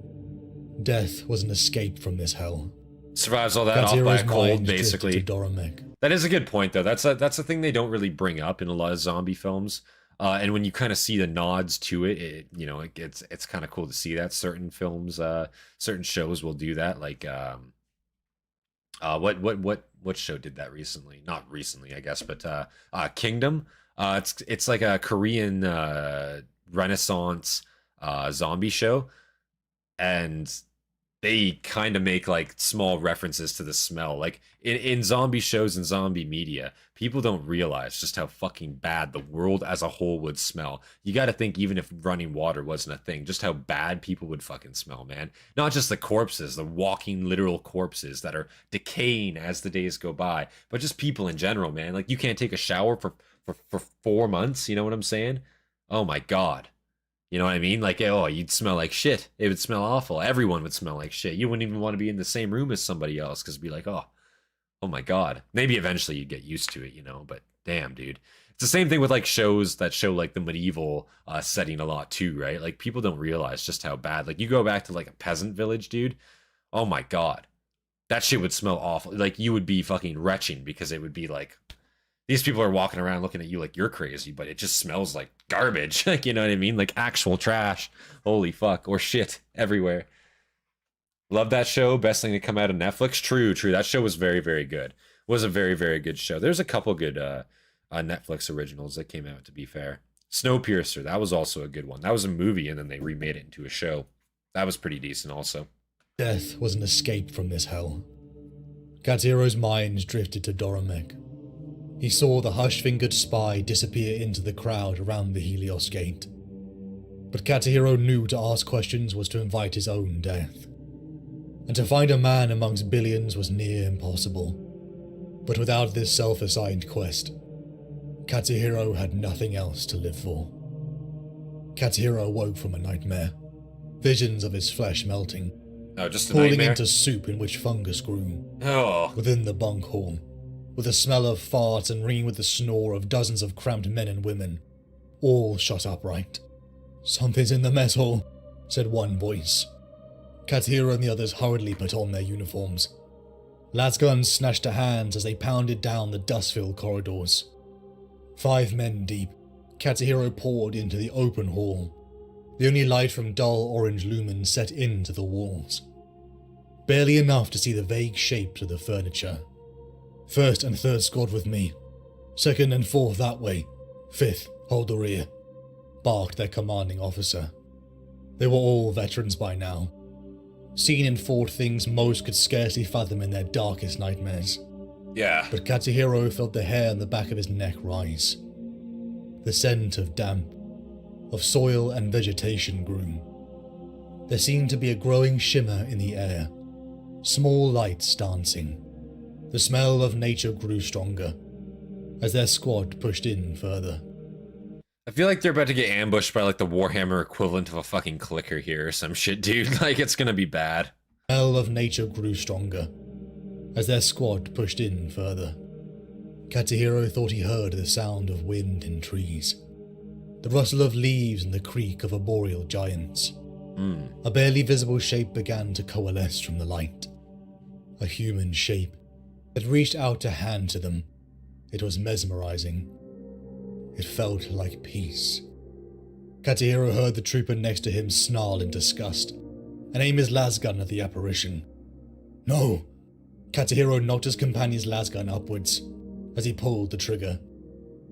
Death was an escape from this hell. Survives all that off by Katsuhiro's a cold, mind drifted basically. to Doromek. That is a good point, though. That's a thing they don't really bring up in a lot of zombie films. And when you kind of see the nods to it, it's kind of cool to see that. Certain films, certain shows will do that. Like, what show did that recently? Not recently, I guess, but Kingdom. It's like a Korean Renaissance zombie show, and they kind of make like small references to the smell. Like in zombie shows and zombie media, people don't realize just how fucking bad the world as a whole would smell. You got to think, even if running water wasn't a thing, just how bad people would fucking smell, man. Not just the corpses, the walking literal corpses that are decaying as the days go by, but just people in general, man. Like, you can't take a shower for 4 months, you know what I'm saying? Oh my god. You know what I mean? Like, oh, you'd smell like shit. It would smell awful. Everyone would smell like shit. You wouldn't even want to be in the same room as somebody else, because it'd be like, oh my god. Maybe eventually you'd get used to it, you know, but damn, dude. It's the same thing with like shows that show like the medieval setting a lot too, right? Like, people don't realize just how bad. Like, you go back to like a peasant village, dude. Oh my god. that shit would smell awful. Like, you would be fucking retching because it would be like, these people are walking around looking at you like you're crazy, but it just smells like garbage. Like, you know what I mean? Like actual trash. Holy fuck. Or shit everywhere. Love that show. Best thing to come out of Netflix. True. That show was very, very good. Was a very, very good show. There's a couple good Netflix originals that came out, to be fair. Snowpiercer, that was also a good one. That was a movie, and then they remade it into a show. That was pretty decent also. Death was an escape from this hell. Kathiro's mind drifted to Doromek. He saw the hush-fingered spy disappear into the crowd around the Helios Gate. But Katahiro knew to ask questions was to invite his own death. And to find a man amongst billions was near impossible. But without this self-assigned quest, Katahiro had nothing else to live for. Katahiro woke from a nightmare. Visions of his flesh melting. Oh, just a falling nightmare? into soup in which fungus grew. Oh. Within the bunk hall, with the smell of farts and ringing with the snore of dozens of cramped men and women, all shot upright. "Something's in the mess hall," said one voice. Katahiro and the others hurriedly put on their uniforms. Lasguns snatched to hands as they pounded down the dust-filled corridors. 5 men deep, Katahiro poured into the open hall, the only light from dull orange lumens set into the walls. Barely enough to see the vague shapes of the furniture. "First and third squad with me. Second and fourth that way. Fifth, hold the rear," barked their commanding officer. They were all veterans by now. Seen and fought things most could scarcely fathom in their darkest nightmares. Yeah. But Katahiro felt the hair on the back of his neck rise. The scent of damp, of soil and vegetation grew. There seemed to be a growing shimmer in the air, small lights dancing. The smell of nature grew stronger as their squad pushed in further. I feel like they're about to get ambushed by like the Warhammer equivalent of a fucking clicker here or some shit, dude. Like, it's gonna be bad. The smell of nature grew stronger as their squad pushed in further. Katahiro thought he heard the sound of wind in trees, the rustle of leaves and the creak of arboreal giants. A barely visible shape began to coalesce from the light. A human shape that reached out a hand to them. It was mesmerizing. It felt like peace. Katahiro heard the trooper next to him snarl in disgust and aim his lasgun at the apparition. "No!" Katahiro knocked his companion's lasgun upwards as he pulled the trigger,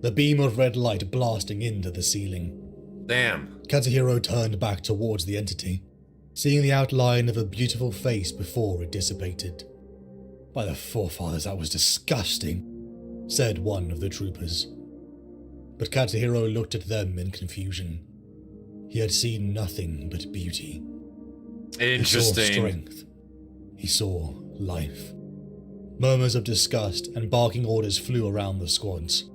the beam of red light blasting into the ceiling. Damn. Katahiro turned back towards the entity, seeing the outline of a beautiful face before it dissipated. "By the forefathers, that was disgusting," said one of the troopers. But Katahiro looked at them in confusion. He had seen nothing but beauty. Interesting. He saw strength. He saw life. Murmurs of disgust and barking orders flew around the squads.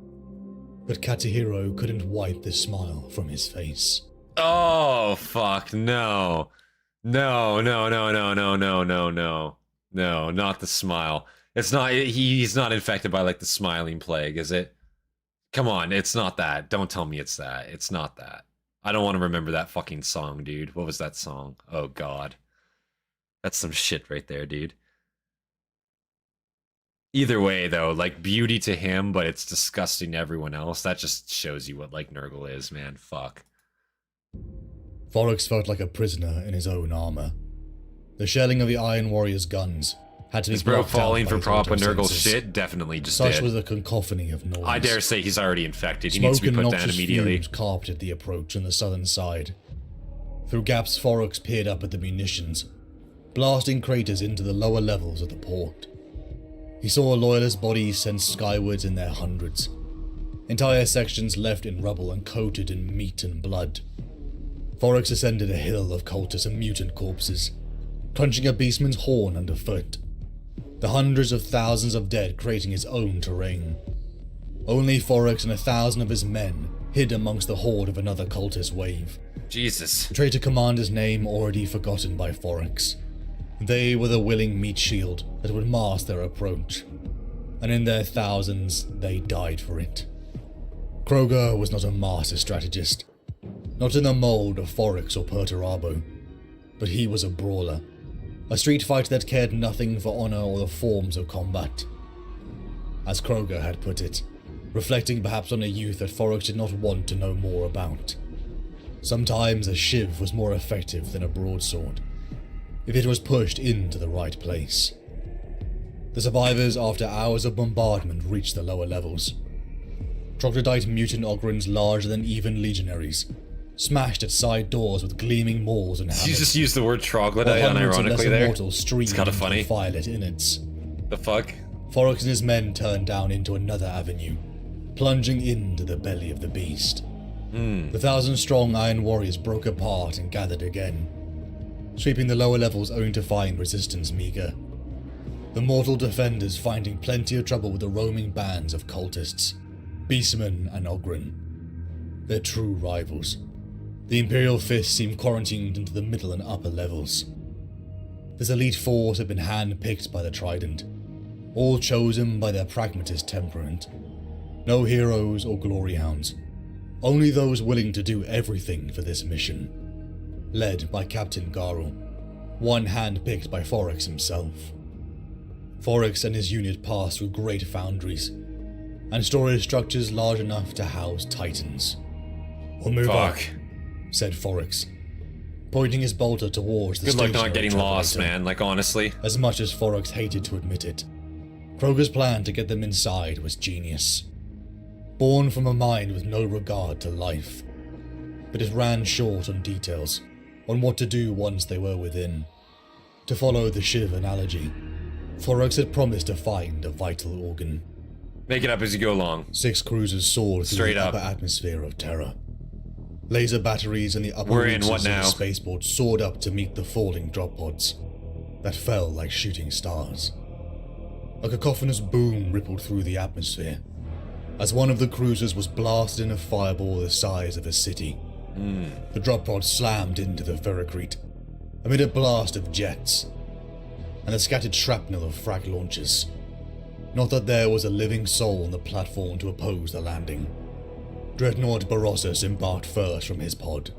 But Katahiro couldn't wipe the smile from his face. Oh, fuck, no. No, not the smile. It's not, he's not infected by like the smiling plague, is it? Come on, it's not that. Don't tell me it's that. It's not that. I don't want to remember that fucking song, dude. What was that song? Oh, God. That's some shit right there, dude. Either way, though, like, beauty to him, but it's disgusting to everyone else. That just shows you what, like, Nurgle is, man. Fuck. Forex felt like a prisoner in his own armor. The shelling of the Iron Warrior's guns had to be Is bro blocked out falling by for his proper Nurgle senses. shit? Definitely just Such did. was the cacophony of noise. I dare say he's already infected. He Smoke needs to be and put down noxious immediately. fumes carpeted the approach on the southern side. Through gaps, Forex peered up at the munitions, blasting craters into the lower levels of the port. He saw loyalist bodies sent skywards in their hundreds, entire sections left in rubble and coated in meat and blood. Forex ascended a hill of cultists and mutant corpses, crunching a beastman's horn underfoot, the hundreds of thousands of dead creating his own terrain. Only Forex and 1,000 of his men hid amongst the horde of another cultist wave. Jesus. The traitor commander's name already forgotten by Forex. They were the willing meat shield that would mask their approach, and in their thousands they died for it. Kroger was not a master strategist, not in the mold of Forex or Perturabo, but he was a brawler, A street fight that cared nothing for honor or the forms of combat. As Kroger had put it, reflecting perhaps on a youth that Forex did not want to know more about. Sometimes a shiv was more effective than a broadsword, if it was pushed into the right place. The survivors, after hours of bombardment, reached the lower levels. Troglodyte mutant Ogryns larger than even legionaries, smashed at side doors with gleaming mauls and hammers. You just used the word troglodyte unironically there. It's kind of funny. Violet innards. The fuck? Forex and his men turned down into another avenue, plunging into the belly of the beast. The 1,000-strong Iron Warriors broke apart and gathered again, sweeping the lower levels only to find resistance meager. The mortal defenders finding plenty of trouble with the roaming bands of cultists, beastmen and Ogryn. Their true rivals. The Imperial Fist seemed quarantined into the middle and upper levels. This elite force had been hand-picked by the Trident, all chosen by their pragmatist temperament. No heroes or glory hounds, only those willing to do everything for this mission. Led by Captain Garl, one hand-picked by Forex himself. Forex and his unit passed through great foundries, and storage structures large enough to house titans. "We'll move up," said Forex, pointing his bolter towards the Good luck stationary not getting lost, generator. man, like honestly. As much as Forex hated to admit it, Kroger's plan to get them inside was genius. Born from a mind with no regard to life. But it ran short on details, on what to do once they were within. To follow the Shiv analogy, Forex had promised to find a vital organ. Make it up as you go along. 6 cruisers soared through Straight the up. upper atmosphere of Terra. Laser batteries in the upper We're in reaches what of the now? spaceport soared up to meet the falling drop pods that fell like shooting stars. A cacophonous boom rippled through the atmosphere as one of the cruisers was blasted in a fireball the size of a city. The drop pod slammed into the ferrocrete amid a blast of jets and the scattered shrapnel of frag launchers. Not that there was a living soul on the platform to oppose the landing. Dreadnought Barossus embarked first from his pod.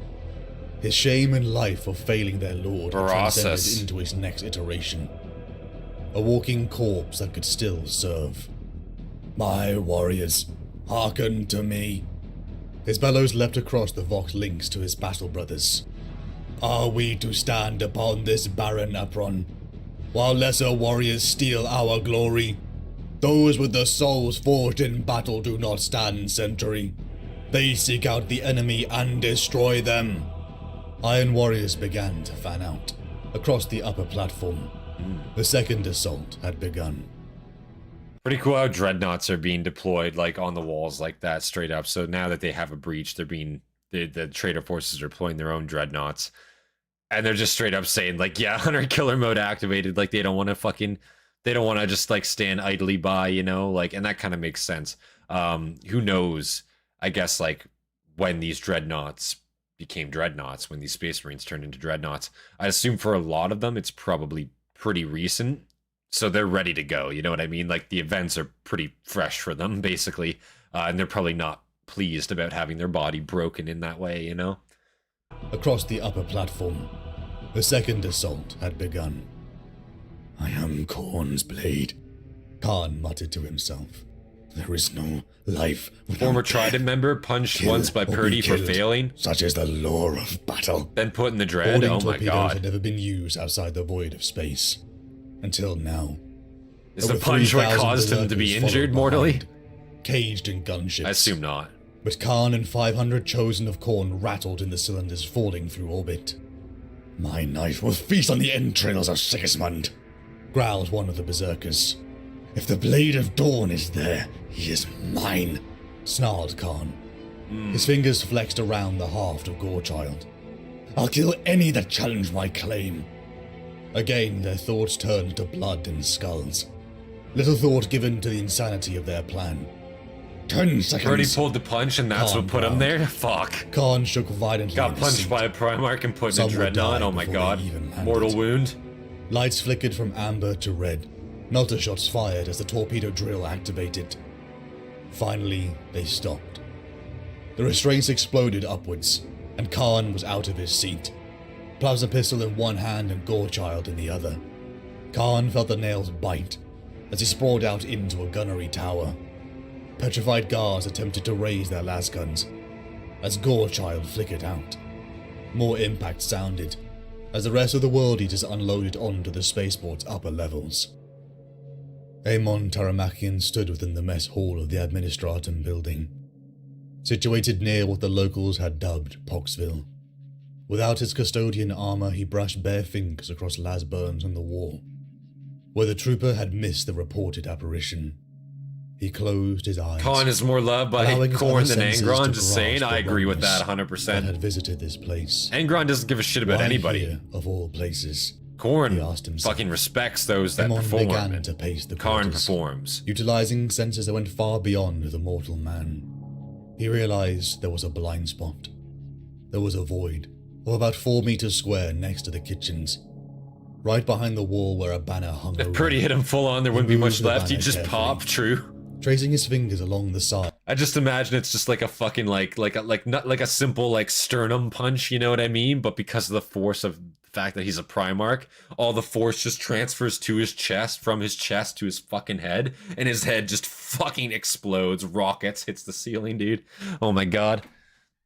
His shame and life of failing their lord had transcended Barossus. into his next iteration. A walking corpse that could still serve. "My warriors, hearken to me." His bellows leapt across the Vox links to his battle brothers. "Are we to stand upon this barren Apron, while lesser warriors steal our glory? Those with the souls forged in battle do not stand sentry. They seek out the enemy and destroy them." Iron warriors began to fan out across the upper platform. The second assault had begun. Pretty cool how dreadnoughts are being deployed like on the walls like that straight up. So now that they have a breach, they're being the traitor forces are deploying their own dreadnoughts. And they're just straight up saying like, yeah, hunter killer mode activated. Like they don't want to just like stand idly by, you know, like, and that kind of makes sense. Who knows, I guess, like when these dreadnoughts became dreadnoughts, when these space marines turned into dreadnoughts. I assume for a lot of them, it's probably pretty recent. So they're ready to go, you know what I mean? Like the events are pretty fresh for them, basically. And they're probably not pleased about having their body broken in that way, you know? Across the upper platform, the second assault had begun. "I am Khorne's blade," Khan muttered to himself. "There is no life without Former death. Trident member punched Kill once by or be Purdy for killed. failing, Such is the law of battle." then put in the dread. Boarding Oh my torpedoes god. had never been used outside the void of space. Until now. Is the Over punch what 3,000 caused him to be berserkers injured followed mortally? behind, caged in gunships. I assume not. But Khan and 500 chosen of Khorne rattled in the cylinders falling through orbit. "My knife will feast on the entrails of Sigismund," growled one of the berserkers. "If the Blade of Dawn is there, he is mine," snarled Khan. His fingers flexed around the haft of Gorechild. "I'll kill any that challenge my claim." Again, their thoughts turned to blood and skulls. Little thought given to the insanity of their plan. 10 seconds. Purdy pulled the punch and that's Calm what put him down. there? Fuck. Khan shook violently. Got in his punched seat. by a Primarch and put in a Some would dreadnought. die Oh my before god. they even landed. Mortal wound. Lights flickered from amber to red. Melter shots fired as the torpedo drill activated. Finally, they stopped. The restraints exploded upwards, and Khan was out of his seat. plasma pistol in one hand and Gorechild in the other. Khan felt the nails bite as he sprawled out into a gunnery tower. Petrified guards attempted to raise their lasguns as Gorechild flickered out. More impact sounded as the rest of the World Eaters unloaded onto the spaceport's upper levels. Aemon Taramakian stood within the mess hall of the Administratum building, situated near what the locals had dubbed Poxville. Without his custodian armor, he brushed bare fingers across las burns on the wall, where the trooper had missed the reported apparition. He closed his eyes. Khan is more loved by Khorne than Angron, just saying. I agree with that 100%. Had visited this place. Angron doesn't give a shit about anybody. Here, of all places? Khorne fucking respects those that perform. Began to pace the Khan quarters, performs. utilizing senses that went far beyond the mortal man. He realized there was a blind spot. There was a void of about 4 meters square next to the kitchens, right behind the wall where a banner hung over. If Purdy hit him full on, there wouldn't be much left. He'd just carefully, pop. True. Tracing his fingers along the side. I just imagine it's just like a fucking not like a simple like sternum punch, you know what I mean? But because of the force of the fact that he's a Primarch, all the force just transfers to his chest, from his chest to his fucking head, and his head just fucking explodes. Rockets, hits the ceiling, dude. Oh my god.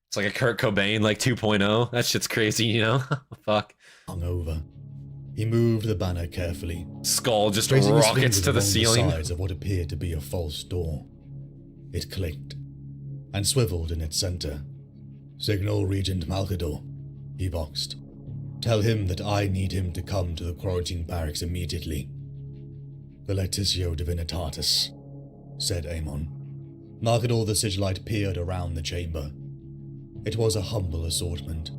It's like a Kurt Cobain like 2.0. That shit's crazy, you know? Fuck. Hung over. He moved the banner carefully. Skull just tracing his rockets fingers to the along ceiling. The sides of what appeared to be a false door. It clicked and swiveled in its center. Signal Regent Malkador, he boxed. Tell him that I need him to come to the quarantine barracks immediately. The Lectitio Divinitatis, said Aemon. Malkador the Sigilite peered around the chamber. It was a humble assortment.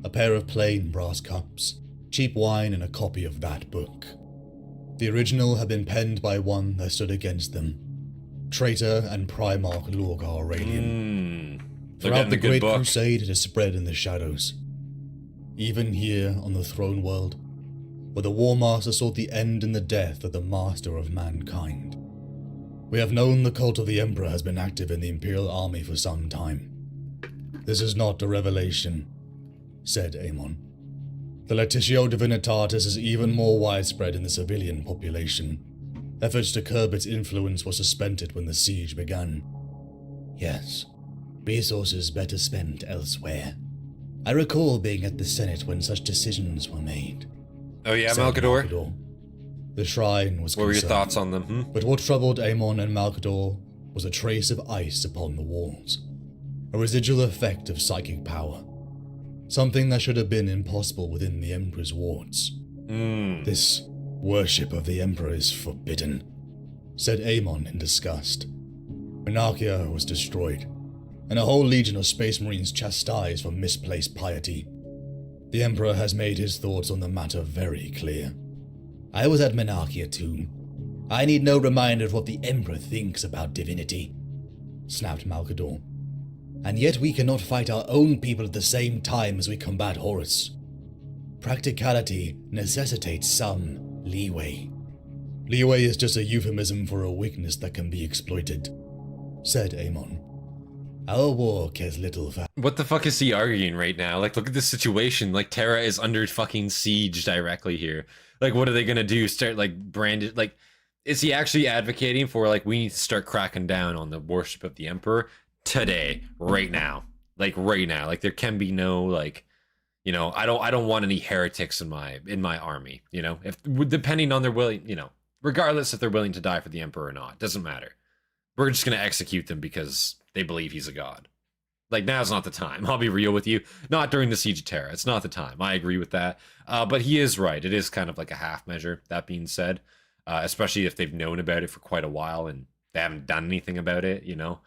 A pair of plain brass cups, cheap wine, and a copy of that book. The original had been penned by one that stood against them, traitor and Primarch Lorgar Aurelian. Throughout the Great Crusade, it has spread in the shadows. Even here on the throne world, where the War Master sought the end and the death of the Master of Mankind. We have known the cult of the Emperor has been active in the Imperial Army for some time. This is not a revelation, said Aemon. The Lectitio Divinitatis is even more widespread in the civilian population. Efforts to curb its influence were suspended when the siege began. Yes, resources better spent elsewhere. I recall being at the Senate when such decisions were made. Oh yeah, Malkador? The shrine was concerned. What were your thoughts on them? But what troubled Aemon and Malkador was a trace of ice upon the walls. A residual effect of psychic power. Something that should have been impossible within the Emperor's wards. This worship of the Emperor is forbidden, said Aemon in disgust. Monarchia was destroyed, and a whole legion of Space Marines chastised for misplaced piety. The Emperor has made his thoughts on the matter very clear. I was at Monarchia too. I need no reminder of what the Emperor thinks about divinity, snapped Malkador. And yet we cannot fight our own people at the same time as we combat Horus. Practicality necessitates some leeway. Leeway is just a euphemism for a weakness that can be exploited, said Aemon. Our war cares little for— What the fuck is he arguing right now? Like, look at this situation. Like, Terra is under fucking siege directly here. Like, what are they gonna do? Start, like, branded— like, is he actually advocating for, like, we need to start cracking down on the worship of the Emperor today, right now? Like, right now. Like, there can be no, like, you know, I don't want any heretics in my army, you know? If depending on their willing, you know, regardless if they're willing to die for the Emperor or not, doesn't matter. We're just gonna execute them because they believe he's a god. Like, now's not the time. I'll be real with you. Not during the Siege of Terra. It's not the time. I agree with that. But he is right. It is kind of like a half measure, that being said. Especially if they've known about it for quite a while and they haven't done anything about it, you know?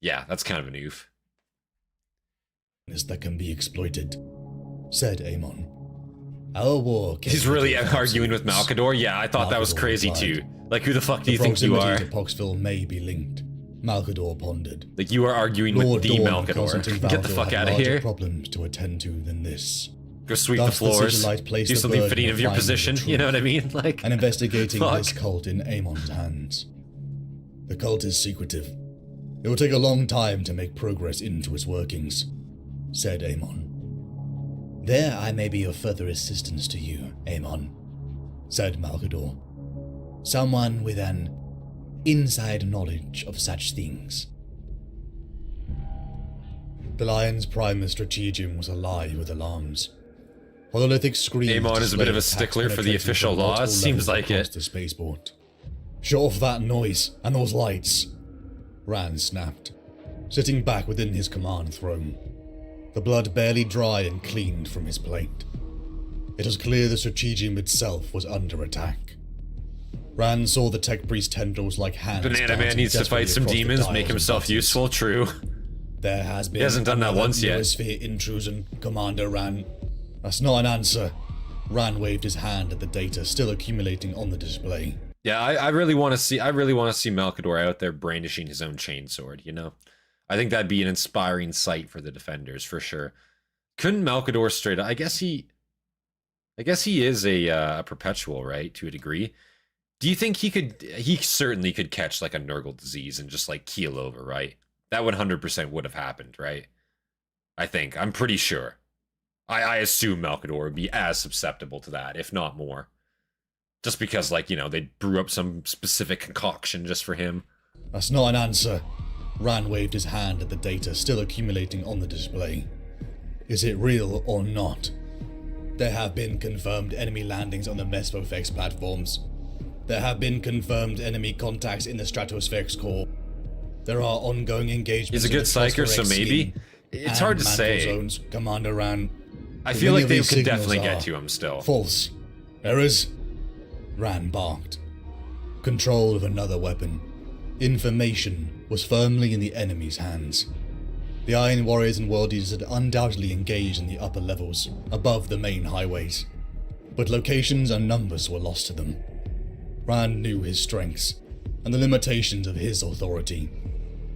Yeah, that's kind of an oof. That can be exploited, said Aemon. Our war— He's really arguing with Malkador? Yeah, I thought that was crazy too. Like, who the fuck do you think you are? The proximity to Poxville may be linked, Malkador pondered. Like, you are arguing with the Malkador. Get the fuck out of here. Problems to attend to than this. Go sweep the floors. Do something fitting of your position. You know what I mean? Like, and investigating this cult in Aemon's hands. The cult is secretive. It will take a long time to make progress into its workings, said Aemon. There I may be of further assistance to you, Aemon, said Malcador. Someone with an inside knowledge of such things. The Lion's Primus Strategium was alive with alarms. Hololithic screams. Aemon is a bit of a stickler for the official laws, seems like it. The spaceport. Shut off that noise and those lights, Rand snapped, sitting back within his command throne, the blood barely dry and cleaned from his plate. It was clear the Strategium itself was under attack. Rand saw the tech priest tendrils like hands. Banana Man needs to fight some demons, make himself useful, true. There has been. He hasn't done that once yet. Sphere intrusion, Commander Rand. That's not an answer. Rand waved his hand at the data still accumulating on the display. Yeah, I really want to see Malcador out there brandishing his own chainsword, you know? I think that'd be an inspiring sight for the defenders, for sure. Couldn't Malcador straight up... I guess he is a perpetual, right? To a degree. Do you think he certainly could catch like a Nurgle disease and just like keel over, right? That 100% would have happened, right? I'm pretty sure. I assume Malcador would be as susceptible to that, if not more. Just because, like, you know, they brew up some specific concoction just for him. That's not an answer. Rand waved his hand at the data still accumulating on the display. Is it real or not? There have been confirmed enemy landings on the Mesophex platforms. There have been confirmed enemy contacts in the Stratosphex core. There are ongoing engagements. He's a good psyker, so maybe. It's hard to say. Zones, Commander Rand. I feel like they could definitely get to him still. False. Errors? Rand barked. Control of another weapon. Information was firmly in the enemy's hands. The Iron Warriors and World Eaters had undoubtedly engaged in the upper levels, above the main highways. But locations and numbers were lost to them. Rand knew his strengths, and the limitations of his authority,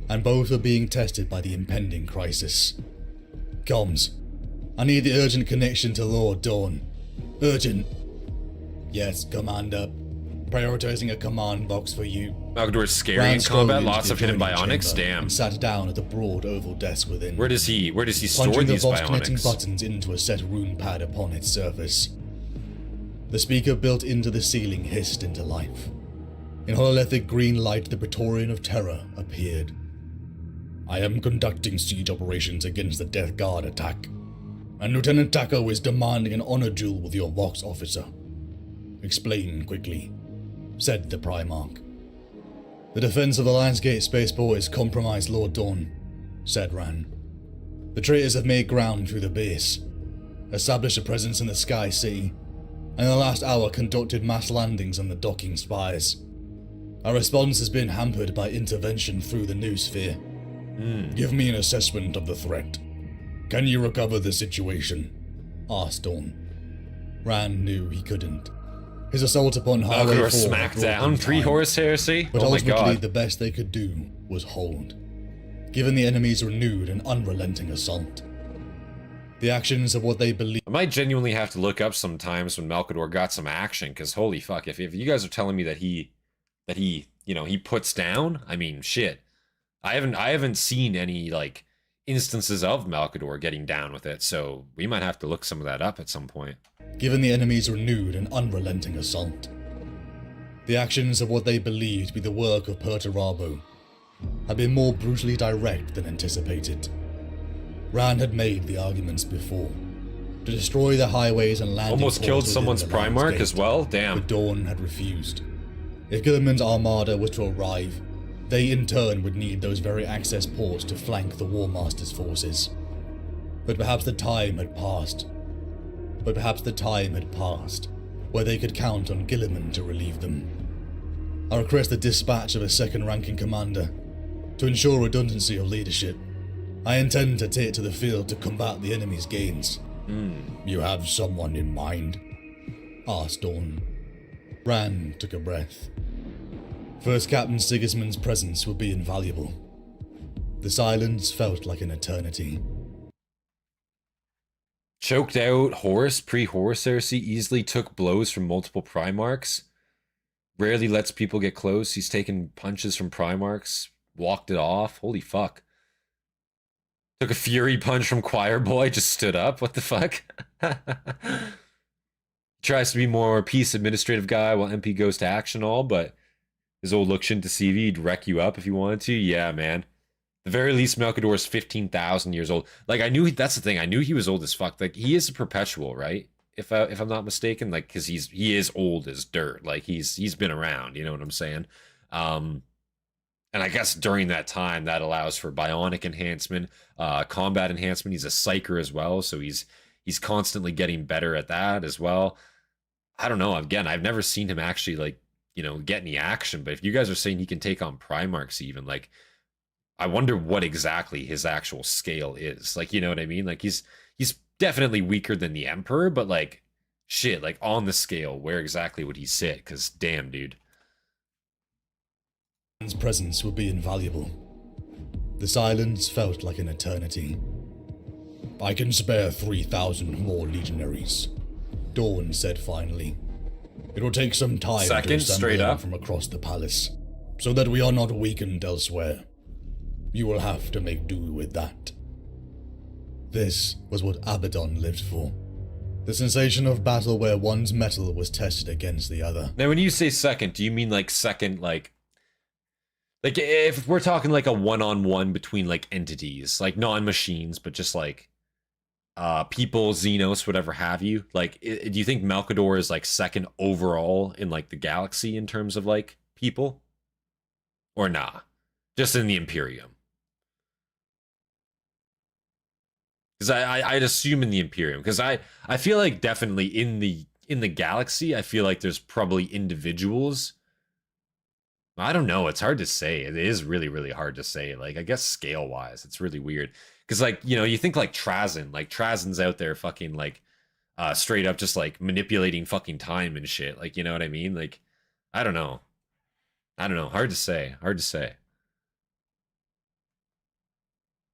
and both were being tested by the impending crisis. Comms. I need the urgent connection to Lord Dawn. Urgent. Yes, Commander. Prioritizing a command box for you. Malcador's scary in combat, lots of hidden bionics, damn. And sat down at the broad oval desk within. Where does he store punching these the box connecting bionics? Buttons into a set rune pad upon its surface. The speaker built into the ceiling hissed into life. In hololithic green light, the Praetorian of Terra appeared. I am conducting siege operations against the Death Guard attack, and Lieutenant Taco is demanding an honor duel with your Vox officer. Explain quickly, said the Primarch. The defense of the Lionsgate spaceport is compromised, Lord Dawn, said Rand. The traitors have made ground through the base, established a presence in the Sky City, and in the last hour conducted mass landings on the docking spires. Our response has been hampered by intervention through the noosphere. Give me an assessment of the threat. Can you recover the situation? Asked Dawn. Rand knew he couldn't. His assault upon Highway 4 smackdown, pre-Horus Heresy? But oh my ultimately god. the best they could do was hold, given the enemy's renewed and unrelenting assault. The actions of what they believe... I might genuinely have to look up sometimes when Malcador got some action, because holy fuck, if you guys are telling me that he, you know, he puts down, I mean, shit. I haven't seen any, like, instances of Malcador getting down with it, so we might have to look some of that up at some point. Given the enemy's renewed and unrelenting assault. The actions of what they believed to be the work of Perturabo had been more brutally direct than anticipated. Rand had made the arguments before. To destroy the highways and landing almost killed someone's Primarch as well? Damn. But Dawn had refused. If Gilliman's armada was to arrive, they in turn would need those very access ports to flank the War Master's forces. But perhaps the time had passed. Where they could count on Gilliman to relieve them. I request the dispatch of a second-ranking commander. To ensure redundancy of leadership, I intend to take to the field to combat the enemy's gains. You have someone in mind? Asked Dawn. Rand took a breath. First Captain Sigismund's presence would be invaluable. The silence felt like an eternity. Choked out, Horus, pre-Horus Heresy, easily took blows from multiple Primarchs. Rarely lets people get close. He's taken punches from Primarchs. Walked it off. Holy fuck. Took a fury punch from Choir Boy, just stood up. What the fuck? Tries to be more peace administrative guy while MP goes to action all, but his old look shouldn't deceive you. He'd wreck you up if you wanted to. Yeah, man. The very least, Malcador is 15,000 years old. Like, I knew, that's the thing. I knew he was old as fuck. Like, he is a perpetual, right? If I'm not mistaken, like, because he is old as dirt. Like, he's been around, you know what I'm saying? And I guess during that time, that allows for bionic enhancement, combat enhancement. He's a psyker as well, so he's constantly getting better at that as well. I don't know. Again, I've never seen him actually, like, you know, get any action. But if you guys are saying he can take on Primarchs even, like, I wonder what exactly his actual scale is. Like, you know what I mean? Like, he's definitely weaker than the Emperor, but, like, shit, like, on the scale, where exactly would he sit? Because, damn, dude. His presence would be invaluable. The silence felt like an eternity. I can spare 3,000 more legionaries, Dawn said finally. It will take some time to Second, assemble straight them up. from across the palace, so that we are not weakened elsewhere. You will have to make do with that. This was what Abaddon lived for. The sensation of battle where one's mettle was tested against the other. Now, when you say second, do you mean, like, second, like if we're talking like a one-on-one between like entities, like non-machines, but just like people, Xenos, whatever have you, like do you think Malcador is like second overall in like the galaxy in terms of like people, or nah, just in the Imperium? Because I'd assume in the Imperium, because I feel like definitely in the galaxy, I feel like there's probably individuals. I don't know. It's hard to say. It is really, really hard to say. Like, I guess scale-wise, it's really weird. Because, like, you know, you think, like, Trazyn. Like, Trazyn's out there fucking, like, straight up just, like, manipulating fucking time and shit. Like, you know what I mean? Like, I don't know. I don't know. Hard to say. Hard to say.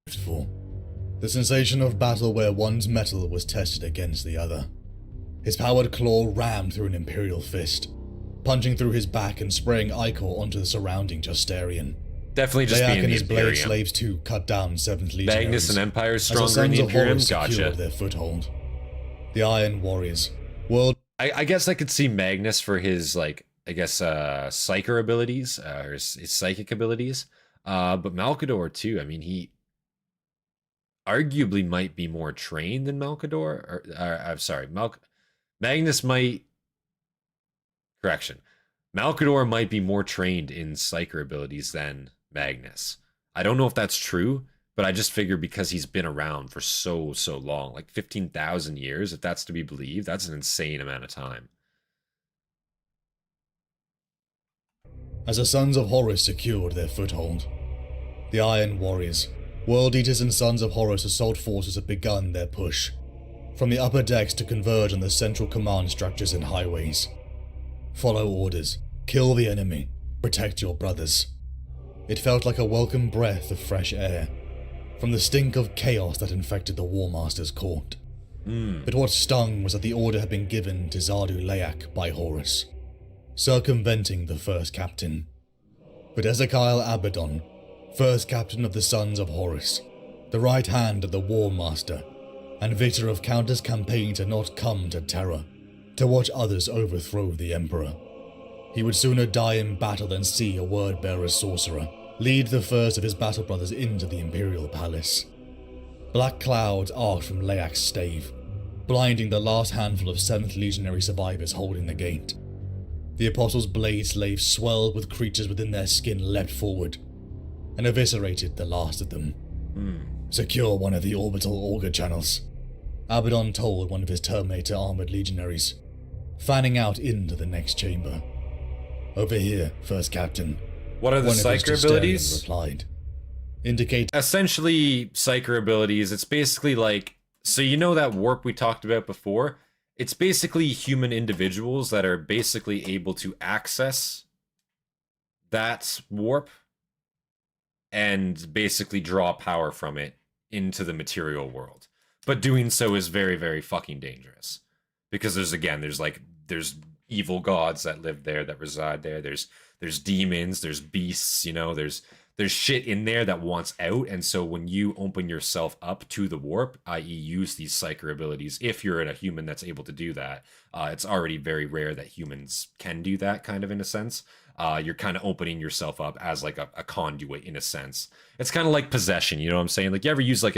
The sensation of battle where one's mettle was tested against the other. His powered claw rammed through an Imperial fist, punching through his back and spraying ichor onto the surrounding Justarian. Definitely just Leyak being and the his blade Imperium. slaves too cut down 7th Legionaries. Magnus and Empire is as the stronger in the Sons of Imperium. Horus Gotcha. secured their foothold. The Iron Warriors, world. I guess I could see Magnus for his, like, I guess, psyker abilities, or his psychic abilities. But Malcador, too. I mean, he arguably might be more trained than Malcador. I'm sorry, Magnus might... Correction. Malcador might be more trained in psyker abilities than Magnus. I don't know if that's true, but I just figure because he's been around for so long, like 15,000 years, if that's to be believed, that's an insane amount of time. As the Sons of Horus secured their foothold, the Iron Warriors, World Eaters and Sons of Horus assault forces had begun their push, from the upper decks to converge on the central command structures and highways. Follow orders, kill the enemy, protect your brothers. It felt like a welcome breath of fresh air, from the stink of chaos that infected the War Master's court. But what stung was that the order had been given to Zardu Leyak by Horus, circumventing the first captain. But Ezekiel Abaddon, first captain of the Sons of Horus, the right hand of the War Master, and victor of countless campaigns, had not come to Terra to watch others overthrow the Emperor. He would sooner die in battle than see a word-bearer sorcerer lead the first of his battle brothers into the Imperial Palace. Black clouds arced from Leyak's stave, blinding the last handful of 7th Legionary survivors holding the gate. The Apostles' blade slaves swelled with creatures within their skin leapt forward, and eviscerated the last of them. Secure one of the orbital auger channels, Abaddon told one of his Terminator-armored legionaries, fanning out into the next chamber. Over here, First Captain. What are the One of his psyker abilities? Justarians replied, indicate Essentially, psyker abilities, it's basically like, so you know that warp we talked about before? It's basically human individuals that are basically able to access that warp and basically draw power from it into the material world. But doing so is very, very fucking dangerous. Because there's evil gods that live there, that reside there. There's demons, there's beasts, you know, there's there's shit in there that wants out, and so when you open yourself up to the warp, i.e. use these psyker abilities, if you're a human that's able to do that, it's already very rare that humans can do that, kind of, in a sense. You're kind of opening yourself up as like a conduit, in a sense. It's kind of like possession, you know what I'm saying? Like, you ever use like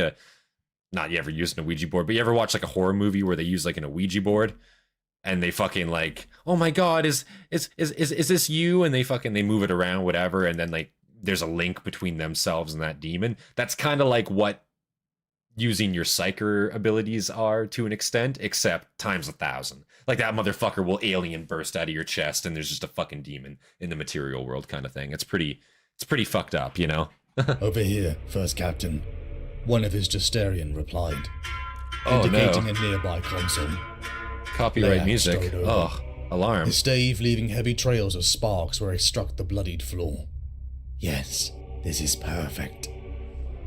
not you ever use an Ouija board, but you ever watch like a horror movie where they use like an Ouija board and they fucking like, oh my god, is this you? And they move it around, whatever, and then like there's a link between themselves and that demon. That's kind of like what using your psyker abilities are, to an extent, except times 1,000. Like, that motherfucker will alien burst out of your chest and there's just a fucking demon in the material world, kind of thing. It's pretty fucked up, you know? Over here, First Captain. One of his Justerian replied, Oh, indicating no. a nearby console. Copyright Leia music. strode over. Oh, alarm. His stave leaving heavy trails of sparks where he struck the bloodied floor. Yes, this is perfect,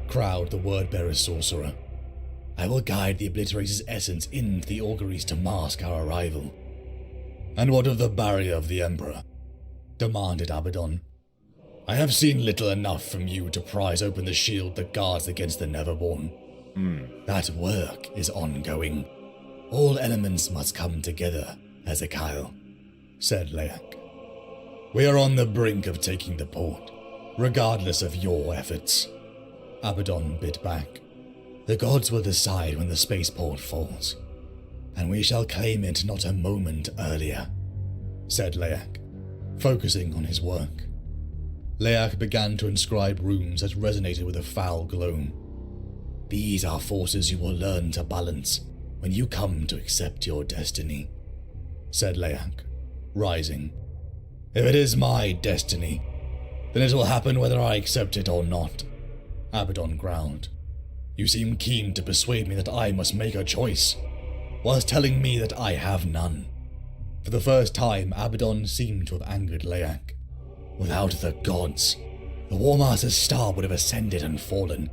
growled the word-bearer sorcerer. I will guide the obliterator's essence into the auguries to mask our arrival. And what of the barrier of the Emperor? Demanded Abaddon. I have seen little enough from you to prise open the shield that guards against the Neverborn. That work is ongoing. All elements must come together, Hezekiah, said Leak. We are on the brink of taking the port, regardless of your efforts. Abaddon bit back. The gods will decide when the spaceport falls, and we shall claim it not a moment earlier, said Leak, focusing on his work. Leak began to inscribe runes that resonated with a foul glow. These are forces you will learn to balance when you come to accept your destiny, said Leak, rising. If it is my destiny, then it will happen whether I accept it or not, Abaddon growled. You seem keen to persuade me that I must make a choice, whilst telling me that I have none. For the first time, Abaddon seemed to have angered Leak. Without the gods, the Warmaster's star would have ascended and fallen,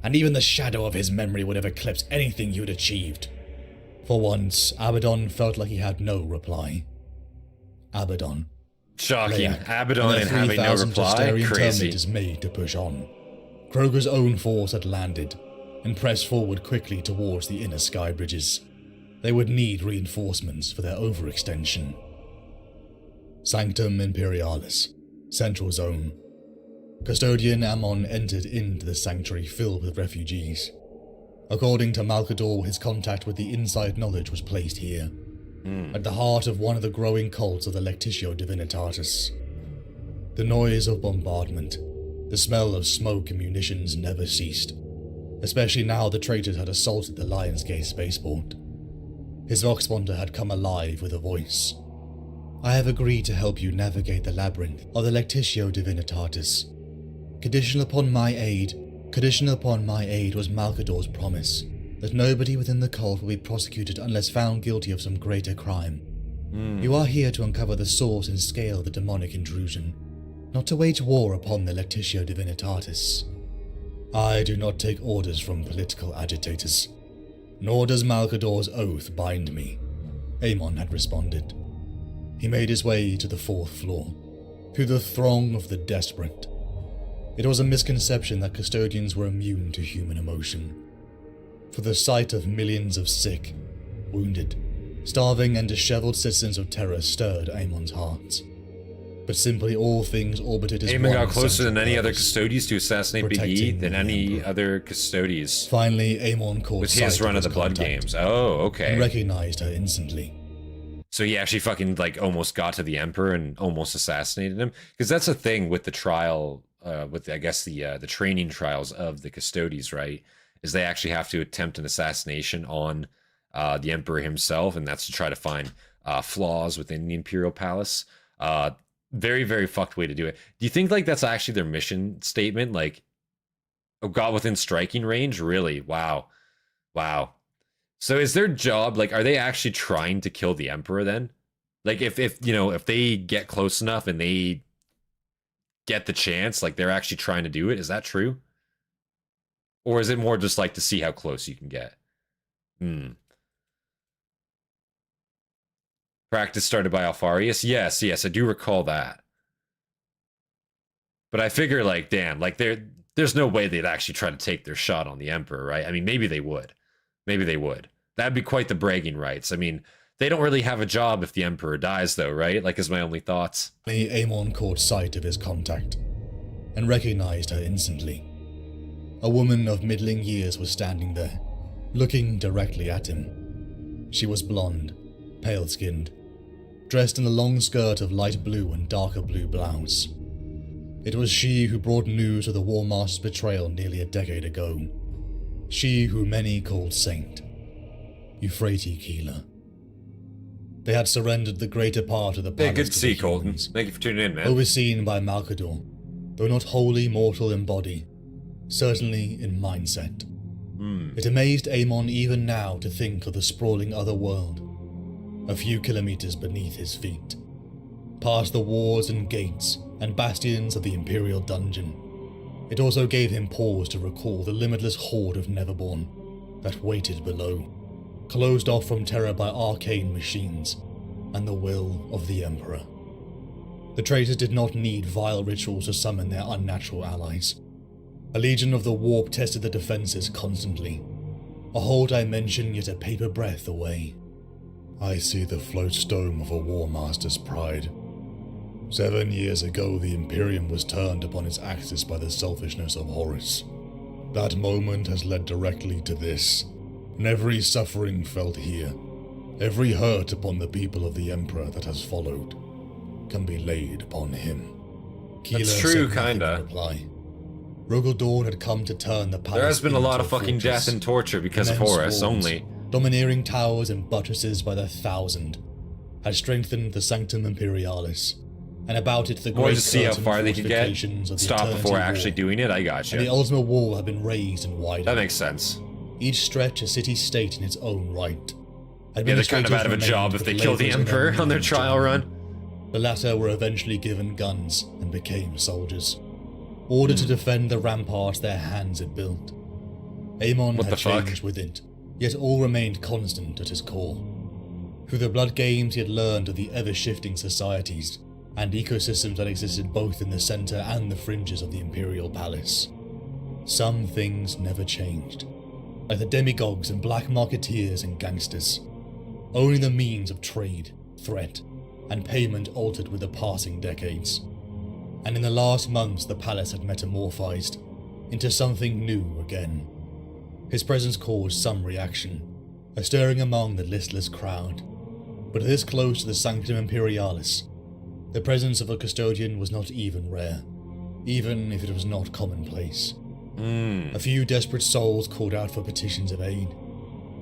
and even the shadow of his memory would have eclipsed anything you'd achieved. For once, Abaddon felt like he had no reply. Abaddon. Shocking. Leak, Abaddon and having no 3,000 reply? Justerian Crazy. Terminators made to push on. Kroger's own force had landed, and pressed forward quickly towards the inner sky bridges. They would need reinforcements for their overextension. Sanctum Imperialis, Central Zone. Custodian Ammon entered into the sanctuary filled with refugees. According to Malkador, his contact with the inside knowledge was placed here, at the heart of one of the growing cults of the Lectitio Divinitatis. The noise of bombardment, the smell of smoke and munitions never ceased, especially now the traitors had assaulted the Lionsgate spaceport. His Voxponder had come alive with a voice. I have agreed to help you navigate the labyrinth of the Lectitio Divinitatis. Conditional upon my aid was Malkador's promise, that nobody within the cult will be prosecuted unless found guilty of some greater crime. You are here to uncover the source and scale of the demonic intrusion, not to wage war upon the Lectitio Divinitatis. I do not take orders from political agitators, nor does Malkador's oath bind me, Amon had responded. He made his way to the 4th floor, through the throng of the desperate. It was a misconception that custodians were immune to human emotion, for the sight of millions of sick, wounded, starving and disheveled citizens of Terra stirred Amon's heart. But simply all things orbited his Amon one got closer central than any other purpose, custodies to assassinate Big E protecting than the any Emperor. other custodies. Finally, Amon caught With sight his run of the his blood contact games. Oh, and okay. recognized her instantly. So he actually fucking like almost got to the Emperor and almost assassinated him. Because that's the thing with the trial, with I guess the training trials of the custodies, right? Is they actually have to attempt an assassination on the Emperor himself, and that's to try to find flaws within the Imperial Palace. Very, very fucked way to do it. Do you think like that's actually their mission statement? Like, oh, got within striking range? Really? Wow. Wow. So is their job, like, are they actually trying to kill the Emperor then? Like, if you know, if they get close enough and they get the chance, like, they're actually trying to do it, is that true? Or is it more just, like, to see how close you can get? Practice started by Alfarius? Yes, I do recall that. But I figure, like, damn, like, there's no way they'd actually try to take their shot on the Emperor, right? I mean, maybe they would. Maybe they would. That'd be quite the bragging rights. I mean, they don't really have a job if the Emperor dies, though, right? Like, is my only thoughts. Aemon caught sight of his contact and recognized her instantly. A woman of middling years was standing there, looking directly at him. She was blonde, pale-skinned, dressed in a long skirt of light blue and darker blue blouse. It was she who brought news of the War Master's betrayal nearly a decade ago. She who many called Saint, Euphrates Keeler. They had surrendered the greater part of the palace. Hey, good to see you, Colton. humans, Thank you for tuning in, man. overseen by Malcador, though not wholly mortal in body, certainly in mindset. It amazed Aemon even now to think of the sprawling other world, a few kilometers beneath his feet, past the walls and gates and bastions of the Imperial dungeon. It also gave him pause to recall the limitless horde of Neverborn that waited below, closed off from Terra by arcane machines and the will of the Emperor. The traitors did not need vile rituals to summon their unnatural allies. A legion of the warp tested the defenses constantly, a whole dimension yet a paper breath away. I see the float stone of a War Master's pride. 7 years ago, the Imperium was turned upon its axis by the selfishness of Horus. That moment has led directly to this, and every suffering felt here, every hurt upon the people of the Emperor that has followed, can be laid upon him. That's Keeler true, said nothing in kinda. reply. Rogel Dawn had come to turn the palace There has been a lot into of fucking fortress. death and torture because of Immense Horus walls, only. domineering towers and buttresses by the thousand, had strengthened the Sanctum Imperialis, and about it the Wanted great to see how curtain far they could get. fortifications of the Stop Eternity before Wall. actually doing it. I got And the you. Ultima Wall had been raised and widened. That makes sense. Each stretch a city-state in its own right. Yeah, they're kind of out of a job if they kill the Emperor on their trial run. The latter were eventually given guns and became soldiers, ordered to defend the ramparts their hands had built. Aemon What had the fuck? changed with it, yet all remained constant at his core. Through the blood games he had learned of the ever-shifting societies and ecosystems that existed both in the center and the fringes of the Imperial Palace. Some things never changed, like the demagogues and black marketeers and gangsters. Only the means of trade, threat, and payment altered with the passing decades. And in the last months the palace had metamorphized into something new again. His presence caused some reaction, a stirring among the listless crowd. But this close to the Sanctum Imperialis, the presence of a custodian was not even rare, even if it was not commonplace. A few desperate souls called out for petitions of aid,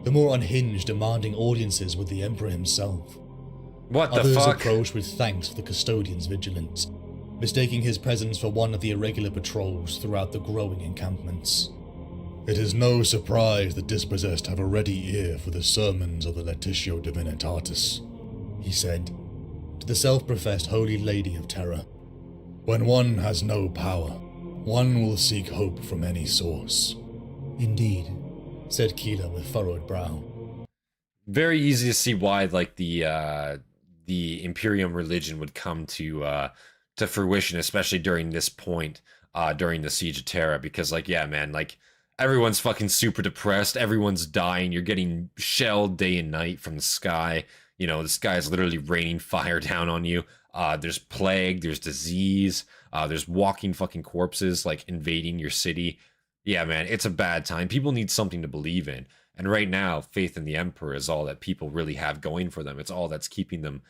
the more unhinged demanding audiences with the Emperor himself. What the Others fuck? approached with thanks for the custodian's vigilance, mistaking his presence for one of the irregular patrols throughout the growing encampments. It is no surprise the dispossessed have a ready ear for the sermons of the Laetitia Divinitatis, he said, to the self-professed Holy Lady of Terra. When one has no power, one will seek hope from any source. Indeed, said Keeler with furrowed brow. Very easy to see why, like, the Imperium religion would come to fruition, especially during this point, during the Siege of Terra, because, like, yeah, man, like, everyone's fucking super depressed, everyone's dying, you're getting shelled day and night from the sky, you know, the sky is literally raining fire down on you, there's plague, there's disease, there's walking fucking corpses, like, invading your city. Yeah, man, it's a bad time. People need something to believe in. And right now, faith in the Emperor is all that people really have going for them. It's all that's keeping them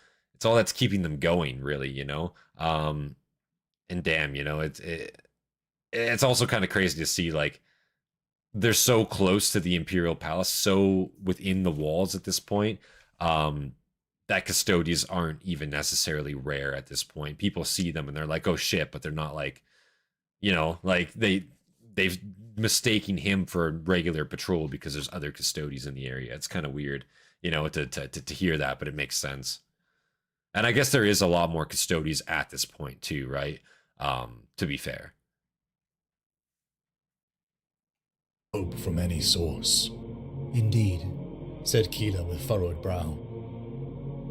going, really, you know? And damn, you know, it's also kind of crazy to see, like, they're so close to the Imperial Palace, so within the walls at this point, that custodians aren't even necessarily rare at this point. People see them and they're like, oh shit, but they're not like, you know, like they've mistaken him for a regular patrol because there's other custodians in the area. It's kind of weird, you know, to hear that, but it makes sense. And I guess there is a lot more custodians at this point too, right? To be fair. Hope from any source. Indeed, said Keeler with furrowed brow.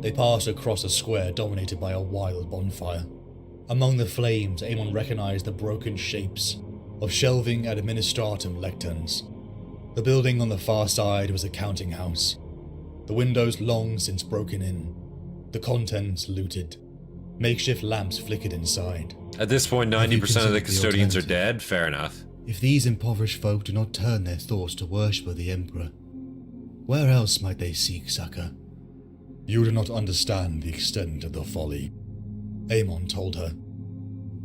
They passed across a square dominated by a wild bonfire, Among the flames, Aemon recognized the broken shapes of shelving at Administratum lecterns. The building on the far side was a counting house, the windows long since broken in, the contents looted. Makeshift lamps flickered inside. At this point, 90% of the custodians are dead. Fair enough. If these impoverished folk do not turn their thoughts to worship of the Emperor, where else might they seek succor? You do not understand the extent of the folly, Aemon told her.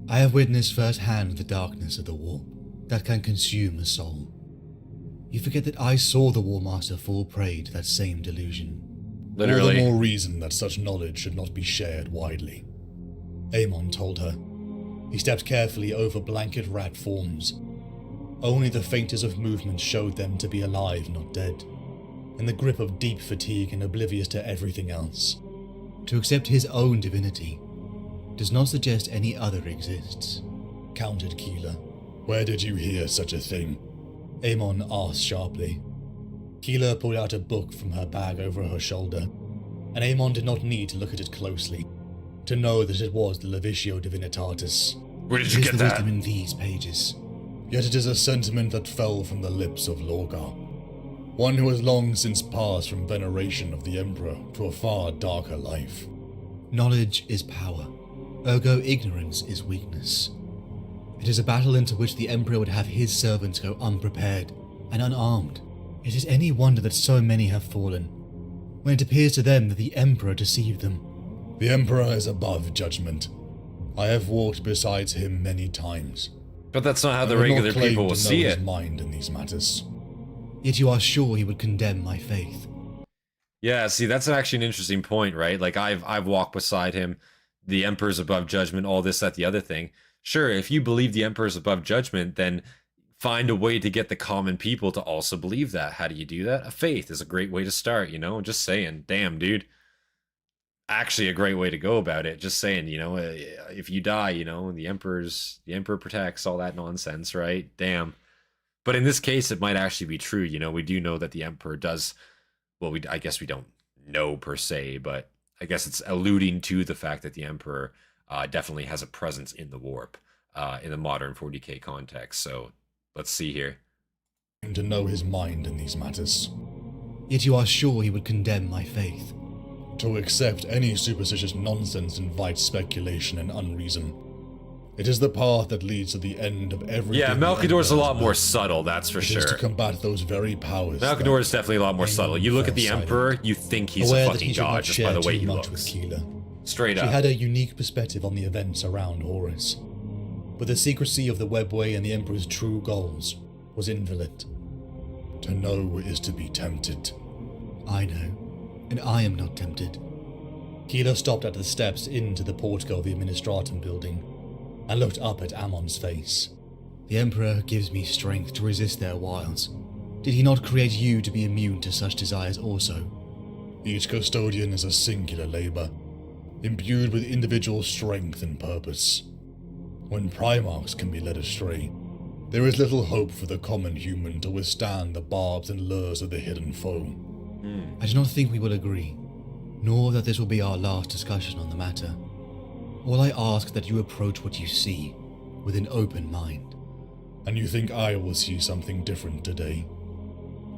I have witnessed firsthand the darkness of the warp that can consume a soul. You forget that I saw the War Master fall prey to that same delusion. Literally. All the more reason that such knowledge should not be shared widely, Aemon told her. He stepped carefully over blanket-wrapped forms. Only the faintest of movement showed them to be alive, not dead, in the grip of deep fatigue and oblivious to everything else. To accept his own divinity does not suggest any other exists, countered Keeler. Where did you hear such a thing? Aemon asked sharply. Keeler pulled out a book from her bag over her shoulder, and Aemon did not need to look at it closely to know that it was the Levitio Divinitatis. Where did you get the that? wisdom in these pages. Yet it is a sentiment that fell from the lips of Lorgar, one who has long since passed from veneration of the Emperor to a far darker life. Knowledge is power, ergo ignorance is weakness. It is a battle into which the Emperor would have his servants go unprepared and unarmed. It is any wonder that so many have fallen, when it appears to them that the Emperor deceived them. The Emperor is above judgment. I have walked beside him many times. But that's not how the regular people will see it. His mind in these matters. Yet you are sure he would condemn my faith. Yeah, see, that's actually an interesting point, right? Like, I've walked beside him. The Emperor's above judgment, all this, that, the other thing. Sure, if you believe the Emperor's above judgment, then find a way to get the common people to also believe that. How do you do that? A faith is a great way to start, you know? Just saying, damn, dude. Actually a great way to go about it. Just saying, you know, if you die, you know, the Emperor protects, all that nonsense, right? Damn. But in this case, it might actually be true. You know, we do know that the Emperor does, well, I guess we don't know per se, but I guess it's alluding to the fact that the Emperor definitely has a presence in the warp in the modern 40k context. So let's see here. To know his mind in these matters. Yet you are sure he would condemn my faith. To accept any superstitious nonsense invites speculation and unreason. It is the path that leads to the end of everything. Yeah, Malkador's a lot more subtle, that's for sure. It is to combat those very powers. Malkador is definitely a lot more subtle. You look at the Emperor, you think he's a fucking god just by the way he looks. Straight up. She had a unique perspective on the events around Horus. But the secrecy of the webway and the Emperor's true goals was inviolate. To know is to be tempted. I know. And I am not tempted. Keeler stopped at the steps into the portico of the Administratum building and looked up at Ammon's face. The Emperor gives me strength to resist their wiles. Did he not create you to be immune to such desires also? Each custodian is a singular labor, imbued with individual strength and purpose. When Primarchs can be led astray, there is little hope for the common human to withstand the barbs and lures of the hidden foe. I do not think we will agree, nor that this will be our last discussion on the matter. All I ask that you approach what you see with an open mind. And you think I will see something different today?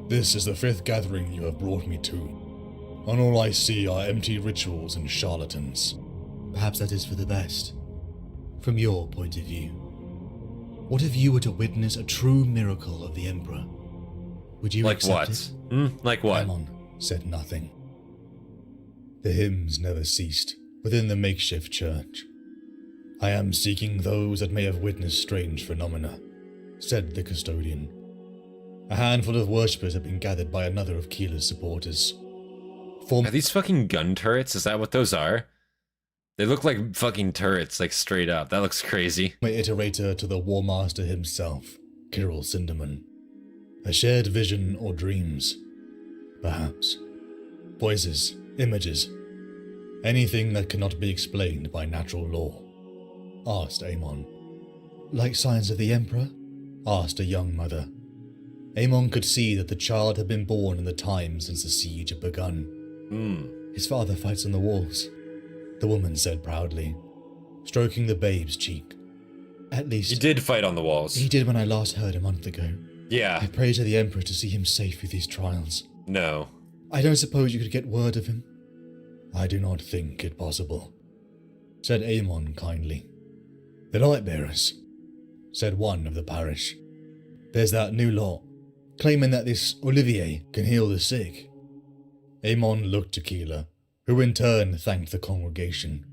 This is the 5th gathering you have brought me to, and all I see are empty rituals and charlatans. Perhaps that is for the best, from your point of view. What if you were to witness a true miracle of the Emperor? Would you accept it? Like what? Aemon said nothing. The hymns never ceased within the makeshift church. I am seeking those that may have witnessed strange phenomena, said the custodian. A handful of worshippers had been gathered by another of Keeler's supporters. Are these fucking gun turrets? Is that what those are? They look like fucking turrets, like straight up. That looks crazy. My iterator to the War Master himself, Kirill Sinderman. A shared vision or dreams, perhaps. Voices, images, anything that cannot be explained by natural law, asked Aemon. Like signs of the Emperor? Asked a young mother. Aemon could see that the child had been born in the time since the siege had begun. His father fights on the walls, the woman said proudly. stroking the babe's cheek. At least, You did fight on the walls. he did when I last heard a month ago. Yeah. I pray to the Emperor to see him safe through these trials. No. I don't suppose you could get word of him? I do not think it possible, said Aemon kindly. The Lightbearers, said one of the parish. There's that new law, claiming that this Olivier can heal the sick. Aemon looked to Keeler, who in turn thanked the congregation,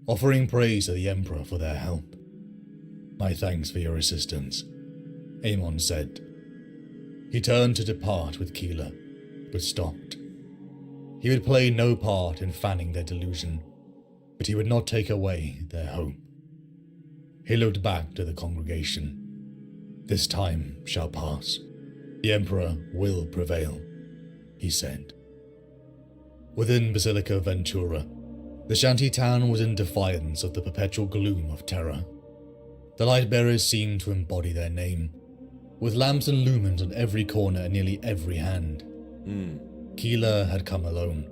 offering praise to the Emperor for their help. My thanks for your assistance, Aemon said. He turned to depart with Keeler, but stopped. He would play no part in fanning their delusion, but he would not take away their hope. He looked back to the congregation. This time shall pass. The Emperor will prevail, he said. Within Basilica Ventura, the shanty town was in defiance of the perpetual gloom of terror. The Lightbearers seemed to embody their name, with lamps and lumens on every corner and nearly every hand. Keeler had come alone,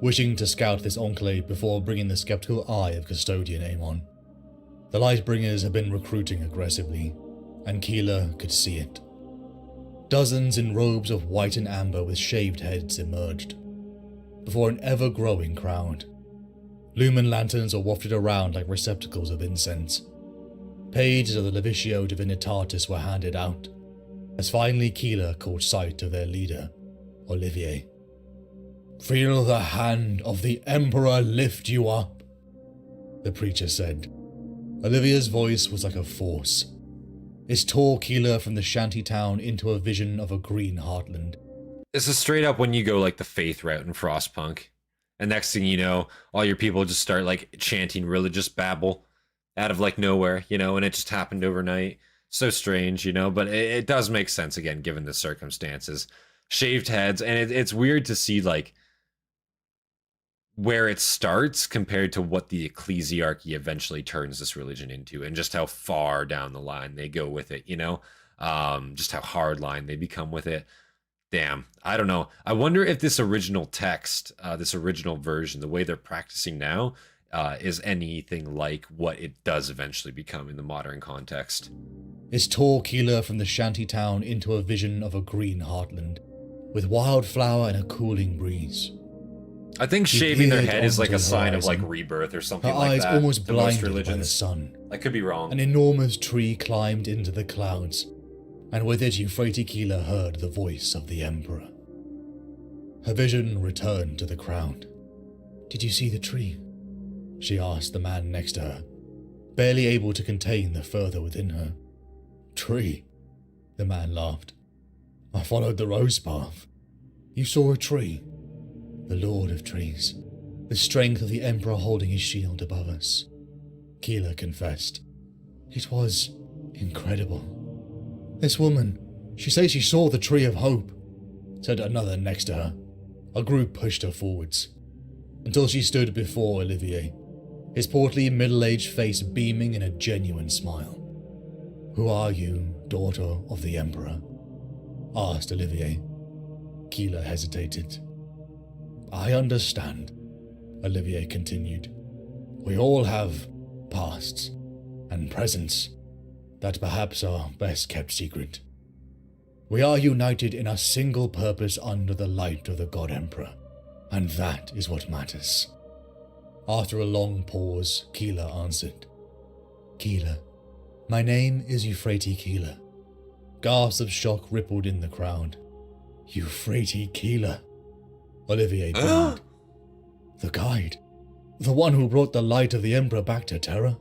wishing to scout this enclave before bringing the skeptical eye of Custodian Aemon. The Lightbringers had been recruiting aggressively, and Keeler could see it. Dozens in robes of white and amber with shaved heads emerged, before an ever-growing crowd. Lumen lanterns were wafted around like receptacles of incense. Pages of the Levicio Divinitatis were handed out, as finally Keeler caught sight of their leader, Olivier. Feel the hand of the Emperor lift you up, the preacher said. Olivier's voice was like a force. It tore Keeler from the shanty town into a vision of a green heartland. This is straight up when you go like the faith route in Frostpunk. And next thing you know, all your people just start like chanting religious babble out of like nowhere, you know, and it just happened overnight. So strange, you know, but it does make sense again, given the circumstances. Shaved heads, and it's weird to see like where it starts compared to what the ecclesiarchy eventually turns this religion into, and just how far down the line they go with it, you know, just how hard line they become with it. Damn, I don't know. I wonder if this original text, this original version, the way they're practicing now, is anything like what it does eventually become in the modern context. It tore Keeler from the shanty town into a vision of a green heartland, with wildflower and a cooling breeze. I think shaving their head is like a sign of like rebirth or something like that. Her eyes almost to most blinded by the religions. sun. I could be wrong. An enormous tree climbed into the clouds, and with it Euphrates Keeler heard the voice of the Emperor. Her vision returned to the crowd. Did you see the tree? She asked the man next to her, barely able to contain the fervor within her. Tree? The man laughed. I followed the rose path. You saw a tree? The Lord of Trees. The strength of the Emperor holding his shield above us. Keeler confessed. It was incredible. This woman, she says she saw the Tree of Hope, said another next to her. A group pushed her forwards, until she stood before Olivier, his portly middle-aged face beaming in a genuine smile. Who are you, daughter of the Emperor? Asked Olivier. Keeler hesitated. I understand, Olivier continued. We all have pasts and presents that perhaps are best kept secret. We are united in a single purpose under the light of the God Emperor, and that is what matters. After a long pause, Keeler answered. Keeler. My name is Euphrates Keeler. Gasps of shock rippled in the crowd. Euphrates Keeler. Olivier boomed. The guide. The one who brought the light of the Emperor back to Terra.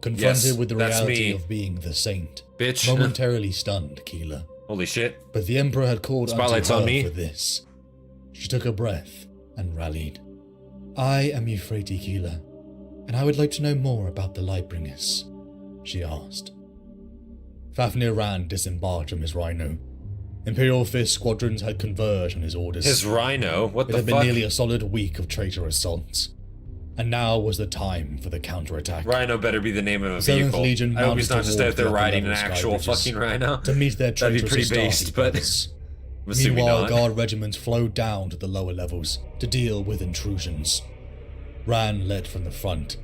Confronted with the reality of being the saint. Bitch. Momentarily stunned Keeler. Holy shit. But the Emperor had called Spotlight's unto on her me. for this. She took a breath and rallied. I am Euphrates Keeler, and I would like to know more about the Lightbringers, she asked. Fafnir Rand disembarked from his rhino. Imperial Fist squadrons had converged on his orders. His rhino? What It the had fuck? been nearly a solid week of traitor assaults, and now was the time for the counterattack. Rhino better be the name of a 7th vehicle. Legion I hope he's not mounted just out there toward the riding an upper level actual sky bridges fucking rhino. to meet their That'd be traitorous pretty Hastati based, but brothers. I'm assuming Meanwhile, not. guard regiments flowed down to the lower levels to deal with intrusions. Ran led from the front.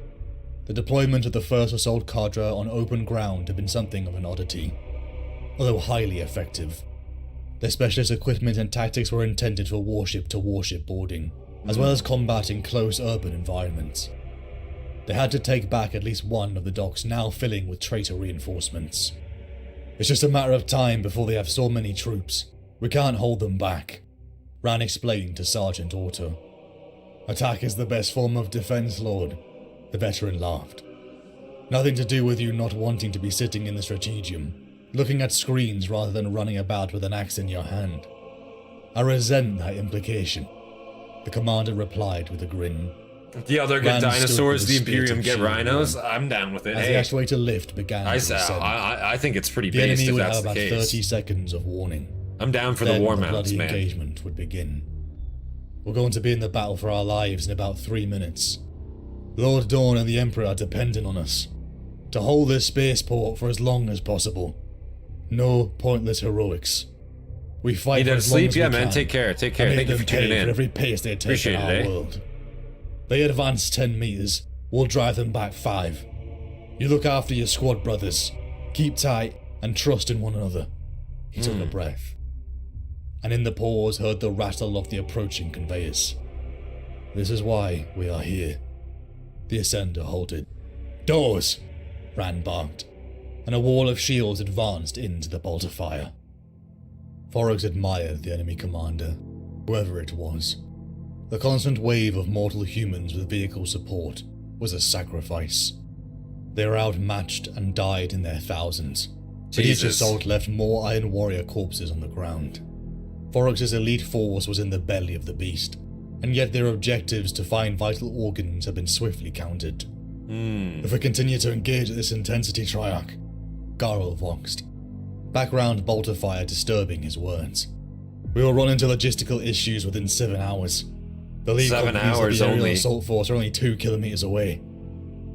The deployment of the first assault cadre on open ground had been something of an oddity, although highly effective. Their specialist equipment and tactics were intended for warship-to-warship boarding, as well as combat in close urban environments. They had to take back at least one of the docks now filling with traitor reinforcements. It's just a matter of time before they have so many troops. We can't hold them back, Ran explained to Sergeant Otto. Attack is the best form of defense, Lord, the veteran laughed. Nothing to do with you not wanting to be sitting in the strategium, looking at screens rather than running about with an axe in your hand. I resent that implication, the commander replied with a grin. The other get dinosaurs, the Imperium get rhinos. I'm down with it. As the actuator lift began to ascend. I think it's pretty the based enemy if would that's have the about case. 30 seconds of warning. I'm down for Then the war the mounts, bloody man. engagement would begin. We're going to be in the battle for our lives in about 3 minutes. Lord Dawn and the Emperor are dependent on us to hold this spaceport for as long as possible. No pointless heroics. We fight for as long as we Yeah, can. man. Take care. Take care. And Thank make you for them tuning pay for in. every pace they take Appreciate in it, our eh? world. They advance 10 meters. We'll drive them back 5. You look after your squad, brothers. Keep tight and trust in one another. He took a breath, and in the pause heard the rattle of the approaching conveyors. This is why we are here. The ascender halted. Doors! Ran barked, and a wall of shields advanced into the bolt of fire. Forrest admired the enemy commander, whoever it was. The constant wave of mortal humans with vehicle support was a sacrifice. They were outmatched and died in their thousands, but each Jesus. assault left more Iron Warrior corpses on the ground. Forrex's elite force was in the belly of the beast, and yet their objectives to find vital organs had been swiftly countered. If we continue to engage at this intensity, Triarch, Garl voxed, background bolter fire disturbing his words. We will run into logistical issues within 7 hours. The lead 7 companies of hours the aerial only. assault force are only 2 kilometers away.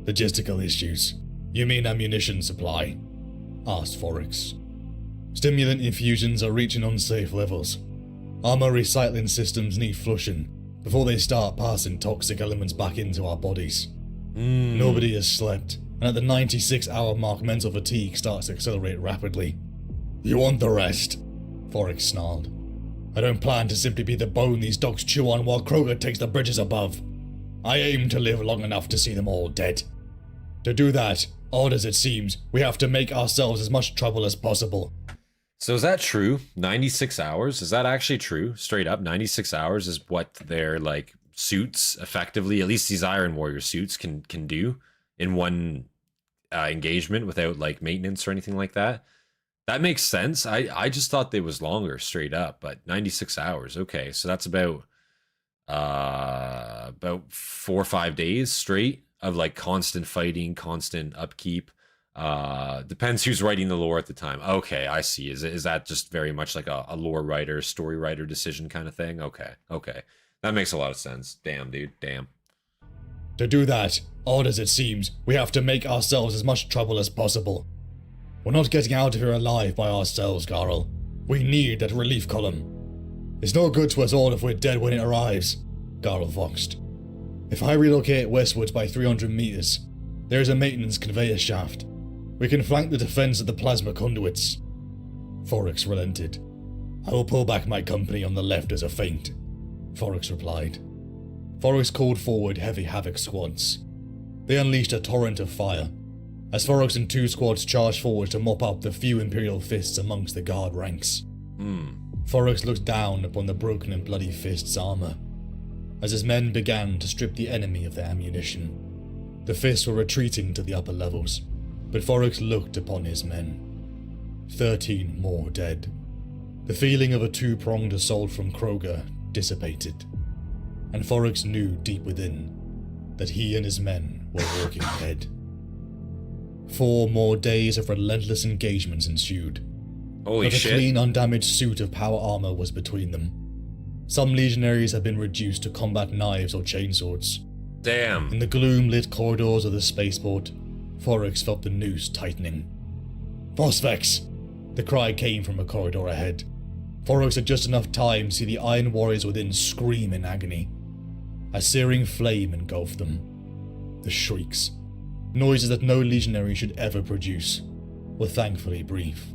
Logistical issues? You mean ammunition supply? Asked Forex. Stimulant infusions are reaching unsafe levels. Armor recycling systems need flushing before they start passing toxic elements back into our bodies. Nobody has slept, and at the 96-hour mark mental fatigue starts to accelerate rapidly. You want the rest? Forex snarled. I don't plan to simply be the bone these dogs chew on while Kroger takes the bridges above. I aim to live long enough to see them all dead. To do that, odd as it seems, we have to make ourselves as much trouble as possible. So is that true? 96 hours? Is that actually true? Straight up, 96 hours is what their like suits effectively, at least these Iron Warrior suits can do in one engagement without like maintenance or anything like that. That makes sense. I just thought they was longer straight up, but 96 hours. Okay, so that's about 4 or 5 days straight of like constant fighting, constant upkeep. Depends who's writing the lore at the time. Okay, I see. Is that just very much like a lore writer, story writer decision kind of thing? Okay. That makes a lot of sense. Damn, dude. Damn. To do that, odd as it seems, we have to make ourselves as much trouble as possible. We're not getting out of here alive by ourselves, Garl. We need that relief column. It's no good to us all if we're dead when it arrives, Garl voxed. If I relocate westwards by 300 meters, there is a maintenance conveyor shaft. We can flank the defense of the plasma conduits. Forex relented. I will pull back my company on the left as a feint, Forex replied. Forex called forward heavy Havoc squads. They unleashed a torrent of fire, as Forex and 2 squads charged forward to mop up the few Imperial fists amongst the guard ranks. Forex looked down upon the broken and bloody fists' armor, as his men began to strip the enemy of their ammunition. The fists were retreating to the upper levels, but Forex looked upon his men. 13 more dead. The feeling of a 2-pronged assault from Kroger dissipated, and Forex knew deep within that he and his men were walking dead. 4 more days of relentless engagements ensued. Holy But a shit. clean, undamaged suit of power armor was between them. Some legionaries had been reduced to combat knives or chainswords. Damn. In the gloom-lit corridors of the spaceport, Forex felt the noose tightening. Phosphix! The cry came from a corridor ahead. Forex had just enough time to see the Iron Warriors within scream in agony. A searing flame engulfed them. The shrieks, Noises that no legionary should ever produce were thankfully brief.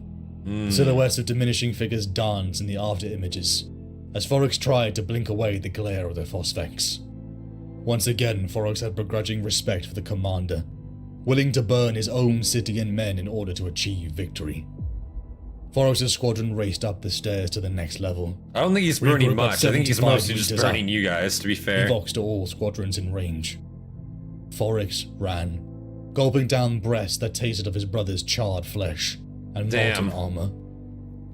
The silhouettes of diminishing figures danced in the after images, as Forex tried to blink away the glare of the Phosphex. Once again, Forex had begrudging respect for the commander, willing to burn his own city and men in order to achieve victory. Forex's squadron raced up the stairs to the next level. I don't think he's burning Regroup much. at I think he's 75 mostly just meters burning up. you guys, to be He fair. voxed to all squadrons in range. Forex ran, gulping down breaths that tasted of his brother's charred flesh and Damn. molten armor.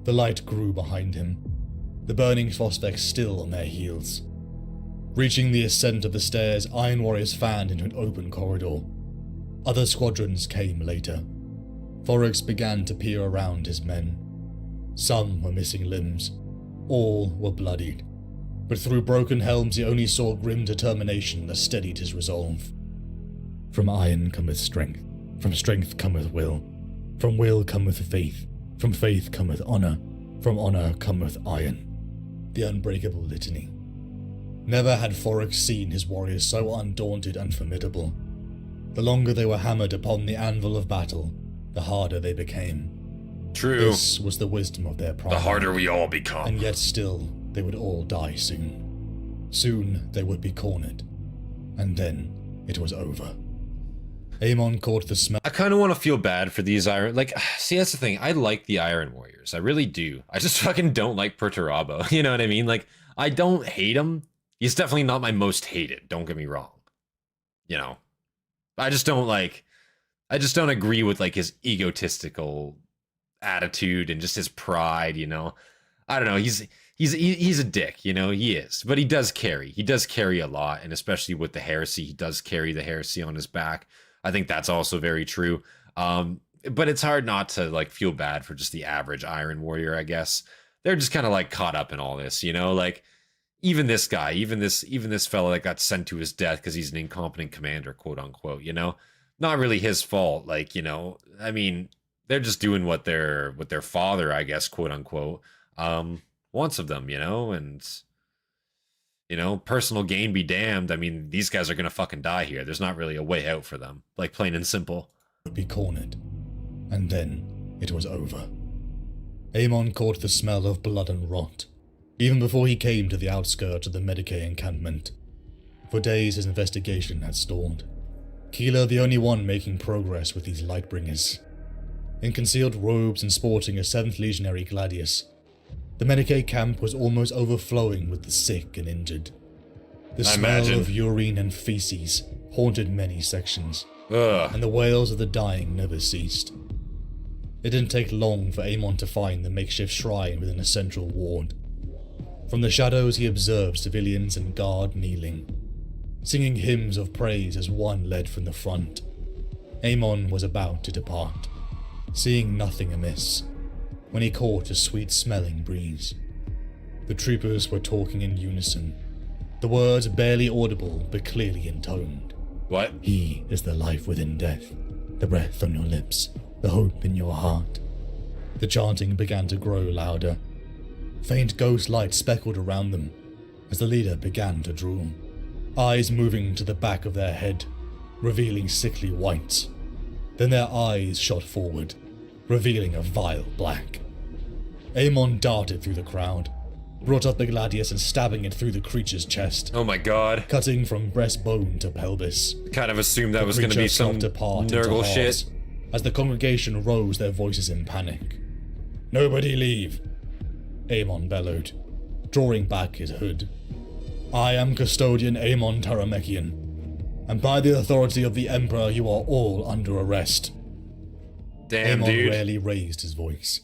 The light grew behind him, the burning Phosphex still on their heels. Reaching the ascent of the stairs, Iron Warriors fanned into an open corridor. Other squadrons came later. Forex began to peer around his men. Some were missing limbs. All were bloodied. But through broken helms he only saw grim determination that steadied his resolve. From iron cometh strength. From strength cometh will. From will cometh faith. From faith cometh honor. From honor cometh iron. The unbreakable litany. Never had Forex seen his warriors so undaunted and formidable. The longer they were hammered upon the anvil of battle, the harder they became. True. This was the wisdom of their pride. The harder we all become. And yet still, they would all die soon. Soon they would be cornered. And then it was over. Aemon caught the smell. I kind of want to feel bad for these Iron... Like, see, that's the thing. I like the Iron Warriors. I really do. I just fucking don't like Perturabo. You know what I mean? Like, I don't hate him. He's definitely not my most hated. Don't get me wrong. You know? I just don't agree with, like, his egotistical attitude and just his pride, you know? I don't know. He's a dick, you know? He is. But he does carry. He does carry a lot. And especially with the heresy, he does carry the heresy on his back. I think that's also very true. But it's hard not to like feel bad for just the average Iron Warrior, I guess. They're just kind of like caught up in all this, you know, like even this guy, even this fella that got sent to his death because he's an incompetent commander, quote unquote, you know, not really his fault. Like, you know, I mean, they're just doing what their father, I guess, quote unquote, wants of them, you know, and you know, personal gain be damned. I mean, these guys are gonna fucking die here. There's not really a way out for them, like plain and simple. Would be cornered. And then it was over. Aemon caught the smell of blood and rot, even before he came to the outskirts of the Medicae encampment. For days his investigation had stalled. Keeler the only one making progress with these Lightbringers. In concealed robes and sporting a 7th Legionary Gladius, the Medicae camp was almost overflowing with the sick and injured. The smell of urine and feces haunted many sections, and the wails of the dying never ceased. It didn't take long for Aemon to find the makeshift shrine within a central ward. From the shadows he observed civilians and guard kneeling, singing hymns of praise as one led from the front. Aemon was about to depart, seeing nothing amiss, when he caught a sweet-smelling breeze. The troopers were talking in unison, the words barely audible but clearly intoned. What? He is the life within death, the breath on your lips, the hope in your heart. The chanting began to grow louder. Faint ghost light speckled around them as the leader began to drool, eyes moving to the back of their head, revealing sickly whites. Then their eyes shot forward, revealing a vile black. Aemon darted through the crowd, brought up the Gladius and stabbing it through the creature's chest, Oh my god. cutting from breastbone to pelvis. Kind of assumed that The was going to be creature some chopped apart into Nurgle halves shit. as the congregation rose their voices in panic. "Nobody leave," Aemon bellowed, drawing back his hood. "I am Custodian Aemon Taramekian, and by the authority of the Emperor you are all under arrest." Damn, Aemon dude. rarely raised his voice,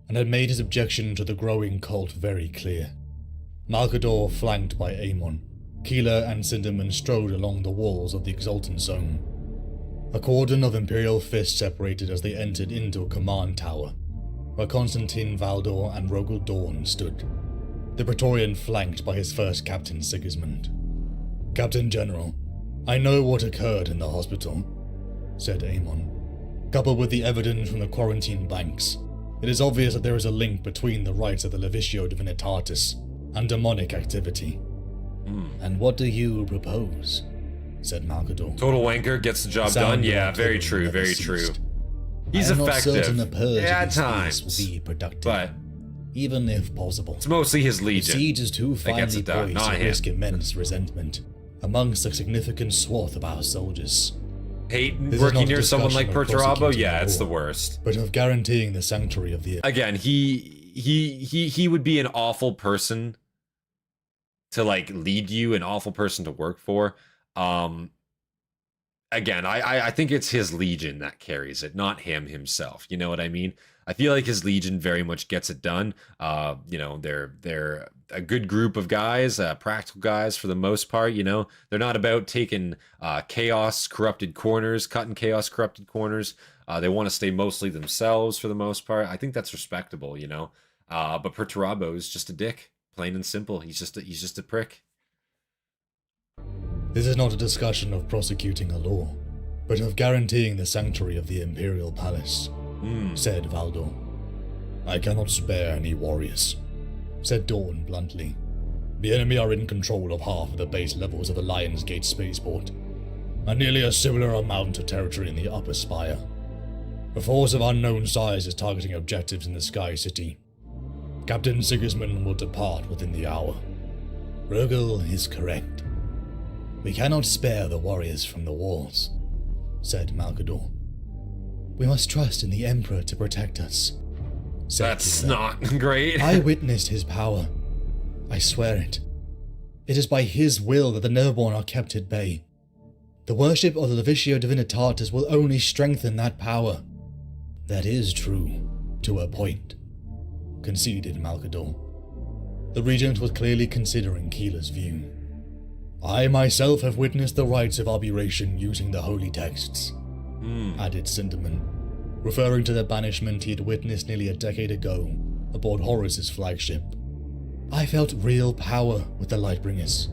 and had made his objection to the growing cult very clear. Malcador flanked by Aemon, Keeler and Cinderman strode along the walls of the Exultant Zone. A cordon of Imperial fists separated as they entered into a command tower, where Constantine Valdor and Rogel Dorn stood, the Praetorian flanked by his first captain Sigismund. "Captain General, I know what occurred in the hospital," said Aemon. "Coupled with the evidence from the quarantine banks, it is obvious that there is a link between the rites of the Levisio Divinitatis and demonic activity. And what do you propose?" said Malcador. Total wanker, gets the job done. Yeah, very true, very true. He's I am not certain a effective. purge Yeah, of at his times. peace will be productive, But even if possible. it's mostly his The legion. siege is too that gets finely it done, poised not to him. risk immense resentment amongst a significant swath of our soldiers, Hate This is working not a near someone like discussion of Perturabo? prosecuting Yeah, the it's the war. worst. but of guaranteeing the sanctuary of the... Again, he would be an awful person to like lead you, an awful person to work for. Again, I think it's his legion that carries it, not him himself. You know what I mean? I feel like his legion very much gets it done. You know, they're a good group of guys, practical guys for the most part. You know, they're not about taking chaos corrupted corners, cutting chaos corrupted corners. They want to stay mostly themselves for the most part. I think that's respectable. You know, but Perturabo is just a dick, plain and simple. He's just a prick. This is not a discussion of prosecuting a law, but of guaranteeing the sanctuary of the Imperial Palace, said Valdor. I cannot spare any warriors, said Dawn bluntly. The enemy are in control of half of the base levels of the Lion's Gate spaceport, and nearly a similar amount of territory in the upper spire. A force of unknown size is targeting objectives in the Sky City. Captain Sigismund will depart within the hour. Rogel is correct. We cannot spare the warriors from the walls, said Malcador. We must trust in the Emperor to protect us. That's Keeler. not great. I witnessed his power. I swear it. It is by his will that the Nerborn are kept at bay. The worship of the Levicio Divinitatis will only strengthen that power. That is true, to a point, conceded Malcador. The Regent was clearly considering Keeler's view. I myself have witnessed the rites of abjuration using the holy texts, added Cinderman, referring to the banishment he had witnessed nearly a decade ago aboard Horus's flagship. I felt real power with the Lightbringers,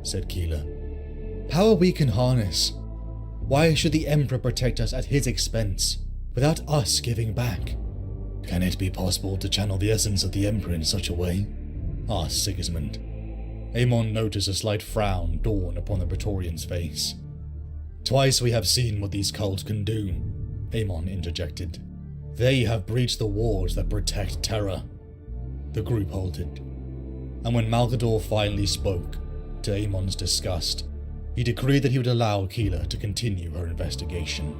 said Keeler. Power we can harness. Why should the Emperor protect us at his expense, without us giving back? Can it be possible to channel the essence of the Emperor in such a way? Asked Sigismund. Aemon noticed a slight frown dawn upon the Praetorian's face. Twice we have seen what these cults can do, Aemon interjected. They have breached the walls that protect Terra. The group halted, and when Malcador finally spoke, to Aemon's disgust, he decreed that he would allow Keeler to continue her investigation.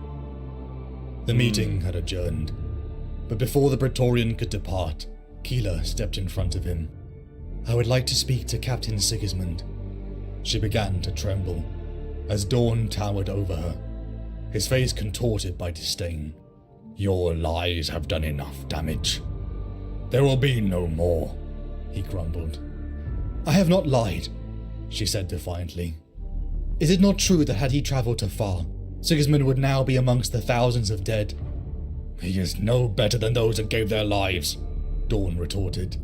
The meeting had adjourned, but before the Praetorian could depart, Keeler stepped in front of him. I would like to speak to Captain Sigismund. She began to tremble as Dawn towered over her, his face contorted by disdain. Your lies have done enough damage. There will be no more, he grumbled. I have not lied, she said defiantly. Is it not true that had he travelled to far, Sigismund would now be amongst the thousands of dead? He is no better than those that gave their lives, Dawn retorted.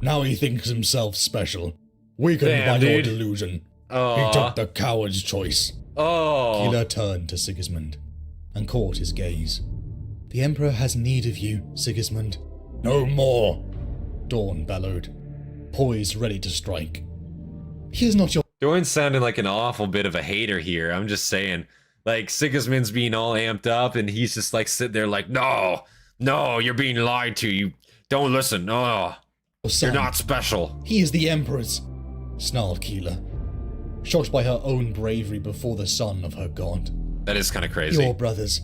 Now he thinks himself special, weakened by your delusion. He took the coward's choice. Keeler turned to Sigismund and caught his gaze. The Emperor has need of you, Sigismund. No more, Dawn bellowed, poised ready to strike. He is not your... Dawn's sounding like an awful bit of a hater here. I'm just saying. Like, Sigismund's being all amped up, and he's just like sitting there like, no, you're being lied to. You don't listen. No. son. You're not special. He is the Emperor's, snarled Keeler, shocked by her own bravery before the son of her god. That is kind of crazy. Your brothers.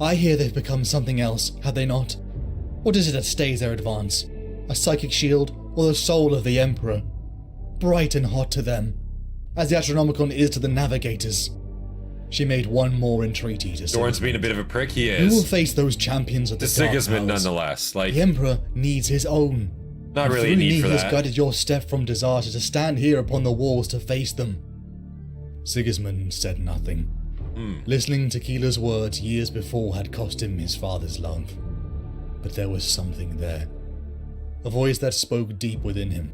I hear they've become something else, have they not? What is it that stays their advance? A psychic shield, or the soul of the Emperor? Bright and hot to them, as the Astronomicon is to the Navigators. She made one more entreaty to Dorn's being a bit of a prick, he Who will is. face those champions of the To Dark Sigismund, Powers? nonetheless. Like, The Emperor needs his own. not And really a through need me for has that. guided your step from disaster to stand here upon the walls to face them. Sigismund said nothing. Listening to Keeler's words years before had cost him his father's love. But there was something there. A voice that spoke deep within him.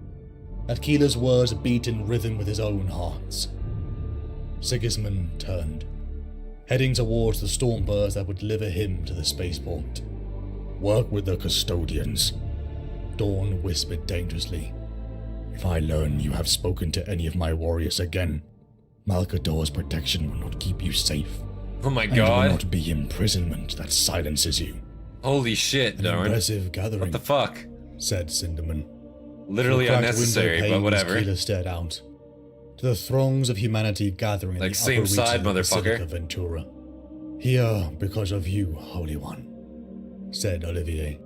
That Keeler's words beat in rhythm with his own heart's. Sigismund turned, heading towards the stormbirds that would deliver him to the spaceport. Work with the custodians, Dawn whispered dangerously. If I learn you have spoken to any of my warriors again, Malcador's protection will not keep you safe. Oh my And it will god. not be imprisonment that silences you. Holy shit, An Darn. impressive gathering, What the fuck? said Cinderman. Literally Through cracked unnecessary, window but panes, whatever. Keeler stared out to the throngs of humanity gathering in Like, the same upper side, reaches of motherfucker. Basilica Ventura. Here because of you, Holy One, said Olivier.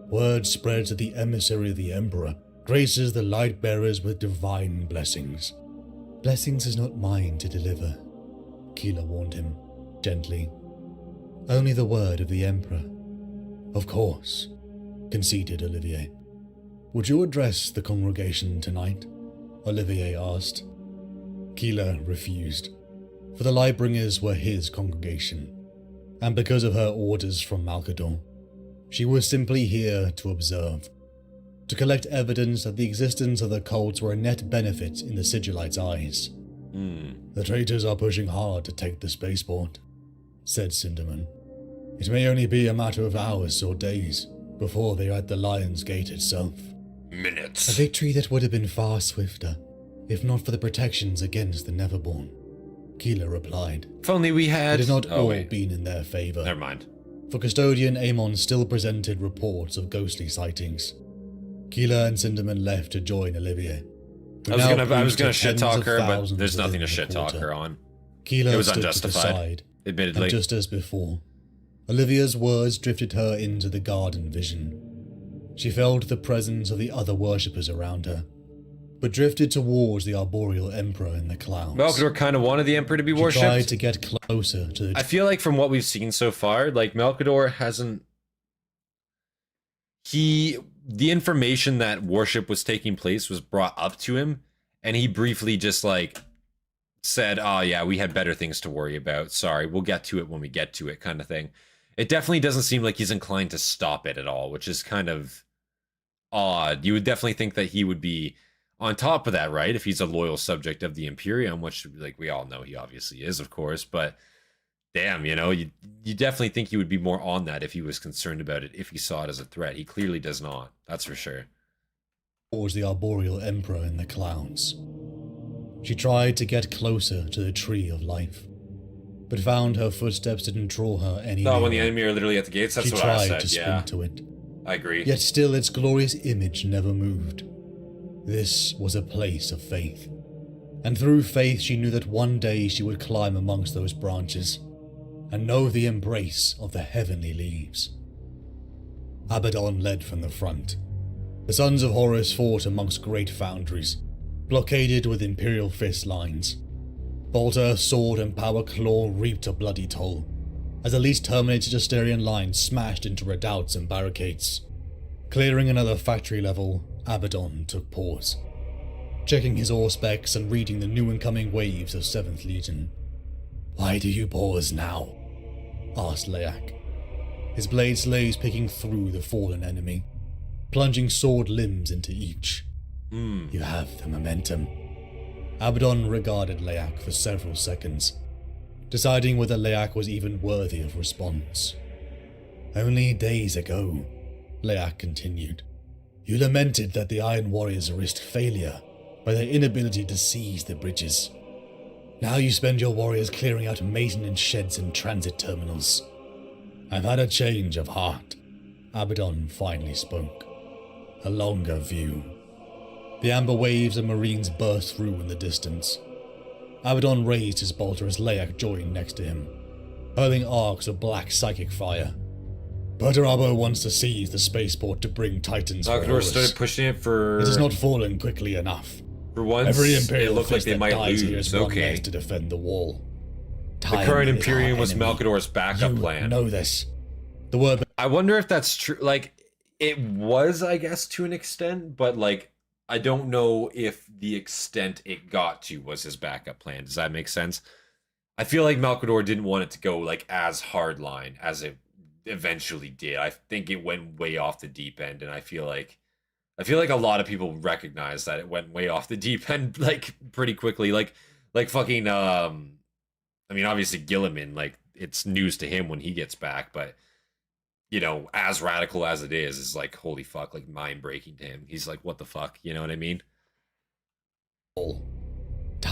Word spreads that the emissary of the Emperor graces the light bearers with divine blessings. Blessings is not mine to deliver, Keeler warned him, gently. Only the word of the Emperor. Of course, conceded Olivier. Would you address the congregation tonight? Olivier asked. Keeler refused, for the Lightbringers were his congregation, and because of her orders from Malcador, she was simply here to observe, to collect evidence that the existence of the cults were a net benefit in the Sigillites' eyes. The traitors are pushing hard to take the spaceport, said Cinderman. It may only be a matter of hours or days before they are at the Lion's Gate itself. A Minutes. victory that would have been far swifter, if not for the protections against the Neverborn, Keeler replied. If only we had... It had not all wait. been in their favor. Never mind. For Custodian Amon still presented reports of ghostly sightings. Keeler and Cinderman left to join Olivier. who I was now gonna preached to shit tens talk of her, but thousands there's nothing within to the shit talk quarter. her on. Keeler It was stood to the unjustified, side, admittedly. and just as before, Olivia's words drifted her into the garden vision. She felt the presence of the other worshippers around her, but drifted towards the arboreal emperor in the clouds. Malcador kind of wanted the Emperor to be She worshipped. tried to get closer to the... I feel like from what we've seen so far, like Malcador hasn't... The information that worship was taking place was brought up to him, and he briefly just like said, oh yeah, we had better things to worry about. Sorry, we'll get to it when we get to it, kind of thing. It definitely doesn't seem like he's inclined to stop it at all, which is kind of odd. You would definitely think that he would be on top of that, right? If he's a loyal subject of the Imperium, which like we all know he obviously is, of course, but damn, you know, you definitely think he would be more on that if he was concerned about it, if he saw it as a threat. He clearly does not, that's for sure. towards the arboreal emperor in the clouds. She tried to get closer to the tree of life, but found her footsteps didn't draw her any No, nearer. when the enemy are literally at the gates, that's She what I tried said, to yeah. sprint to it, I agree. yet still its glorious image never moved. This was a place of faith, and through faith she knew that one day she would climb amongst those branches and know the embrace of the heavenly leaves. Abaddon led from the front. The sons of Horus fought amongst great foundries, blockaded with Imperial fist lines. Bolter, sword, and power claw reaped a bloody toll, as the least terminated Asterian line smashed into redoubts and barricades. Clearing another factory level, Abaddon took pause, checking his ore specs and reading the new incoming waves of 7th Legion. "Why do you pause now?" asked Leak, his blade slaves picking through the fallen enemy, plunging sword limbs into each. You have the momentum. Abaddon regarded Leak for several seconds, deciding whether Leak was even worthy of response. "Only days ago," Leak continued, "you lamented that the Iron Warriors risked failure by their inability to seize the bridges. Now you spend your warriors clearing out maintenance sheds and transit terminals. I've had a change of heart." Abaddon finally spoke. "A longer view." The amber waves of Marines burst through in the distance. Abaddon raised his bolter as Leak joined next to him, hurling arcs of black psychic fire. "Perturabo wants to seize the spaceport to bring Titans for Malcador Horus. started pushing it for... It has not fallen quickly enough. For once, Every it Imperial looked like fist they that might dies here lose. is one Okay. less to defend the wall. The Time current is Imperium our was enemy. Malcador's backup You plan. know this. The word I wonder if that's true. Like, it was, I guess, to an extent, but like, I don't know if the extent it got to was his backup plan. Does that make sense? I feel like Malcador didn't want it to go like as hardline as it eventually did. I think it went way off the deep end, and I feel like a lot of people recognize that it went way off the deep end like pretty quickly. Like fucking I mean, obviously Gilliman, like it's news to him when he gets back, but you know, as radical as it is like holy fuck, like mind breaking to him. He's like, what the fuck, you know what I mean?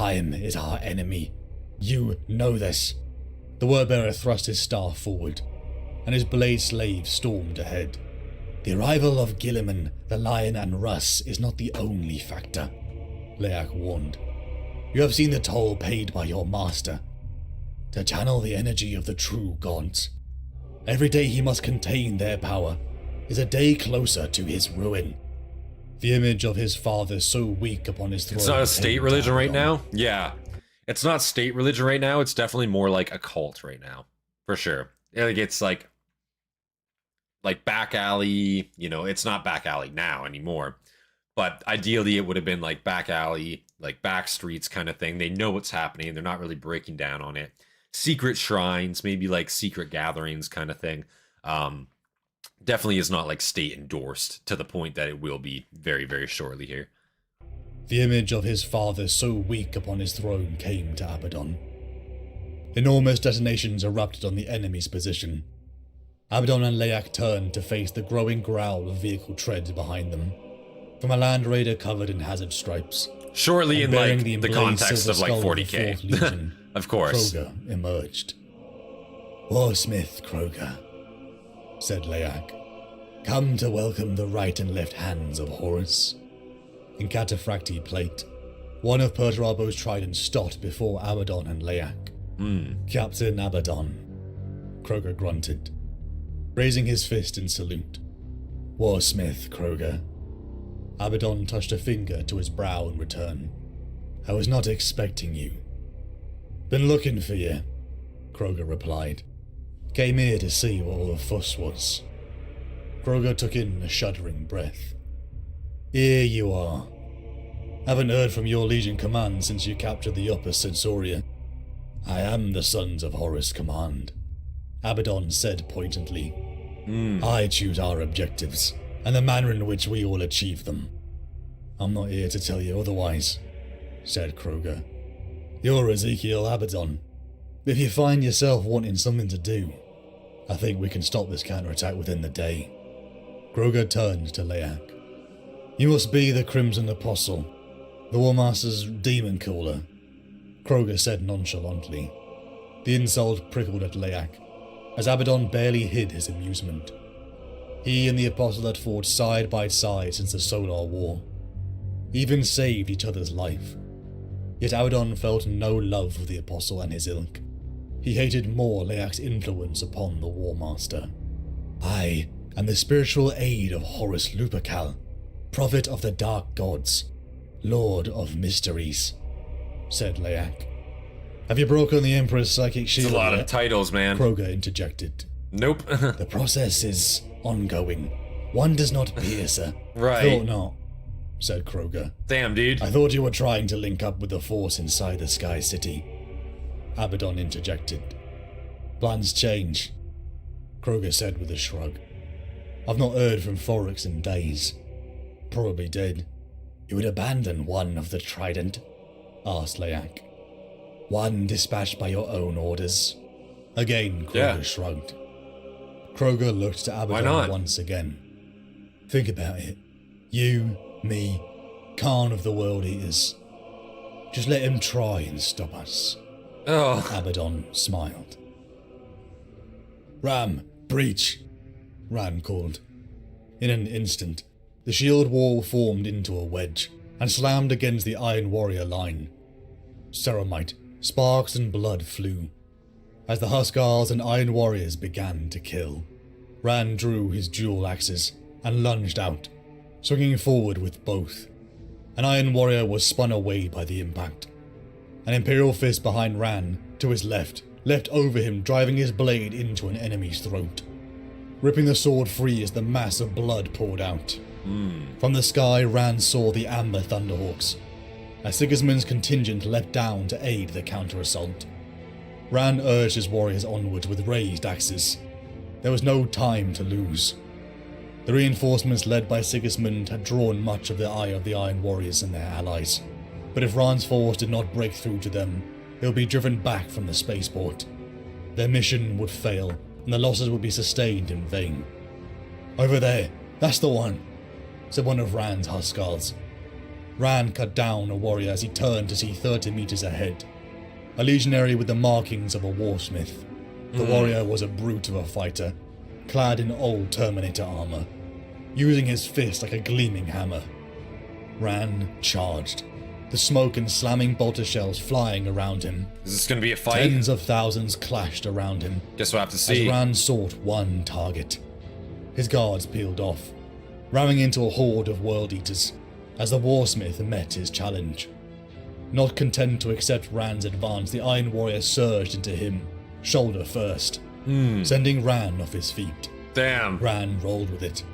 Time is our enemy. You know this. The word-bearer thrust his staff forward, and his blade slave stormed ahead. The arrival of Guilliman, the Lion, and Russ is not the only factor, Leak warned. You have seen the toll paid by your master. To channel the energy of the true gods, every day he must contain their power is a day closer to his ruin. The image of his father so weak upon his throne. It's not a state religion right now? Yeah. It's not state religion right now. It's definitely more like a cult right now. For sure. Like it's like back alley, you know, it's not back alley now anymore. But ideally it would have been like back alley, like back streets kind of thing. They know what's happening. They're not really breaking down on it. Secret shrines, maybe like secret gatherings kind of thing. Definitely is not like state endorsed to the point that it will be very, very shortly here. The image of his father so weak upon his throne came to Abaddon. Enormous detonations erupted on the enemy's position. Abaddon and Leak turned to face the growing growl of vehicle treads behind them, from a land raider covered in hazard stripes. Shortly in like the emblazed context silver of like skull 40k. the 4th Legion, Of course. Kroger emerged. Warsmith Kroger, said Leak, come to welcome the right and left hands of Horus. In cataphracti plate, one of Perturabo's tridents stopped before Abaddon and Leak. Captain Abaddon, Kroger grunted, raising his fist in salute. Warsmith Kroger. Abaddon touched a finger to his brow in return. I was not expecting you. Been looking for you, Kroger replied. Came here to see what all the fuss was. Kroger took in a shuddering breath. Here you are. Haven't heard from your Legion command since you captured the Upper Censoria. I am the Sons of Horus Command, Abaddon said pointedly. I choose our objectives, and the manner in which we all achieve them. I'm not here to tell you otherwise, said Kroger. You're Ezekiel Abaddon. If you find yourself wanting something to do, I think we can stop this counterattack within the day. Kroger turned to Leak. You must be the Crimson Apostle, the Warmaster's demon caller, Kroger said nonchalantly. The insult prickled at Leak, as Abaddon barely hid his amusement. He and the Apostle had fought side by side since the Solar War, even saved each other's life. Yet Abaddon felt no love for the Apostle and his ilk. He hated more Leak's influence upon the Warmaster. I am the spiritual aid of Horus Lupercal, prophet of the dark gods, lord of mysteries, said Leak. Have you broken the Emperor's psychic shield? It's a lot yet? of titles, man. Kroger interjected. Nope. The process is ongoing. One does not pierce her. Right. Thought not, said Kroger. Damn, dude. I thought you were trying to link up with the Force inside the Sky City. Abaddon interjected. Plans change, Kroger said with a shrug. I've not heard from Forex in days. Probably dead. You would abandon one of the Trident? Asked Leak. One dispatched by your own orders? Again, Kroger shrugged. Kroger looked to Abaddon once again. Think about it. You, me, Khan of the World Eaters. Just let him try and stop us. Oh. Abaddon smiled. Ram, breach, Ram called. In an instant, the shield wall formed into a wedge and slammed against the Iron Warrior line. Ceramite, sparks and blood flew. As the Huskars and Iron Warriors began to kill, Ran drew his dual axes and lunged out, swinging forward with both. An Iron Warrior was spun away by the impact. An Imperial fist behind Ran, to his left, leapt over him, driving his blade into an enemy's throat, ripping the sword free as the mass of blood poured out. From the sky, Ran saw the Amber Thunderhawks, as Sigismund's contingent leapt down to aid the counter-assault. Ran urged his warriors onwards with raised axes. There was no time to lose. The reinforcements led by Sigismund had drawn much of the ire of the Iron Warriors and their allies, but if Ran's force did not break through to them, they would be driven back from the spaceport. Their mission would fail, and the losses would be sustained in vain. Over there, that's the one, said one of Ran's Huskars. Ran cut down a warrior as he turned to see 30 meters ahead. A legionary with the markings of a warsmith. The warrior was a brute of a fighter, clad in old Terminator armor, using his fist like a gleaming hammer. Ran charged, the smoke and slamming bolter shells flying around him. Is this gonna be a fight? Tens of thousands clashed around him. Guess we'll have to see. As Ran sought one target. His guards peeled off, ramming into a horde of world eaters as the warsmith met his challenge. Not content to accept Ran's advance, the Iron Warrior surged into him, shoulder first, sending Ran off his feet. Damn. Ran rolled with it,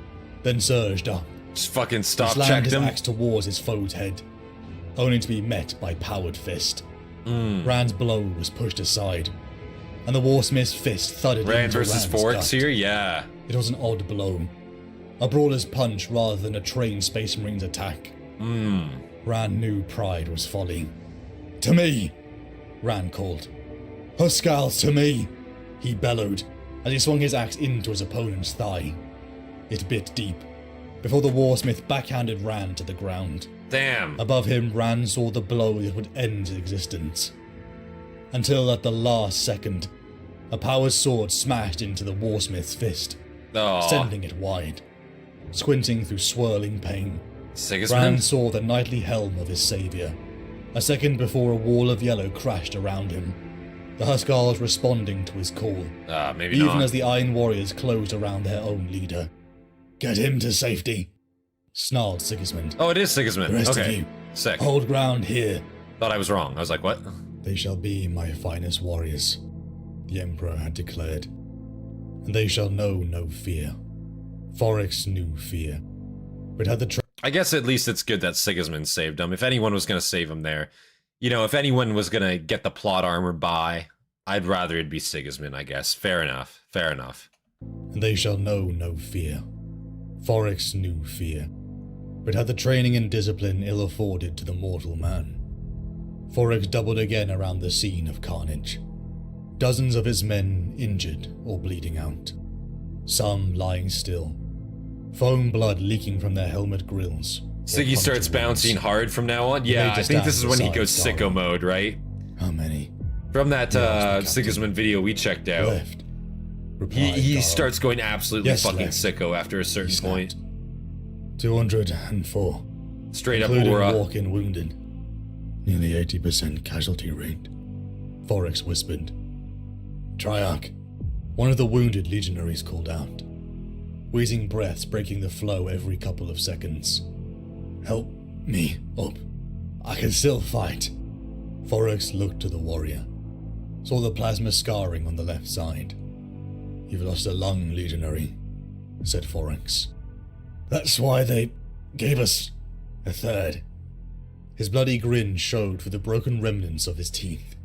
then surged up. Just fucking stop, Slammed checked his him. axe towards his foe's head, only to be met by powered fist. Ran's blow was pushed aside, and the warsmith's fist thudded Rand into versus Ran's Forks gut. here? Yeah. It was an odd blow. A brawler's punch rather than a trained Space Marine's attack. Ran knew pride was folly. To me! Ran called. Huskals, to me! He bellowed as he swung his axe into his opponent's thigh. It bit deep, before the warsmith backhanded Ran to the ground. Damn. Above him, Ran saw the blow that would end his existence. Until at the last second, a powered sword smashed into the warsmith's fist, Oh. sending it wide. Squinting through swirling pain, Ran Sigismund? saw the knightly helm of his savior. A second before a wall of yellow crashed around him, the Huskals responding to his call, Maybe even not. as the Iron Warriors closed around their own leader. Get him to safety, snarled Sigismund. Oh, it is Sigismund. The rest of Okay. you, Sick. hold ground here. Thought I was wrong. I was like, what? They shall be my finest warriors, the Emperor had declared, and they shall know no fear. Forex knew fear, but had the I guess at least it's good that Sigismund saved him. If anyone was going to save him there, you know, if anyone was going to get the plot armor by, I'd rather it'd be Sigismund, I guess. Fair enough. Fair enough. and they shall know no fear. Forex knew fear, but had the training and discipline ill afforded to the mortal man. Forex doubled again around the scene of carnage. Dozens of his men injured or bleeding out. Some lying still. Foam blood leaking from their helmet grills. or Siggy starts punctured bouncing wounds. hard from now on. Yeah, I just think this is when he stand goes beside sicko Darth. mode, right? How many? From that Captain. Sigismund video we checked out. Left. He, Replied he Darth. starts going absolutely Yes, fucking left. sicko after a certain He point. snapped. 204. Straight up Including aura. walk-in wounded. Nearly 80% casualty rate. Forex whispered. Triarch. One of the wounded legionaries called out. Wheezing breaths breaking the flow every couple of seconds. Help me up. I can still fight. Forex looked to the warrior. Saw the plasma scarring on the left side. You've lost a lung, legionary, said Forex. That's why they gave us a third. His bloody grin showed through the broken remnants of his teeth.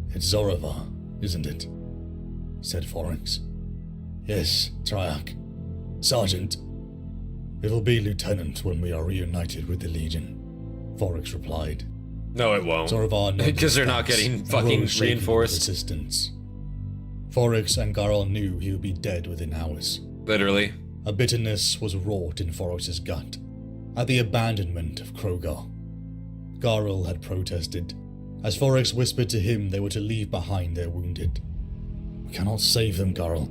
It's Zorovar, isn't it? Said Forex. Yes, Triarch. Sergeant. It'll be Lieutenant when we are reunited with the Legion, Forex replied. No, it won't. Zorovar nodded Because they're his not thanks getting and fucking rose shaking with reinforced. Assistance. Forex and Garl knew he would be dead within hours. Literally. A bitterness was wrought in Forex's gut at the abandonment of Krogar. Garl had protested, as Forex whispered to him they were to leave behind their wounded. We cannot save them, Garl.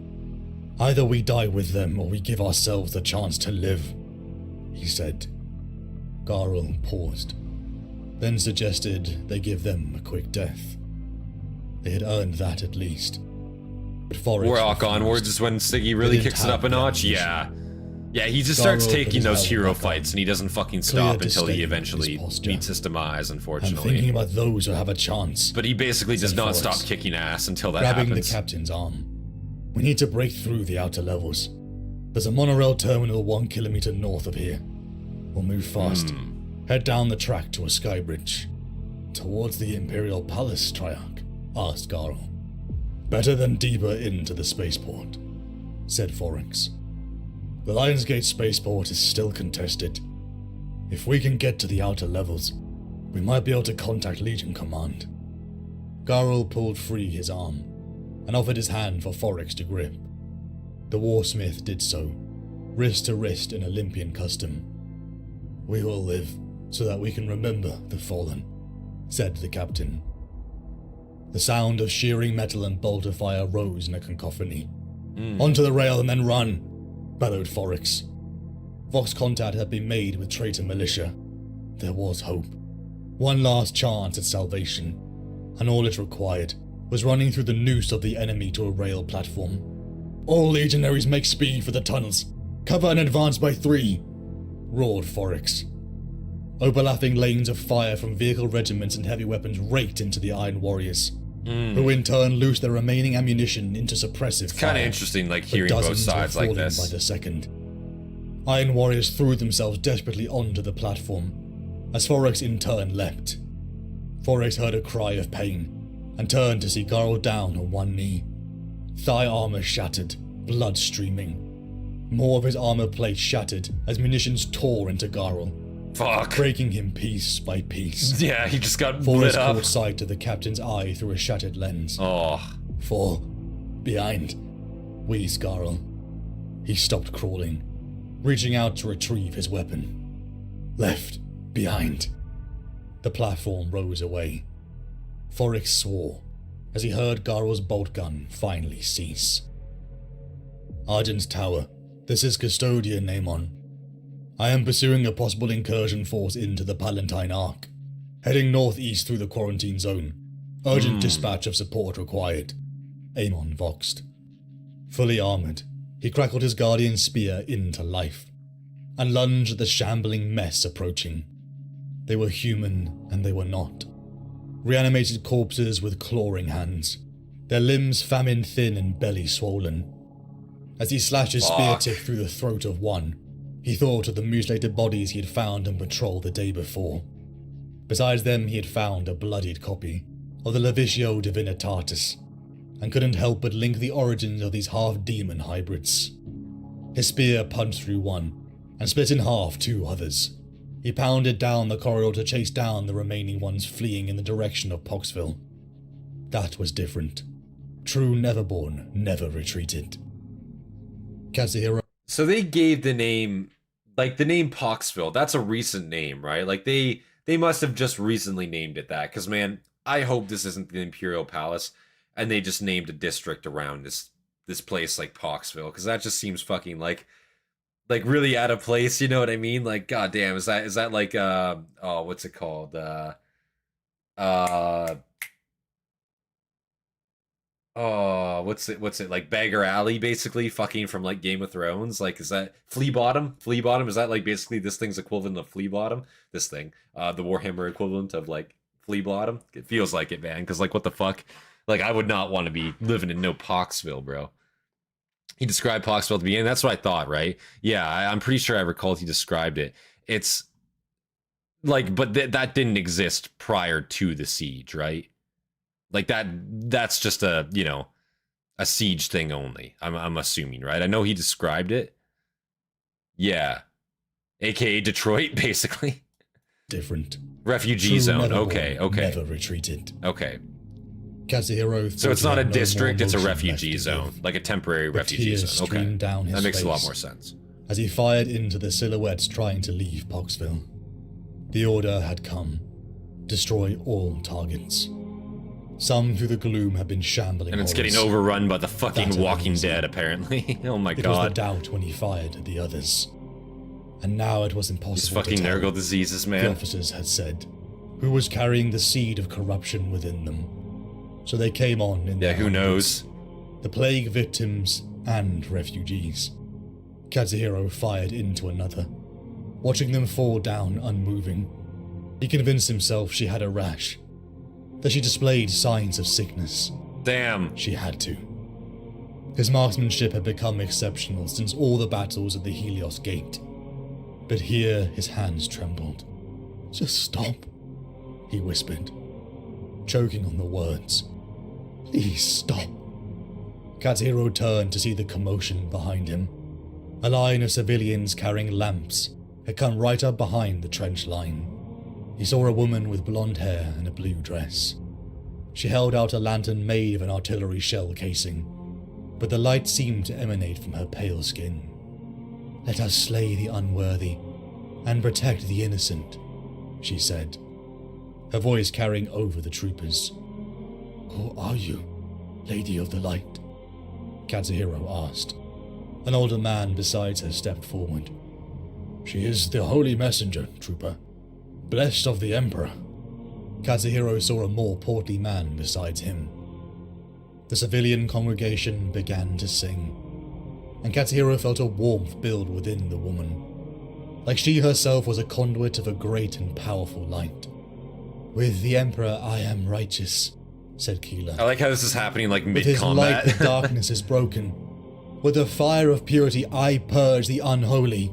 Either we die with them or we give ourselves the chance to live, he said. Garl paused, then suggested they give them a quick death. They had earned that at least. But Forex Warlock refused. onwards is when Siggy really didn't kicks it up a have notch. them. Yeah. Yeah, he just starts Garl put taking his those helmet hero back on. fights and he doesn't fucking Clear stop until he disdain in eventually his posture. meets his demise, I'm unfortunately. thinking about those who have a chance. But he basically does said not Forex, stop kicking ass until that Grabbing happens. the captain's arm. We need to break through the outer levels. There's a monorail terminal 1 kilometer north of here. We'll move fast. Head down the track to a sky bridge. Towards the Imperial Palace, Triarch, asked Garl. Better than deeper into the spaceport, said Forex. The Lionsgate spaceport is still contested. If we can get to the outer levels, we might be able to contact Legion Command. Garl pulled free his arm and offered his hand for Forex to grip. The warsmith did so, wrist to wrist in Olympian custom. We will live, so that we can remember the fallen, said the captain. The sound of shearing metal and bolter fire rose in a cacophony. Onto the rail and then run, bellowed Foryx. Vox contact had been made with traitor militia. There was hope. One last chance at salvation, and all it required was running through the noose of the enemy to a rail platform. All legionaries make speed for the tunnels. Cover and advance by 3, roared Foryx. Overlapping lanes of fire from vehicle regiments and heavy weapons raked into the Iron Warriors, who in turn loosed their remaining ammunition into suppressive fire. Kind of interesting, like, hearing both sides like this. By the second. Iron Warriors threw themselves desperately onto the platform, as Foryx in turn leapt. Foryx heard a cry of pain, and turned to see Garl down on one knee. Thigh armor shattered, blood streaming. More of his armor plate shattered as munitions tore into Garl. Fuck. Breaking him piece by piece. Yeah, he just got Foryx lit up. caught sight of the captain's eye through a shattered lens. Oh. Fall. Behind. Wheezed Garl. He stopped crawling, reaching out to retrieve his weapon. Left. Behind. The platform rose away. Foryx swore as he heard Garl's bolt gun finally cease. Argent's Tower. This is Custodian Namon. I am pursuing a possible incursion force into the Palatine Arc, heading northeast through the quarantine zone. Urgent dispatch of support required. Amon voxed. Fully armored, he crackled his guardian spear into life, and lunged at the shambling mess approaching. They were human, and they were not. Reanimated corpses with clawing hands, their limbs famine thin and belly swollen. As he slashed his spear tip through the throat of one, he thought of the mutilated bodies he had found on patrol the day before. Besides them, he had found a bloodied copy of the Levitio Divinitatis, and couldn't help but link the origins of these half-demon hybrids. His spear punched through one, and split in half 2 others. He pounded down the corridor to chase down the remaining ones fleeing in the direction of Poxville. That was different. True Neverborn never retreated. Kazuhiro. So they gave the name, like the name Poxville, that's a recent name, right? Like they must have just recently named it that, because man, I hope this isn't the Imperial Palace and they just named a district around this place like Poxville, because that just seems fucking like really out of place, you know what I mean? Like, goddamn, is that like oh, what's it called? Oh, what's it like, Bagger Alley, basically, fucking from like Game of Thrones? Like, is that Flea Bottom? Flea Bottom, is that like basically this thing's equivalent of Flea Bottom? This thing, the Warhammer equivalent of like Flea Bottom? It feels like it, man, because like, what the fuck? Like, I would not want to be living in no Poxville, bro. He described Poxville at the beginning. That's what I thought, right? Yeah, I'm pretty sure I recalled he described it. It's like, but that didn't exist prior to the siege, right? Like that's just a, you know, a siege thing only. I'm assuming, right? I know he described it. Yeah. AKA Detroit, basically. Different. Refugee zone. Okay. Never retreated. Okay. Kazuhiro. So it's not a district, it's a refugee zone. Like a temporary refugee zone. Okay. That makes a lot more sense. As he fired into the silhouettes trying to leave Poxville. The order had come. Destroy all targets. Some through the gloom had been shambling. And it's getting overrun by the fucking Walking Dead, apparently. Oh my god. It was the doubt when he fired at the others. And now it was impossible These fucking to tell. Nurgle diseases, man. The officers had said, who was carrying the seed of corruption within them. So they came on in Yeah, who knows? The plague victims and refugees. Kazuhiro fired into another, watching them fall down unmoving. He convinced himself she had a rash, that she displayed signs of sickness. Damn. She had to. His marksmanship had become exceptional since all the battles at the Helios Gate. But here his hands trembled. Just stop, he whispered, choking on the words. Please stop. Kazuhiro turned to see the commotion behind him. A line of civilians carrying lamps had come right up behind the trench line. He saw a woman with blonde hair and a blue dress. She held out a lantern made of an artillery shell casing, but the light seemed to emanate from her pale skin. Let us slay the unworthy and protect the innocent, she said, her voice carrying over the troopers. Who are you, Lady of the Light? Katsuhiro asked. An older man beside her stepped forward. She is the Holy Messenger, trooper. Blessed of the Emperor. Katsuhiro saw a more portly man besides him. The civilian congregation began to sing, and Katsuhiro felt a warmth build within the woman, like she herself was a conduit of a great and powerful light. With the Emperor I am righteous, said Keela. I like how this is happening like With his light mid-combat. the darkness is broken. With the fire of purity I purge the unholy.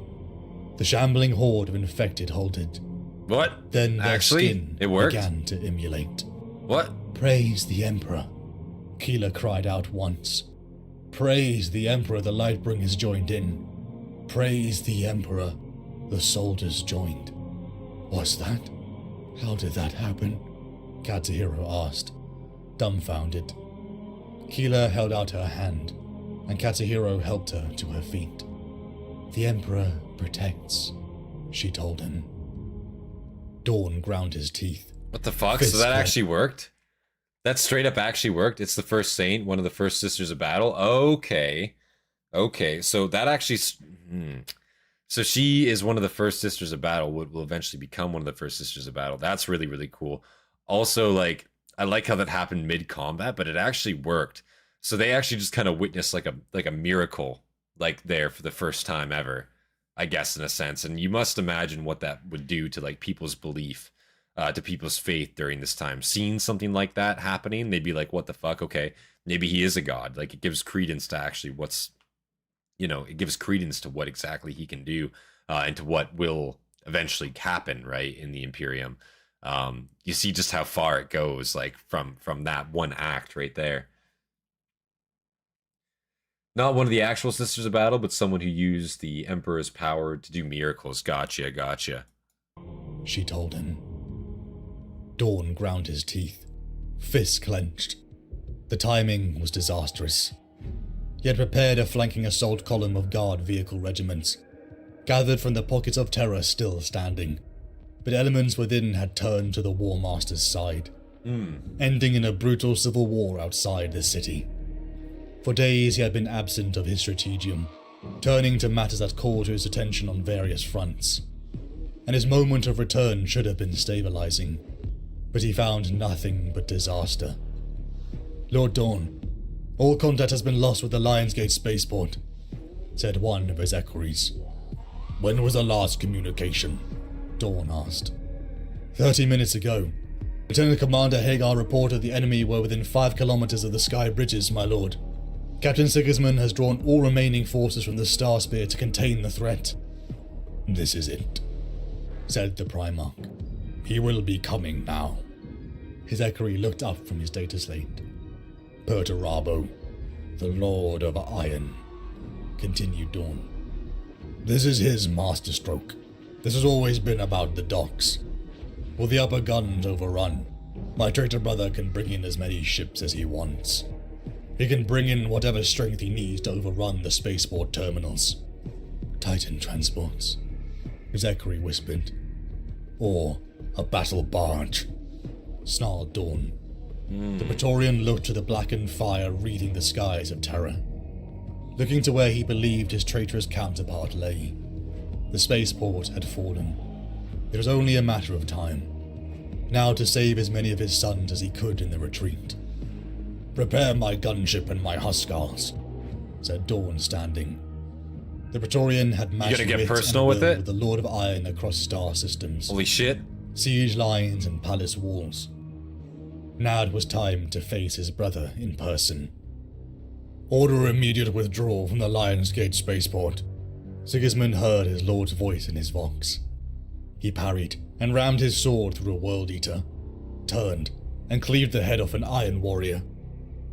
The shambling horde of infected halted. What? Then their Actually, skin it worked? began to emulate. What? Praise the Emperor, Keela cried out once. Praise the Emperor, the Lightbringers joined in. Praise the Emperor, the soldiers joined. What's that? How did that happen? Katsuhiro asked, dumbfounded. Keela held out her hand, and Katsuhiro helped her to her feet. The Emperor protects, she told him. Dawn ground his teeth. What the fuck? Fist So that clench. actually worked? That straight up actually worked? It's the first saint, one of the first sisters of battle? Okay. Okay, so that actually... So she is one of the first sisters of battle, will eventually become one of the first sisters of battle. That's really, really cool. Also, like, I like how that happened mid-combat, but it actually worked. So they actually just kind of witnessed like a miracle, like there for the first time ever, I guess, in a sense. And you must imagine what that would do to like people's belief, to people's faith during this time. Seeing something like that happening, they'd be like, what the fuck? Okay, maybe he is a god. Like, it gives credence to actually what's, you know, it gives credence to what exactly he can do, and to what will eventually happen, right, in the Imperium. You see just how far it goes, like from that one act right there. Not one of the actual sisters of battle, but someone who used the Emperor's power to do miracles. Gotcha, gotcha. She told him. Dawn ground his teeth, fists clenched. The timing was disastrous. He had prepared a flanking assault column of guard vehicle regiments, gathered from the pockets of terror still standing, but elements within had turned to the War Master's side, ending in a brutal civil war outside the city. For days he had been absent of his strategium, turning to matters that called to his attention on various fronts, and his moment of return should have been stabilizing, but he found nothing but disaster. Lord Dawn, all contact has been lost with the Lionsgate spaceport, said one of his equerries. When was the last communication? Dawn asked. 30 minutes ago. Lieutenant Commander Hagar reported the enemy were within 5 kilometers of the sky bridges, my lord. Captain Sigismund has drawn all remaining forces from the Star Spear to contain the threat. This is it, said the Primarch. He will be coming now. His equerry looked up from his data slate. Perturabo, the Lord of Iron, continued Dawn. This is his masterstroke. This has always been about the docks. With the upper guns overrun, my traitor brother can bring in as many ships as he wants. He can bring in whatever strength he needs to overrun the spaceport terminals. Titan transports, his equerry whispered. Or a battle barge, snarled Dawn. The Praetorian looked to the blackened fire wreathing the skies of Terra, looking to where he believed his traitorous counterpart lay. The spaceport had fallen. It was only a matter of time, now to save as many of his sons as he could in the retreat. Prepare my gunship and my Huskars, said Dawn, standing. The Praetorian had matched gonna get wit personal and with will it? with the Lord of Iron across star systems, Holy shit. siege lines and palace walls. Now it was time to face his brother in person. Order immediate withdrawal from the Lionsgate spaceport. Sigismund heard his lord's voice in his vox. He parried and rammed his sword through a World Eater, turned and cleaved the head off an Iron Warrior.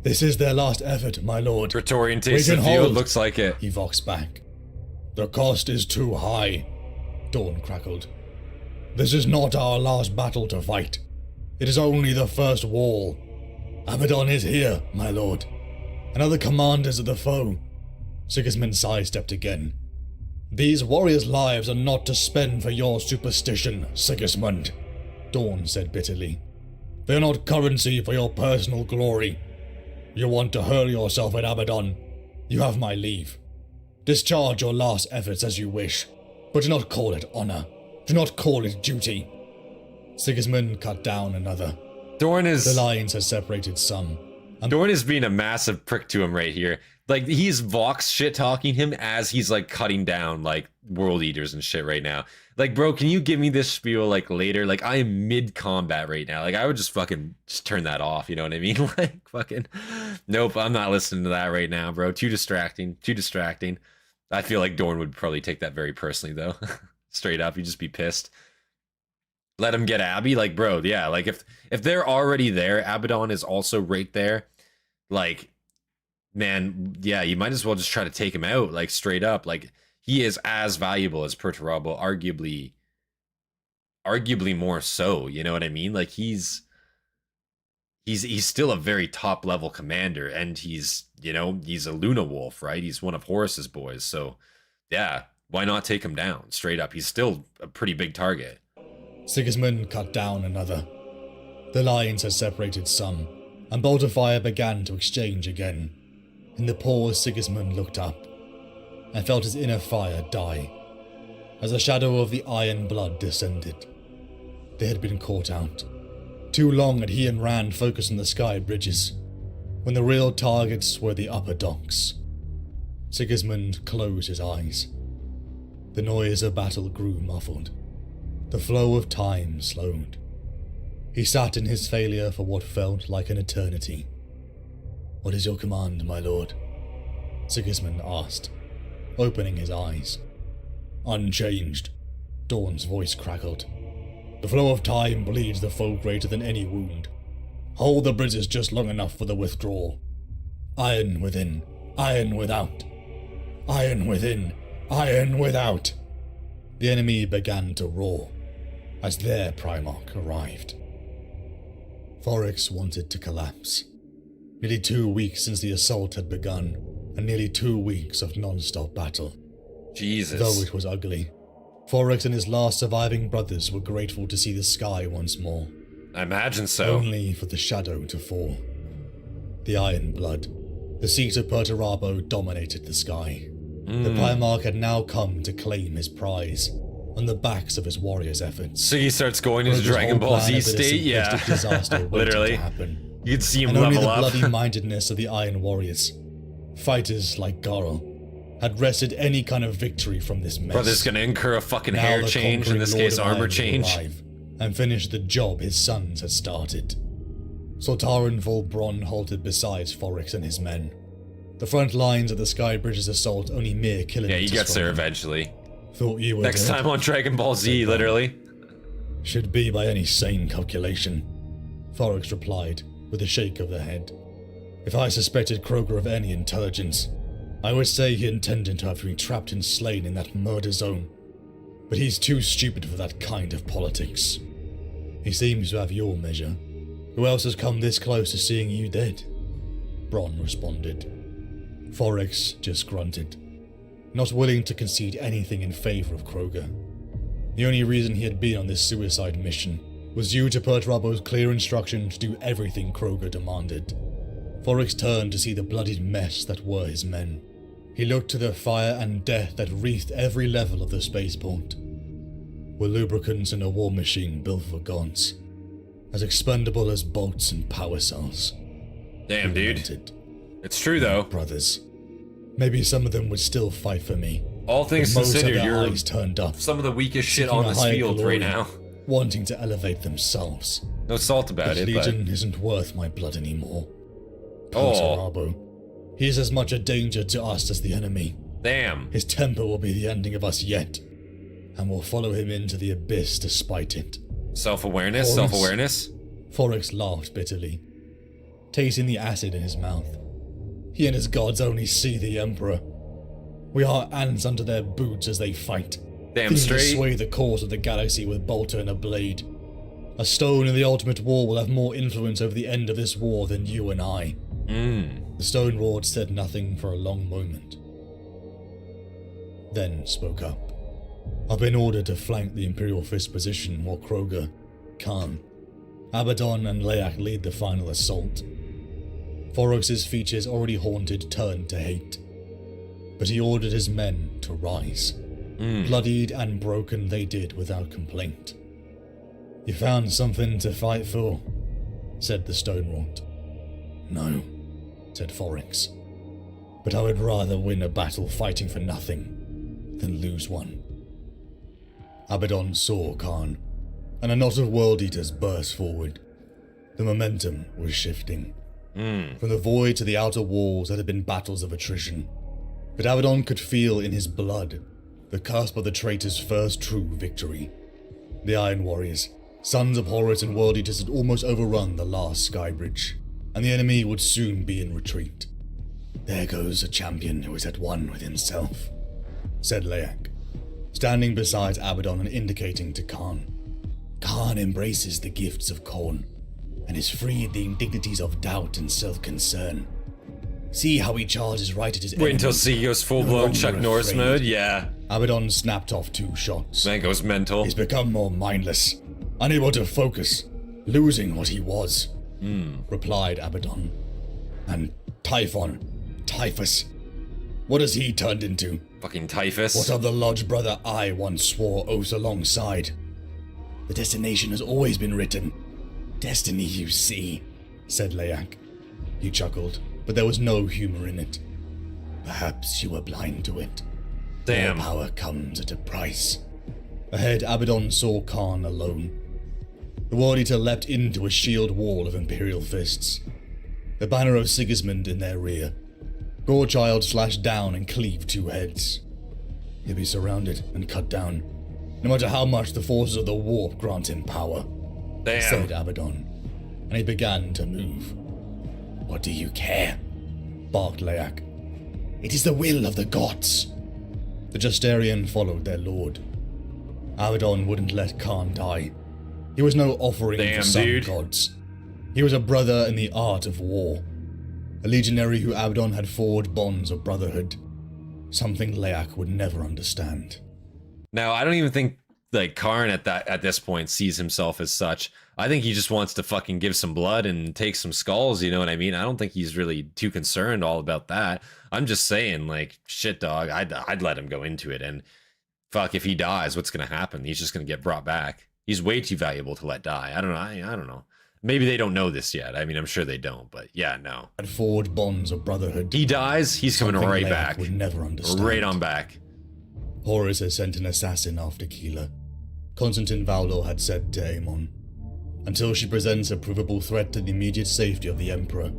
This is their last effort, my lord. Praetorian We taste can the field, hold, looks like it. he voxed back. The cost is too high, Dawn crackled. This is not our last battle to fight. It is only the first wall. Abaddon is here, my lord, and other commanders of the foe. Sigismund sidestepped again. These warriors' lives are not to spend for your superstition, Sigismund. Dawn said bitterly. They're not currency for your personal glory. You want to hurl yourself at Abaddon? You have my leave. Discharge your last efforts as you wish, but do not call it honor. Do not call it duty. Sigismund cut down another. Dorn is... The lines had separated some. Dorn is being a massive prick to him right here. Like, he's Vox shit-talking him as he's, like, cutting down, like, World Eaters and shit right now. Like, bro, can you give me this spiel, like, later? Like, I am mid-combat right now. Like, I would just fucking just turn that off, you know what I mean? Like, fucking... Nope, I'm not listening to that right now, bro. Too distracting. Too distracting. I feel like Dorn would probably take that very personally, though. Straight up, he'd just be pissed. Let him get Abby? Like, bro, yeah, like, if they're already there, Abaddon is also right there. Like... Man, yeah, you might as well just try to take him out, like, straight up. Like, he is as valuable as Perturabo, arguably more so, you know what I mean? Like, he's still a very top level commander, and he's, you know, he's a Luna Wolf, right? He's one of Horus's boys, so yeah, why not take him down straight up? He's still a pretty big target. Sigismund cut down another. The lines had separated some, and bolts of fire began to exchange again. In the pause, Sigismund looked up and felt his inner fire die as a shadow of the iron blood descended. They had been caught out. Too long had he and Rand focused on the sky bridges, when the real targets were the upper docks. Sigismund closed his eyes. The noise of battle grew muffled. The flow of time slowed. He sat in his failure for what felt like an eternity. What is your command, my lord? Sigismund asked, opening his eyes. Unchanged, Dawn's voice crackled. The flow of time bleeds the foe greater than any wound. Hold the bridges just long enough for the withdrawal. Iron within, iron without. Iron within, iron without. The enemy began to roar as their Primarch arrived. Forex wanted to collapse. Nearly 2 weeks since the assault had begun, and nearly 2 weeks of non-stop battle. Jesus. Though it was ugly, Forex and his last surviving brothers were grateful to see the sky once more. I imagine so. Only for the shadow to fall. The Iron Blood, the seat of Perturabo, dominated the sky. The Primarch had now come to claim his prize on the backs of his warriors' efforts. So he starts going into Dragon Ball Z state? Yeah. Disaster Literally. to happen. You can see him And level only the up. bloody-mindedness of the Iron Warriors, fighters like Garl, had wrested any kind of victory from this mess. Brother's gonna incur a fucking Now hair the change, in conquering this Lord case of armor Iron would change. arrive and finish the job his sons had started. Sultaran Volbron halted beside Forex and his men. The front lines of the Sky Bridge's assault only mere kilometers. Yeah, he gets from there them. eventually. Thought you were Next dead. time on Dragon Ball Z, literally. Should be by any sane calculation, Forex replied, with a shake of the head. If I suspected Kroger of any intelligence, I would say he intended to have been trapped and slain in that murder zone. But he's too stupid for that kind of politics. He seems to have your measure. Who else has come this close to seeing you dead? Bronn responded. Forex just grunted, not willing to concede anything in favor of Kroger. The only reason he had been on this suicide mission was due to Perturabo's clear instruction to do everything Kroger demanded. Forex turned to see the bloodied mess that were his men. He looked to the fire and death that wreathed every level of the spaceport. Were lubricants in a war machine built for gods, as expendable as bolts and power cells. Damn, He dude. lamented. It's true, though. Brothers. Maybe some of them would still fight for me. All things but most considered, had their you're eyes turned up, some of the weakest shit seeking on a this higher field glory, right now. wanting to elevate themselves. No salt about His it, but... legion isn't worth my blood anymore. Oh. Perturabo. He is as much a danger to us as the enemy. Damn. His temper will be the ending of us yet, and we'll follow him into the abyss despite it. Self-awareness? Forex. Self-awareness? Forex laughed bitterly, tasting the acid in his mouth. He and his gods only see the Emperor. We are ants under their boots as they fight. Damn thinking to straight. sway the course of the galaxy with bolter and a blade. A stone in the ultimate war will have more influence over the end of this war than you and I. The Stone Lord said nothing for a long moment, then spoke up. I've been ordered to flank the Imperial Fist position while Kroger Khan, Abaddon and Leyak lead the final assault. Forox's features already haunted turned to hate, but he ordered his men to rise. Bloodied and broken they did without complaint. "You found something to fight for?" said the Stonewort. "No," said Forox, "but I would rather win a battle fighting for nothing than lose one." Abaddon saw Khan, and a knot of World Eaters burst forward. The momentum was shifting. From the void to the outer walls there had been battles of attrition, but Abaddon could feel in his blood the cusp of the traitor's first true victory. The Iron Warriors, sons of Horus and World Eaters, had almost overrun the last sky bridge, and the enemy would soon be in retreat. "There goes a champion who is at one with himself," said Leyak, standing beside Abaddon and indicating to Khan. "Khan embraces the gifts of Khorne, and is freed the indignities of doubt and self-concern. See how he charges right at his Wait until enemies, C goes full no blown longer Chuck Norris afraid." mode, yeah. Abaddon snapped off 2 shots. Man goes mental. He's become more mindless, unable to focus, losing what he was, replied Abaddon. "And Typhus, what has he turned into? Fucking typhus. What of the lodge brother I once swore oath alongside? The destination has always been written. Destiny, you see," said Leyak. He chuckled, but there was no humor in it. "Perhaps you were blind to it. Damn. All power comes at a price." Ahead, Abaddon saw Khan alone. The World Eater leapt into a shield wall of Imperial fists, the banner of Sigismund in their rear. Gorechild slashed down and cleaved 2 heads. He'll be surrounded and cut down, no matter how much the forces of the warp grant him power, said Damn. Abaddon, and he began to move. "What do you care?" barked Leyak. "It is the will of the gods." The Justarian followed their lord. Abaddon wouldn't let Khan die. He was no offering Damn, for some dude. gods. He was a brother in the art of war, a legionary who Abaddon had forged bonds of brotherhood, something Leyak would never understand. Now, I don't even think like Karn at this point sees himself as such. I think he just wants to fucking give some blood and take some skulls, you know what I mean? I don't think he's really too concerned all about that. I'm just saying, like, shit, dog, I'd let him go into it, and fuck, if he dies, what's gonna happen? He's just gonna get brought back. He's way too valuable to let die. I don't know. I don't know. Maybe they don't know this yet. I mean, I'm sure they don't, but yeah, no. Had forged bonds of brotherhood. He dies, he's coming something right Leyak back. would never understand. Right on back. Horus had sent an assassin after Keela. Constantine Vaulo had said to Aemon, "Until she presents a provable threat to the immediate safety of the Emperor.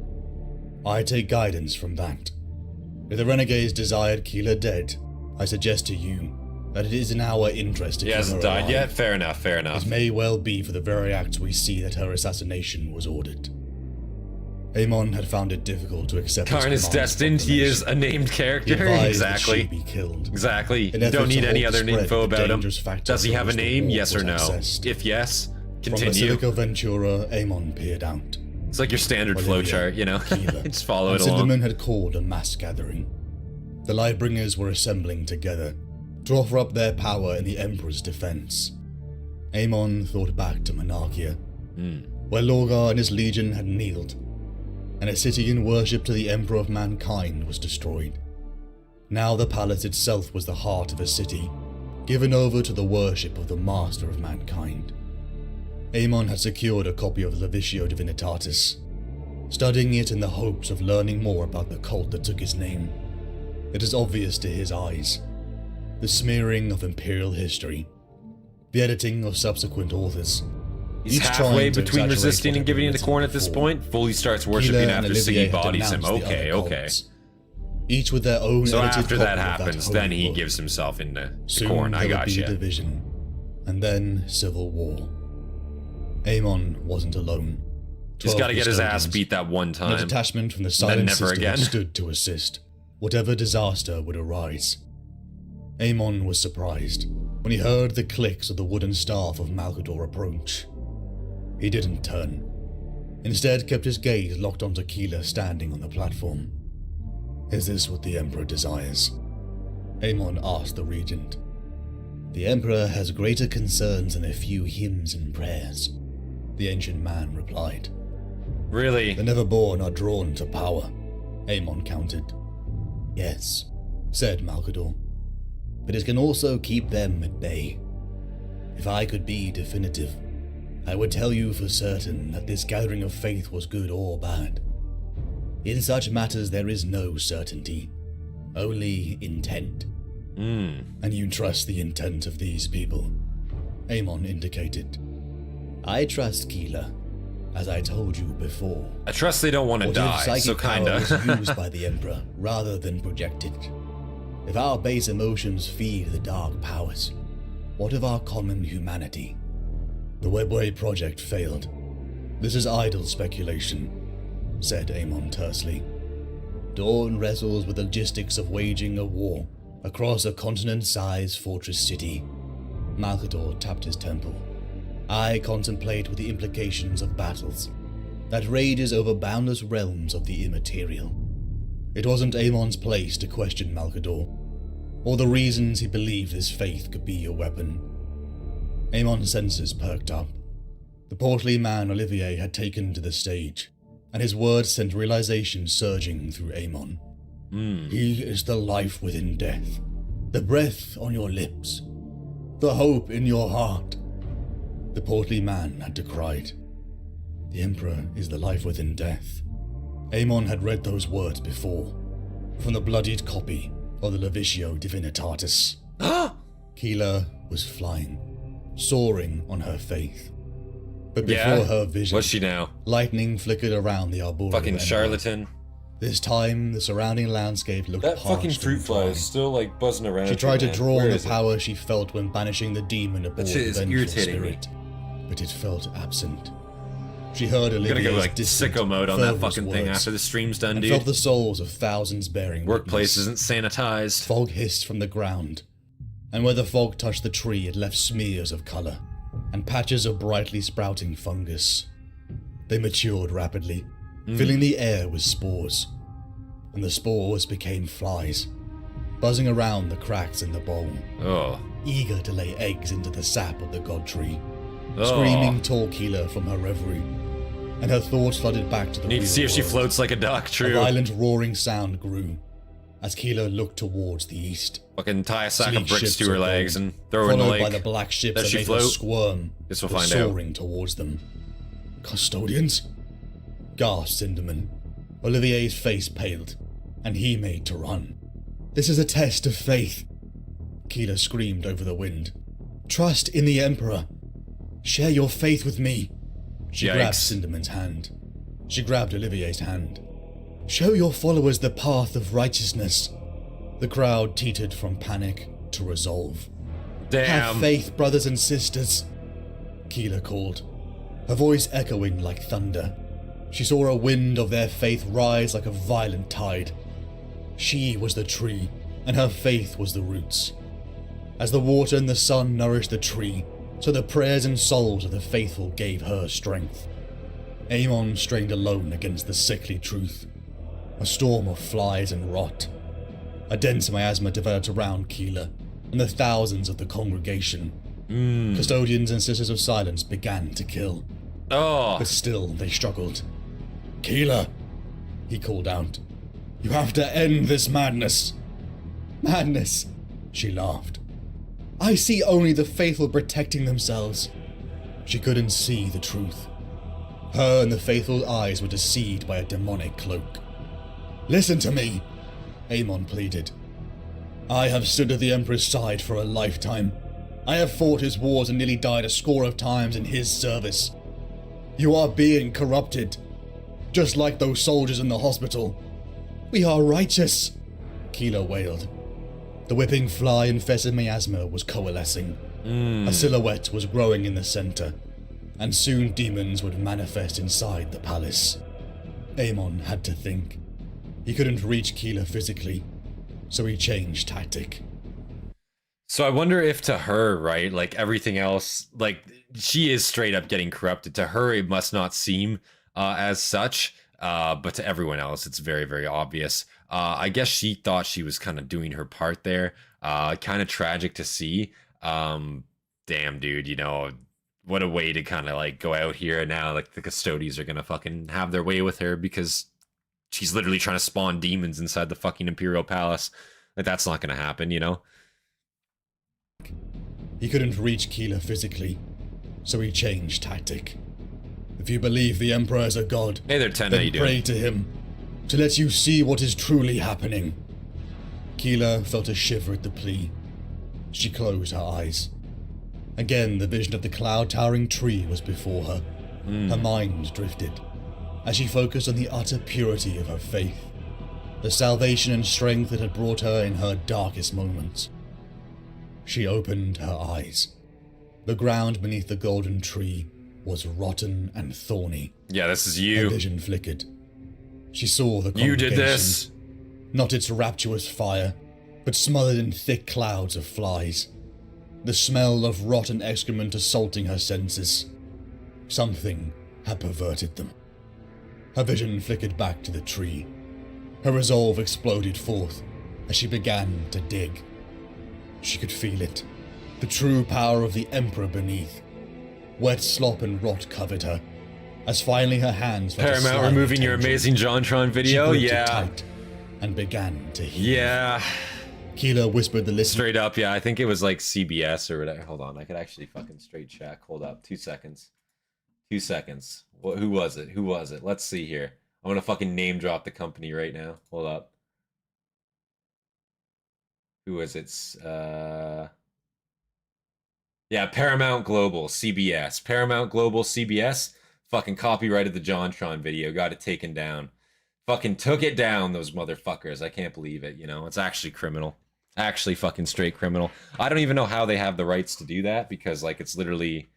I take guidance from that. If the renegades desired Keela dead, I suggest to you that it is in our interest to He keep hasn't her died alive. yet? Fair enough, fair enough. It may well be for the very act we see that her assassination was ordered." Aemon had found it difficult to accept his Karn is command destined. He is a named He character. advised that she Exactly. be killed. Exactly. In You efforts don't need to any halt other the spread info of the about him. dangerous factor Does he have a towards the name? war Yes or was no? accessed. If yes, From continue. Basilica Ventura, Aemon peered out. It's like your standard Olivia, flowchart, you know? Keela, Just follow and it along. Cinderman had called a mass gathering. The Lightbringers were assembling together to offer up their power in the Emperor's defense. Aemon thought back to Monarchia, where Lorgar and his legion had kneeled, and a city in worship to the Emperor of Mankind was destroyed. Now the palace itself was the heart of a city, given over to the worship of the Master of Mankind. Aemon had secured a copy of Levicio Divinitatis, studying it in the hopes of learning more about the cult that took his name. It is obvious to his eyes. The smearing of imperial history, the editing of subsequent authors. He's each halfway trying to between exaggerate resisting what and had giving been into written Khorne at this before. point. Fully starts worshipping Keela and after Olivier Siggy had bodies him. denounced the Okay, other okay. cults, each with their own So edited after copy that of happens, holy then he book. gives himself into Soon Khorne. I there would got be you. division, and then civil war. Aemon wasn't alone. Just 12 got to get his ass custodians, beat that one and a time. detachment from the then Silent never Sisterhood again. stood to assist, whatever disaster would arise. Aemon was surprised when he heard the clicks of the wooden staff of Malcador approach. He didn't turn. Instead kept his gaze locked onto Keela standing on the platform. "Is this what the Emperor desires?" Aemon asked the regent. "The Emperor has greater concerns than a few hymns and prayers," the ancient man replied. Really? The Neverborn are drawn to power, Aemon countered. Yes, said Malcador, but it can also keep them at bay. If I could be definitive, I would tell you for certain that this gathering of faith was good or bad. In such matters there is no certainty, only intent. And you trust the intent of these people, Aemon indicated. I trust Keeler, as I told you before. I trust they don't want to die, so kinda. What if psychic power was used by the Emperor rather than projected? If our base emotions feed the dark powers, what of our common humanity? The Webway project failed. This is idle speculation, said Aemon tersely. Dawn wrestles with the logistics of waging a war across a continent-sized fortress city. Malcador tapped his temple. I contemplate with the implications of battles that rages over boundless realms of the immaterial. It wasn't Aemon's place to question Malcador, or the reasons he believed his faith could be a weapon. Aemon's senses perked up. The portly man Olivier had taken to the stage, and his words sent realization surging through Aemon. He is the life within death, the breath on your lips, the hope in your heart. The portly man had decried. The Emperor is the life within death. Aemon had read those words before, from the bloodied copy of the Levitio Divinitatis. Keeler was flying, soaring on her faith. But before her vision, what's she now? Lightning flickered around the arboreal Fucking empire. charlatan. This time, the surrounding landscape looked That fucking parched fruit and fly dry. is still like buzzing around. She tried to man. draw Where on the is it? power she felt when banishing the demon aboard shit the is vengeful irritating me. spirit, but it felt absent. She heard I'm gonna Olivier's go like distant, sicko mode on that fervorous fucking thing words, after the stream's done, and dude. felt the souls of thousands bearing Workplace witness. isn't sanitized. Fog hissed from the ground, and where the fog touched the tree, it left smears of color and patches of brightly sprouting fungus. They matured rapidly, filling the air with spores, and the spores became flies, buzzing around the cracks in the bowl, Oh. eager to lay eggs into the sap of the god tree. Oh. Screaming tore Keeler from her reverie, and her thoughts flooded back to the Need to real see if she world. floats like a duck, A true. violent roaring sound grew as Keeler looked towards the east, Fucking tie a sack of Sleek bricks ships to her of legs gold, and throw her in the followed by lake. the black ships Does that she made her float? squirm, Guess we'll were find out. soaring towards them. Custodians? Gasped Cinderman. Olivier's face paled, and he made to run. This is a test of faith, Keeler screamed over the wind. Trust in the Emperor. Share your faith with me. She Yikes. grabbed Cinderman's hand. She grabbed Olivier's hand. Show your followers the path of righteousness. The crowd teetered from panic to resolve. Damn. Have faith, brothers and sisters, Keeler called, her voice echoing like thunder. She saw a wind of their faith rise like a violent tide. She was the tree, and her faith was the roots. As the water and the sun nourished the tree, so the prayers and souls of the faithful gave her strength. Aemon strained alone against the sickly truth. A storm of flies and rot. A dense miasma developed around Keeler and the thousands of the congregation. Custodians and Sisters of Silence began to kill, Oh. but still they struggled. Keeler, he called out, you have to end this madness. Madness, she laughed. I see only the faithful protecting themselves. She couldn't see the truth. Her and the faithful eyes were deceived by a demonic cloak. Listen to me, Aemon pleaded. I have stood at the Emperor's side for a lifetime. I have fought his wars and nearly died a score of times in his service. You are being corrupted, just like those soldiers in the hospital. We are righteous, Keeler wailed. The whipping fly-infested miasma was coalescing. A silhouette was growing in the center, and soon demons would manifest inside the palace. Aemon had to think. He couldn't reach Keeler physically, so he changed tactic. So I wonder if to her, right, like everything else, like she is straight up getting corrupted. To her, it must not seem as such, but to everyone else, it's very, very obvious. I guess she thought she was kind of doing her part there. Kind of tragic to see. Damn, dude, you know, what a way to kind of like go out here, and now like the custodians are gonna fucking have their way with her because she's literally trying to spawn demons inside the fucking Imperial Palace. Like, that's not gonna happen, you know? He couldn't reach Keeler physically, so he changed tactic. If you believe the Emperor is a god, Hey there, Ten, how you then pray doing? to him to let you see what is truly happening. Keeler felt a shiver at the plea. She closed her eyes. Again, the vision of the cloud-towering tree was before her. Her mind drifted, as she focused on the utter purity of her faith, the salvation and strength that had brought her in her darkest moments. She opened her eyes. The ground beneath the golden tree was rotten and thorny. Yeah, this is Her you. vision flickered. She saw the You did congregation, this. not its rapturous fire, but smothered in thick clouds of flies. The smell of rotten excrement assaulting her senses. Something had perverted them. Her vision flickered back to the tree. Her resolve exploded forth as she began to dig. She could feel it. The true power of the Emperor beneath. Wet slop and rot covered her, as finally her hands felt a Paramount slime removing your tension. amazing JonTron She video? gripped it Yeah. tight and began to heal. Yeah. Keeler whispered the listener. Straight up, yeah. I think it was like CBS or whatever. Hold on, I could actually fucking straight check. Hold up, 2 seconds. 2 seconds. Who was it? Who was it? Let's see here. I'm gonna fucking name drop the company right now. Hold up. Who is it? Yeah, Paramount Global, CBS. Paramount Global, CBS. Fucking copyrighted the JonTron video. Got it taken down. Fucking took it down, those motherfuckers. I can't believe it, you know? It's actually criminal. Actually fucking straight criminal. I don't even know how they have the rights to do that, because, like, it's literally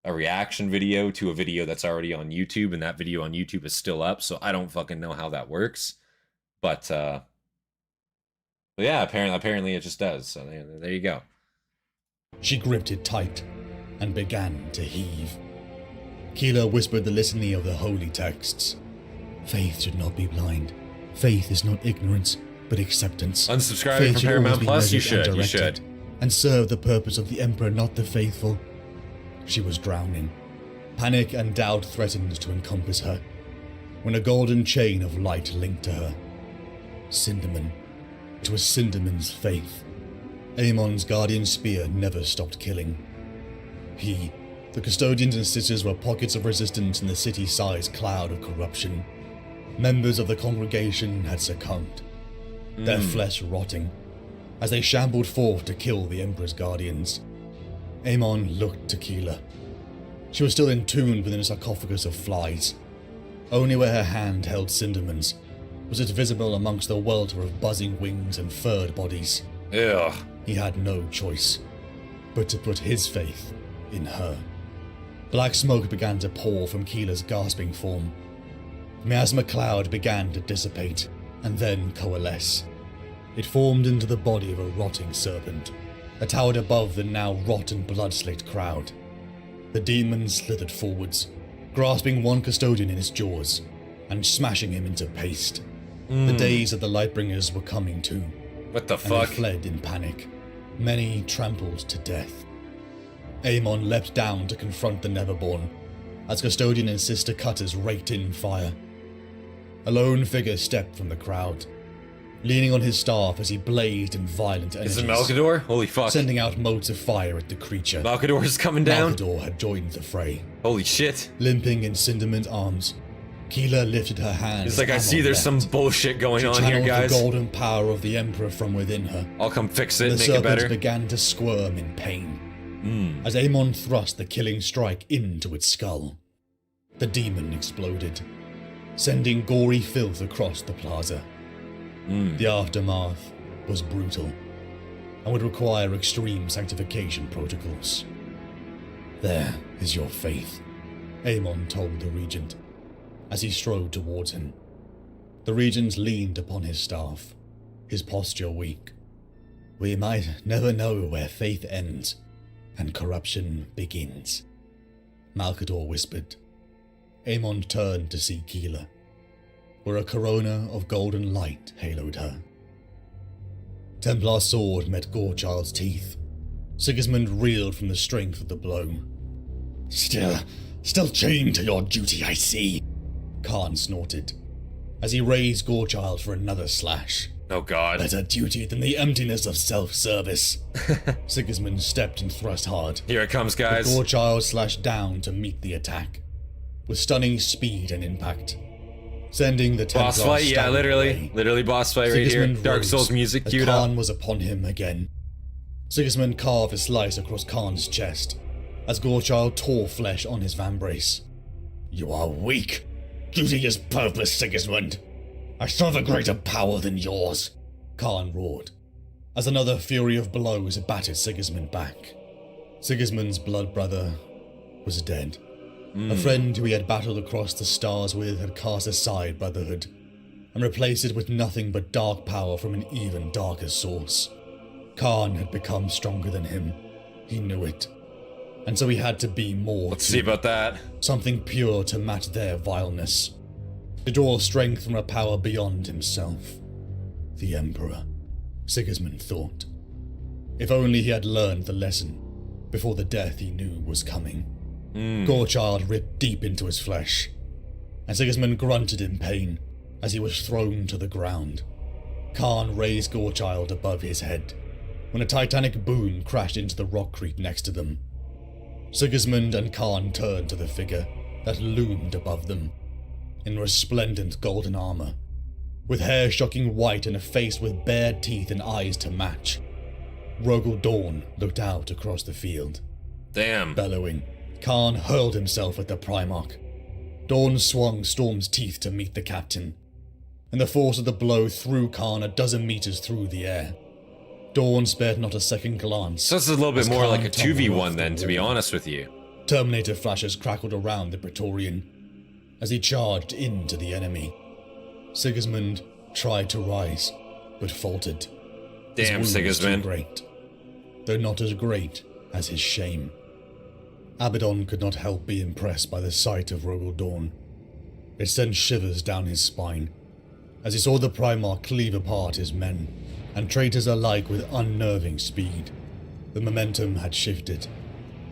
a reaction video to a video that's already on YouTube, and that video on YouTube is still up, so I don't fucking know how that works. But yeah, apparently it just does. So there you go. She gripped it tight and began to heave. Keeler whispered the litany of the holy texts. Faith should not be blind. Faith is not ignorance, but acceptance. Unsubscribing Faith from should Paramount always be Plus? You measured and should. You directed, should. and serve the purpose of the Emperor, not the faithful. She was drowning. Panic and doubt threatened to encompass her, when a golden chain of light linked to her. Cinderman. It was Cinderman's faith. Aemon's guardian spear never stopped killing. He, the custodians and sisters were pockets of resistance in the city-sized cloud of corruption. Members of the congregation had succumbed, their flesh rotting, as they shambled forth to kill the Emperor's guardians. Aemon looked to Keeler. She was still entombed within a sarcophagus of flies. Only where her hand held Cinderman's was it visible amongst the welter of buzzing wings and furred bodies. Ugh. He had no choice but to put his faith in her. Black smoke began to pour from Keeler's gasping form. Miasma cloud began to dissipate and then coalesce. It formed into the body of a rotting serpent that towered above the now rotten blood-slicked crowd. The demon slithered forwards, grasping one custodian in its jaws and smashing him into paste. The days of the Lightbringers were coming too, What the and fuck? they fled in panic, many trampled to death. Aemon leapt down to confront the Neverborn, as custodian and sister cutters raked in fire. A lone figure stepped from the crowd, leaning on his staff as he blazed in violent energies, Is it Malkador? Holy fuck. sending out motes of fire at the creature. Malkador's coming down? Malkador had joined the fray. Holy shit. Limping in Cinderman's arms, Keeler lifted her hand. It's like, I as see Aemon there's some leapt. bullshit going She on here, channeled guys. the golden power of the Emperor from within her. I'll come fix it The and make it serpent better. began to squirm in pain as Aemon thrust the killing strike into its skull. The demon exploded, sending gory filth across the plaza. The aftermath was brutal and would require extreme sanctification protocols. There is your faith, Aemon told the regent as he strode towards him. The regent leaned upon his staff, his posture weak. We might never know where faith ends and corruption begins, Malkador whispered. Aemon turned to see Keeler, where a corona of golden light haloed her. Templar's sword met Gorechild's teeth. Sigismund reeled from the strength of the blow. Still chained to your duty, I see, Khan snorted, as he raised Gorechild for another slash. Oh god. Better duty than the emptiness of self-service. Sigismund stepped and thrust hard. Here it comes, guys. Gorechild slashed down to meet the attack, with stunning speed and impact, sending the Templar boss fight, yeah, away. literally boss fight right here. Sigismund Dark rose Souls music as queued up. Khan was upon him again. Sigismund carved a slice across Khan's chest, as Gorechild tore flesh on his vambrace. You are weak. Duty is purpose, Sigismund. I serve a greater power than yours, Khan roared, as another fury of blows battered Sigismund back. Sigismund's blood brother was dead. A friend who he had battled across the stars with had cast aside brotherhood, and replaced it with nothing but dark power from an even darker source. Khan had become stronger than him. He knew it. And so he had to be more. Let's see about that. Something pure to match their vileness. To draw strength from a power beyond himself. The Emperor, Sigismund thought. If only he had learned the lesson before the death he knew was coming. Gorechild ripped deep into his flesh, and Sigismund grunted in pain as he was thrown to the ground. Khan raised Gorechild above his head, when a titanic boom crashed into the rockcrete next to them. Sigismund and Khan turned to the figure that loomed above them, in resplendent golden armor, with hair shocking white and a face with bared teeth and eyes to match. Rogel Dawn looked out across the field. Damn. Bellowing, Khan hurled himself at the Primarch. Dawn swung Storm's teeth to meet the captain, and the force of the blow threw Khan a dozen meters through the air. Dawn spared not a second glance. So this is a little bit as more Khan like a tumbled 2v1 off then, the to be wall. honest with you. Terminator flashes crackled around the Praetorian as he charged into the enemy. Sigismund tried to rise, but faltered. His Damn, wound was Sigismund. too great, though not as great as his shame. Abaddon could not help be impressed by the sight of Rogel Dawn. It sent shivers down his spine as he saw the Primarch cleave apart his men, and traitors alike with unnerving speed. The momentum had shifted,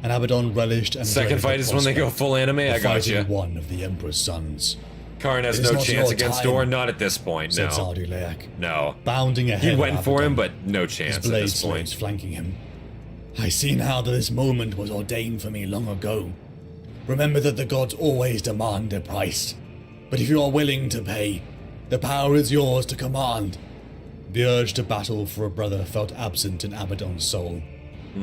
and Abaddon relished and Second dreaded fight the is when they go prospect full anime, of I got fighting you. one of the Emperor's sons. Karn has It is no not chance your against time, Dorn, not at this point, said no. Zardi Leak, No. bounding ahead He of went for him, Abaddon, but no his chance at blade this slaves point. flanking him. I see now that this moment was ordained for me long ago. Remember that the gods always demand a price, but if you are willing to pay, the power is yours to command. The urge to battle for a brother felt absent in Abaddon's soul,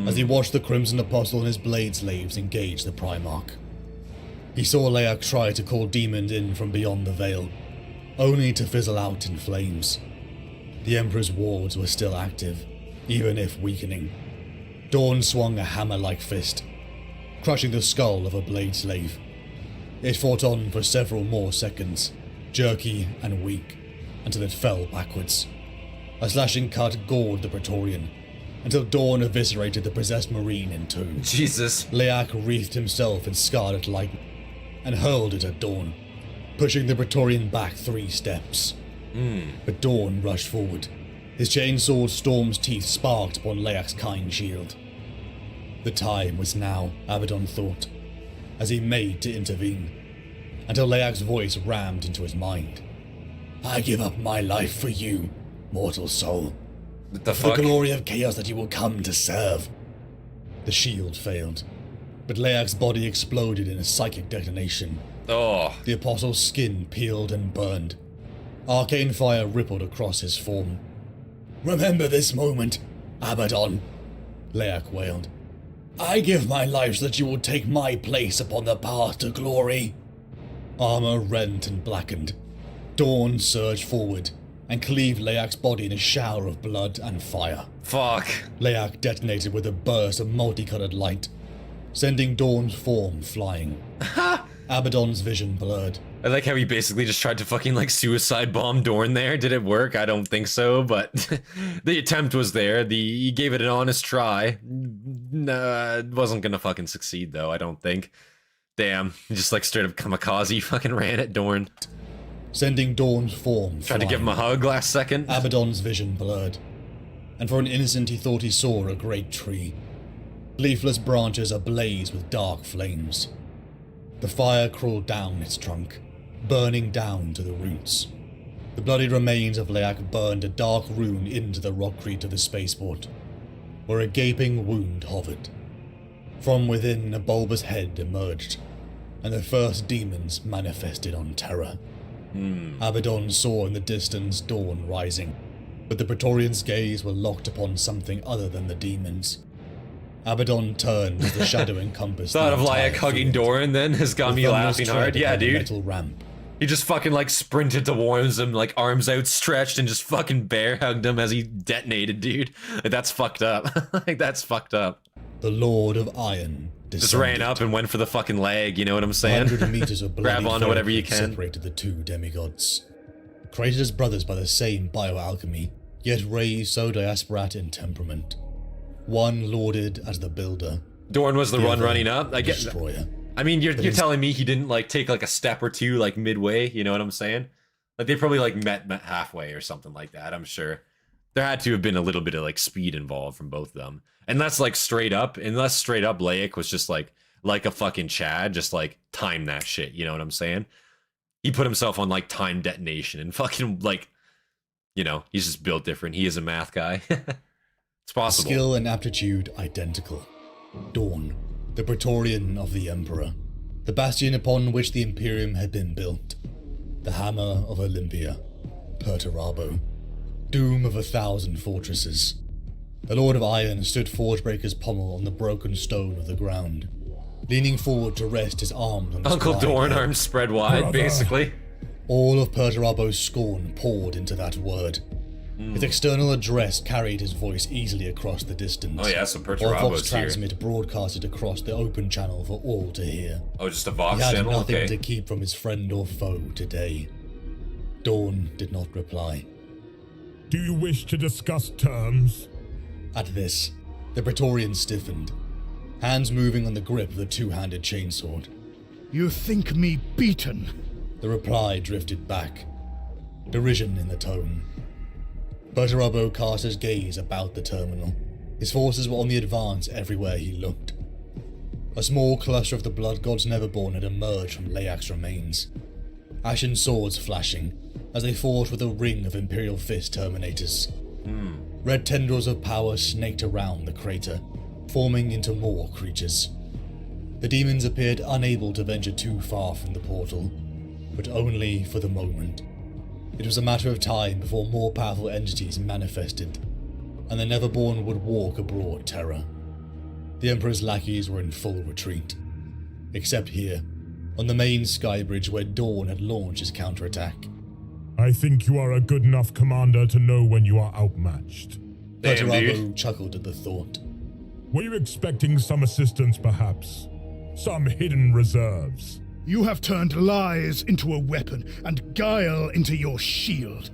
as he watched the Crimson Apostle and his blade slaves engage the Primarch. He saw Leak try to call demons in from beyond the veil, only to fizzle out in flames. The Emperor's wards were still active, even if weakening. Dawn swung a hammer-like fist, crushing the skull of a blade slave. It fought on for several more seconds, jerky and weak, until it fell backwards. A slashing cut gored the Praetorian, until Dawn eviscerated the possessed Marine in two. Jesus. Leak wreathed himself in scarlet lightning, and hurled it at Dawn, pushing the Praetorian back 3 steps. But Dawn rushed forward. His chainsaw Storm's teeth sparked upon Leak's kind shield. The time was now, Abaddon thought, as he made to intervene, until Leak's voice rammed into his mind. I give up my life for you, mortal soul, What the for fuck? the glory of chaos that you will come to serve. The shield failed, but Leak's body exploded in a psychic detonation. Oh. The Apostle's skin peeled and burned. Arcane fire rippled across his form. Remember this moment, Abaddon, Leak wailed. I give my life so that you will take my place upon the path to glory. Armor rent and blackened. Dawn surged forward and cleaved Leak's body in a shower of blood and fire. Fuck. Leak detonated with a burst of multicolored light, sending Dawn's form flying. Abaddon's vision blurred. I like how he basically just tried to fucking like suicide bomb Dorn there. Did it work? I don't think so, but the attempt was there. He gave it an honest try. Nah, it wasn't gonna fucking succeed though, I don't think. Damn, he just like straight up kamikaze fucking ran at Dorn. Sending Dawn's form Tried to give him a hug last second. Abaddon's vision blurred, and for an instant he thought he saw a great tree. leafless branches ablaze with dark flames. The fire crawled down its trunk, burning down to the roots. The bloody remains of Leak burned a dark rune into the rockcrete of the spaceport, where a gaping wound hovered. From within, a bulbous head emerged, and the first demons manifested on Terra. Abaddon saw in the distance dawn rising, but the Praetorians' gaze were locked upon something other than the demons. Abaddon turned as the shadow encompassed. Thought of the Layak entire hugging field. Doran then has got The me thunderous laughing hard. tread Yeah, upon the dude. metal ramp. He just fucking like sprinted towards him, like arms outstretched, and just fucking bear hugged him as he detonated, dude. Like, that's fucked up. Like, that's fucked up. The Lord of Iron Just ran up and went for the fucking leg, you know what I'm saying? 100 meters of bloody Grab onto whatever you can. separated the two demigods. Created as brothers by the same bioalchemy, yet raised so disparate in temperament. One lauded as the builder. Dorn was the one other running up. I get. destroyer. I mean, you're telling me he didn't like take like a step or two like midway. You know what I'm saying? Like they probably like met halfway or something like that. I'm sure there had to have been a little bit of like speed involved from both of them. Unless straight up Laik was just like a fucking Chad, just like time that shit. You know what I'm saying? He put himself on like time detonation and fucking like, you know, he's just built different. He is a math guy. It's possible. Skill and aptitude identical. Dawn, the Praetorian of the Emperor, the bastion upon which the Imperium had been built, the hammer of Olympia, Perturabo, doom of 1,000 fortresses. The Lord of Iron stood Forgebreaker's pommel on the broken stone of the ground, leaning forward to rest his arms on his Uncle wide Dorn, head. arms spread wide, Brother. basically. All of Perturabo's scorn poured into that word. His external address carried his voice easily across the distance. Oh yeah, so While Perturabo's Vox here. Transmit broadcasted across the open channel for all to hear. Oh, just a He Vox had channel? nothing Okay. to keep from his friend or foe today. Dawn did not reply. Do you wish to discuss terms? At this, the Praetorian stiffened, hands moving on the grip of the two-handed chainsword. You think me beaten? The reply drifted back, derision in the tone. Perturabo cast his gaze about the terminal. His forces were on the advance everywhere he looked. A small cluster of the Blood Gods Neverborn had emerged from Layak's remains, ashen swords flashing as they fought with a ring of Imperial Fist Terminators. Red tendrils of power snaked around the crater, forming into more creatures. The demons appeared unable to venture too far from the portal, but only for the moment. It was a matter of time before more powerful entities manifested, and the Neverborn would walk abroad Terra. The Emperor's lackeys were in full retreat, except here, on the main skybridge where Dawn had launched his counterattack. I think you are a good enough commander to know when you are outmatched. Damn, Perturabo dude. chuckled at the thought. Were you expecting some assistance, perhaps? Some hidden reserves? You have turned lies into a weapon and guile into your shield.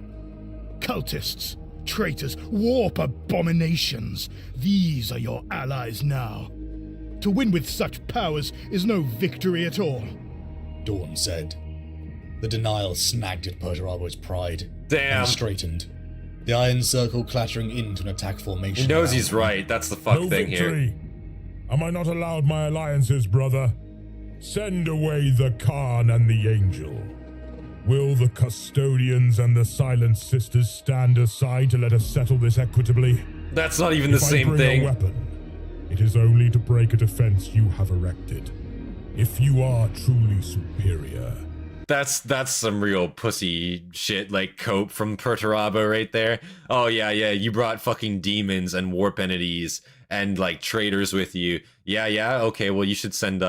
Cultists, traitors, warp abominations. These are your allies now. To win with such powers is no victory at all. Dawn said. The denial snagged at Perturabo's pride. Damn. And straightened. The iron circle clattering into an attack formation. He knows around he's him. right. That's the fuck No thing here. victory. Am I not allowed my alliances, brother? Send away the Khan and the Angel. Will the Custodians and the Silent Sisters stand aside to let us settle this equitably? That's not even the If I same bring thing. a weapon, it is only to break a defense you have erected. If you are truly superior. That's some real pussy shit, like cope from Perturabo right there. Oh yeah, you brought fucking demons and warp entities and like traitors with you. Yeah, okay, well you should send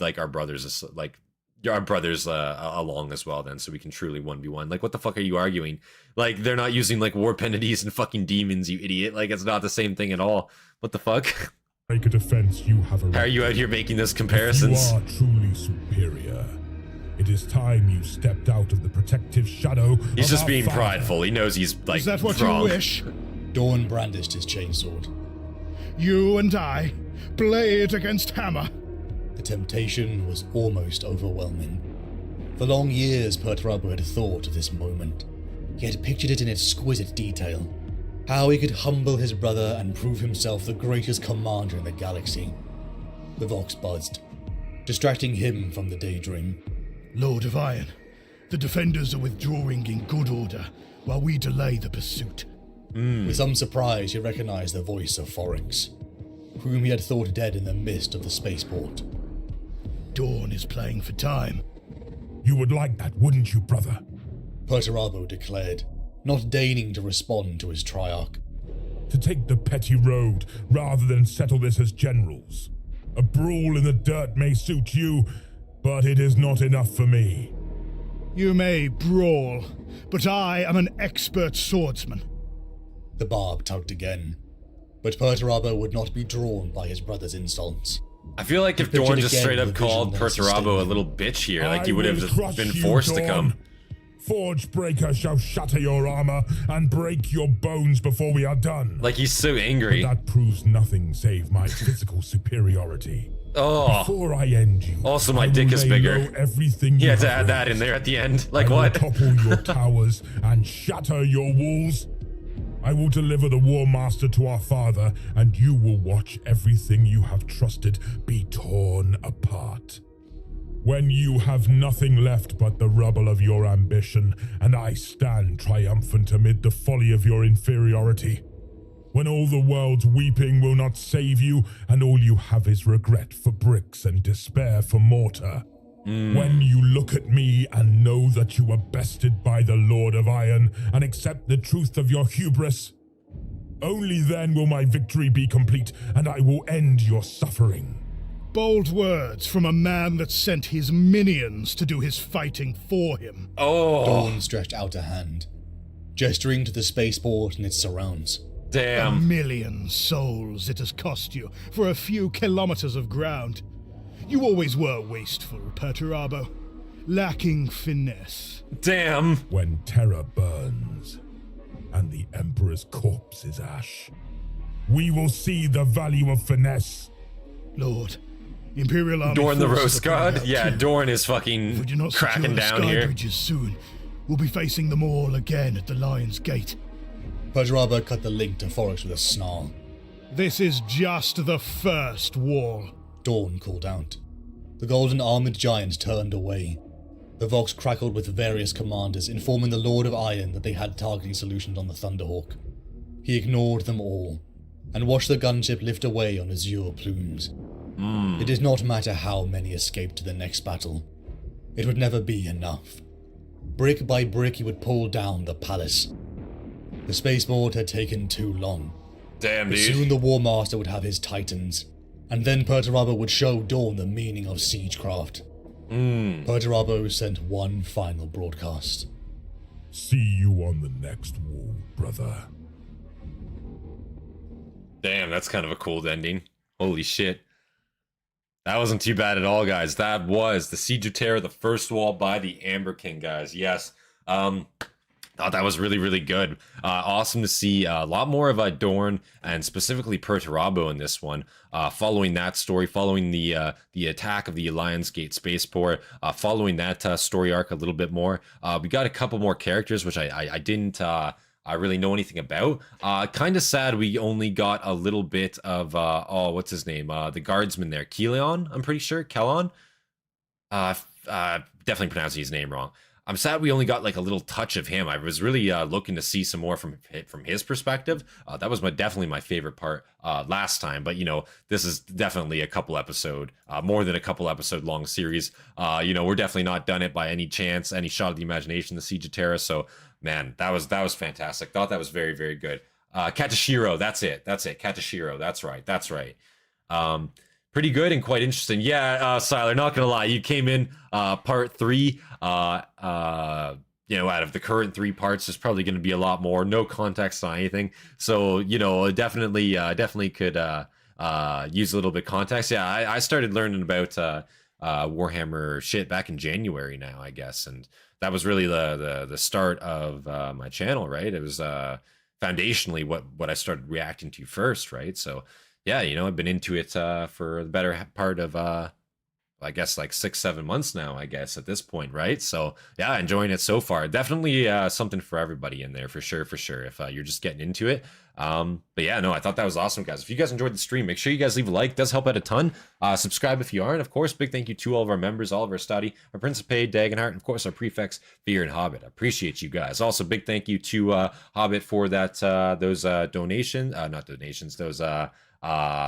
like our brothers along as well then, so we can truly 1v1. Like what the fuck are you arguing? Like they're not using like warp entities and fucking demons, you idiot. Like it's not the same thing at all. What the fuck? Break a defense you have erected. How are you out here making those If comparisons? you are truly superior. It is time you stepped out of the protective shadow. He's of just our being father. prideful. He knows he's like Is that what wrong. you wish? Dawn brandished his chainsword. You and I, blade against hammer. The temptation was almost overwhelming. For long years, Perturabo had thought of this moment. He had pictured it in exquisite detail. How he could humble his brother and prove himself the greatest commander in the galaxy. The Vox buzzed, distracting him from the daydream. Lord of Iron, the defenders are withdrawing in good order while we delay the pursuit. With some surprise, he recognized the voice of Foryx, whom he had thought dead in the mist of the spaceport. Dawn is playing for time. You would like that, wouldn't you, brother? Perturabo declared, not deigning to respond to his triarch. To take the petty road rather than settle this as generals. A brawl in the dirt may suit you, but it is not enough for me. You may brawl, but I am an expert swordsman. The barb tugged again, but Perturabo would not be drawn by his brother's insults. I feel like if Pictured Dorn just again straight the up vision called that Perturabo a sustained little him. bitch here, like he I would have will just crush been you, forced to Dawn. come. Forgebreaker shall shatter your armor and break your bones before we are done. Like he's so But angry. that proves nothing save my physical superiority. Oh, Before I end you, also my I dick will is lay bigger. low everything He you had to have add that in raised. there at the end. Like I what? will topple your towers and shatter your walls. I will deliver the War Master to our father, and you will watch everything you have trusted be torn apart. When you have nothing left but the rubble of your ambition, and I stand triumphant amid the folly of your inferiority. When all the world's weeping will not save you, and all you have is regret for bricks and despair for mortar. When you look at me and know that you were bested by the Lord of Iron and accept the truth of your hubris, only then will my victory be complete and I will end your suffering. Bold words from a man that sent his minions to do his fighting for him. Oh, Dawn stretched out a hand, gesturing to the spaceport and its surrounds. A damn. million souls it has cost you for a few kilometers of ground. You always were wasteful, Perturabo, lacking finesse. Damn. When terror burns and the Emperor's corpse is ash, we will see the value of finesse. Lord, Imperial Army Dorn the forces Roast are playing God? out Yeah, too. Dorn is If we fucking do not cracking secure the down sky here. bridges soon, we'll be facing them all again at the Lion's Gate. Perturabo cut the link to Foryx with a snarl. This is just the first wall. Dawn called out. The golden armored giants turned away. The Vox crackled with various commanders, informing the Lord of Iron that they had targeting solutions on the Thunderhawk. He ignored them all, and watched the gunship lift away on azure plumes. It did not matter how many escaped to the next battle. It would never be enough. Brick by brick he would pull down the palace. The spaceport had taken too long. Damn, But dude. soon the War Master would have his titans, and then Perturabo would show Dawn the meaning of siegecraft. Perturabo sent one final broadcast. See you on the next wall, brother. Damn, that's kind of a cool ending. Holy shit. That wasn't too bad at all, guys. That was the Siege of Terra, the first wall by the Amberking, guys. Yes. Thought that was really, really good. Awesome to see a lot more of Dorn and specifically Perturabo in this one. Following that story, following the attack of the Alliance Gate spaceport, following that story arc a little bit more. We got a couple more characters, which I didn't really know anything about. Kind of sad we only got a little bit of, what's his name? The guardsman there, Keleon, I'm pretty sure. Kelon? Definitely pronouncing his name wrong. I'm sad we only got like a little touch of him. I was really looking to see some more from his perspective. That was definitely my favorite part last time. But, you know, this is definitely a couple episode, more than a couple episode long series. You know, we're definitely not done it by any chance, any shot of the imagination, the Siege of Terra. So, man, that was fantastic. Thought that was very, very good. Katashiro, that's it. Katashiro, that's right. Pretty good and quite interesting. Yeah, Siler, not gonna lie, you came in part 3. You know, out of the current 3 parts, there's probably going to be a lot more. No context on anything, so you know, definitely could use a little bit of context. Yeah, I started learning about Warhammer shit back in January now, I guess, and that was really the start of my channel, right? It was foundationally what I started reacting to first, right? So yeah, you know, I've been into it for the better part of I guess like 6-7 months now, I guess at this point, right? So yeah, enjoying it so far. Definitely something for everybody in there, for sure, if you're just getting into it. But yeah, no, I thought that was awesome, guys. If you guys enjoyed the stream, make sure you guys leave a like. It does help out a ton. Subscribe if you aren't. Of course, big thank you to all of our members, all of our Hastati, our Principe, Dagenhart, and of course our prefects, Fear and Hobbit. I appreciate you guys. Also, big thank you to Hobbit for that those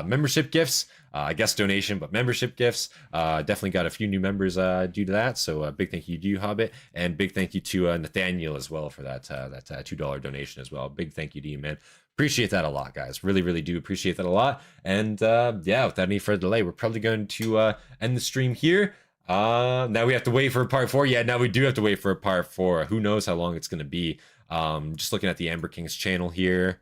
membership gifts. I guess donation, but membership gifts. Definitely got a few new members due to that. So big thank you to you, Hobbit, and big thank you to Nathaniel as well for that $2 donation as well. Big thank you to you, man. Appreciate that a lot, guys. Really, really do appreciate that a lot. And yeah, without any further delay, we're probably going to end the stream here. Now we have to wait for part 4. Yeah, now we do have to wait for a part 4. Who knows how long it's going to be. Just looking at the Amber King's channel here.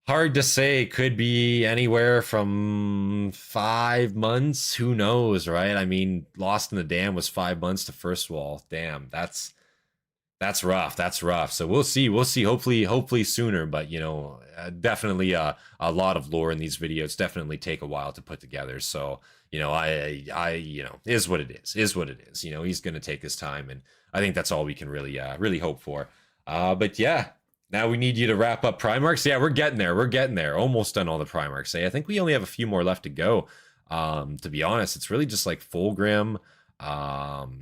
Hard to say. Could be anywhere from 5 months. Who knows, right? I mean, Lost in the Dam was 5 months to First Wall. Damn, that's rough. That's rough. So we'll see. Hopefully sooner. But you know, definitely a lot of lore in these videos definitely take a while to put together. So you know, you know, is what it is. Is what it is. You know, he's gonna take his time, and I think that's all we can really hope for. But yeah. Now we need you to wrap up Primarchs. Yeah, we're getting there. We're getting there. Almost done all the Primarchs. I think we only have a few more left to go. To be honest, it's really just like Fulgrim. Well,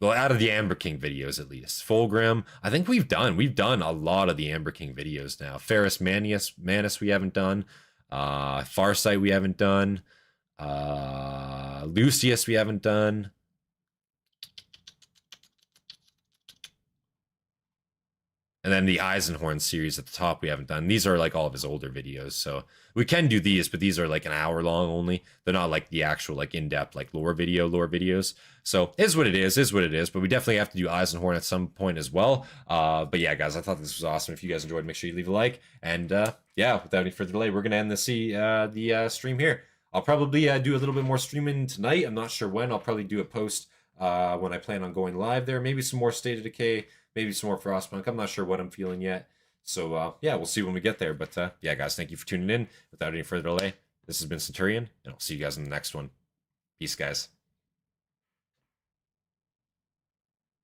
out of the Amber King videos, at least. Fulgrim. I think we've done a lot of the Amber King videos now. Ferrus Manus we haven't done. Farsight we haven't done. Lucius we haven't done. And then the Eisenhorn series at the top we haven't done. These are like all of his older videos. So we can do these, but these are like an hour long only. They're not like the actual like in-depth like lore videos. So is what it is. But we definitely have to do Eisenhorn at some point as well. But yeah, guys, I thought this was awesome. If you guys enjoyed, make sure you leave a like. And yeah, without any further delay, we're going to end the stream here. I'll probably do a little bit more streaming tonight. I'm not sure when. I'll probably do a post when I plan on going live there. Maybe some more State of Decay. Maybe some more Frostpunk. I'm not sure what I'm feeling yet. So, yeah, we'll see when we get there. But, yeah, guys, thank you for tuning in. Without any further delay, this has been Centurion, and I'll see you guys in the next one. Peace, guys.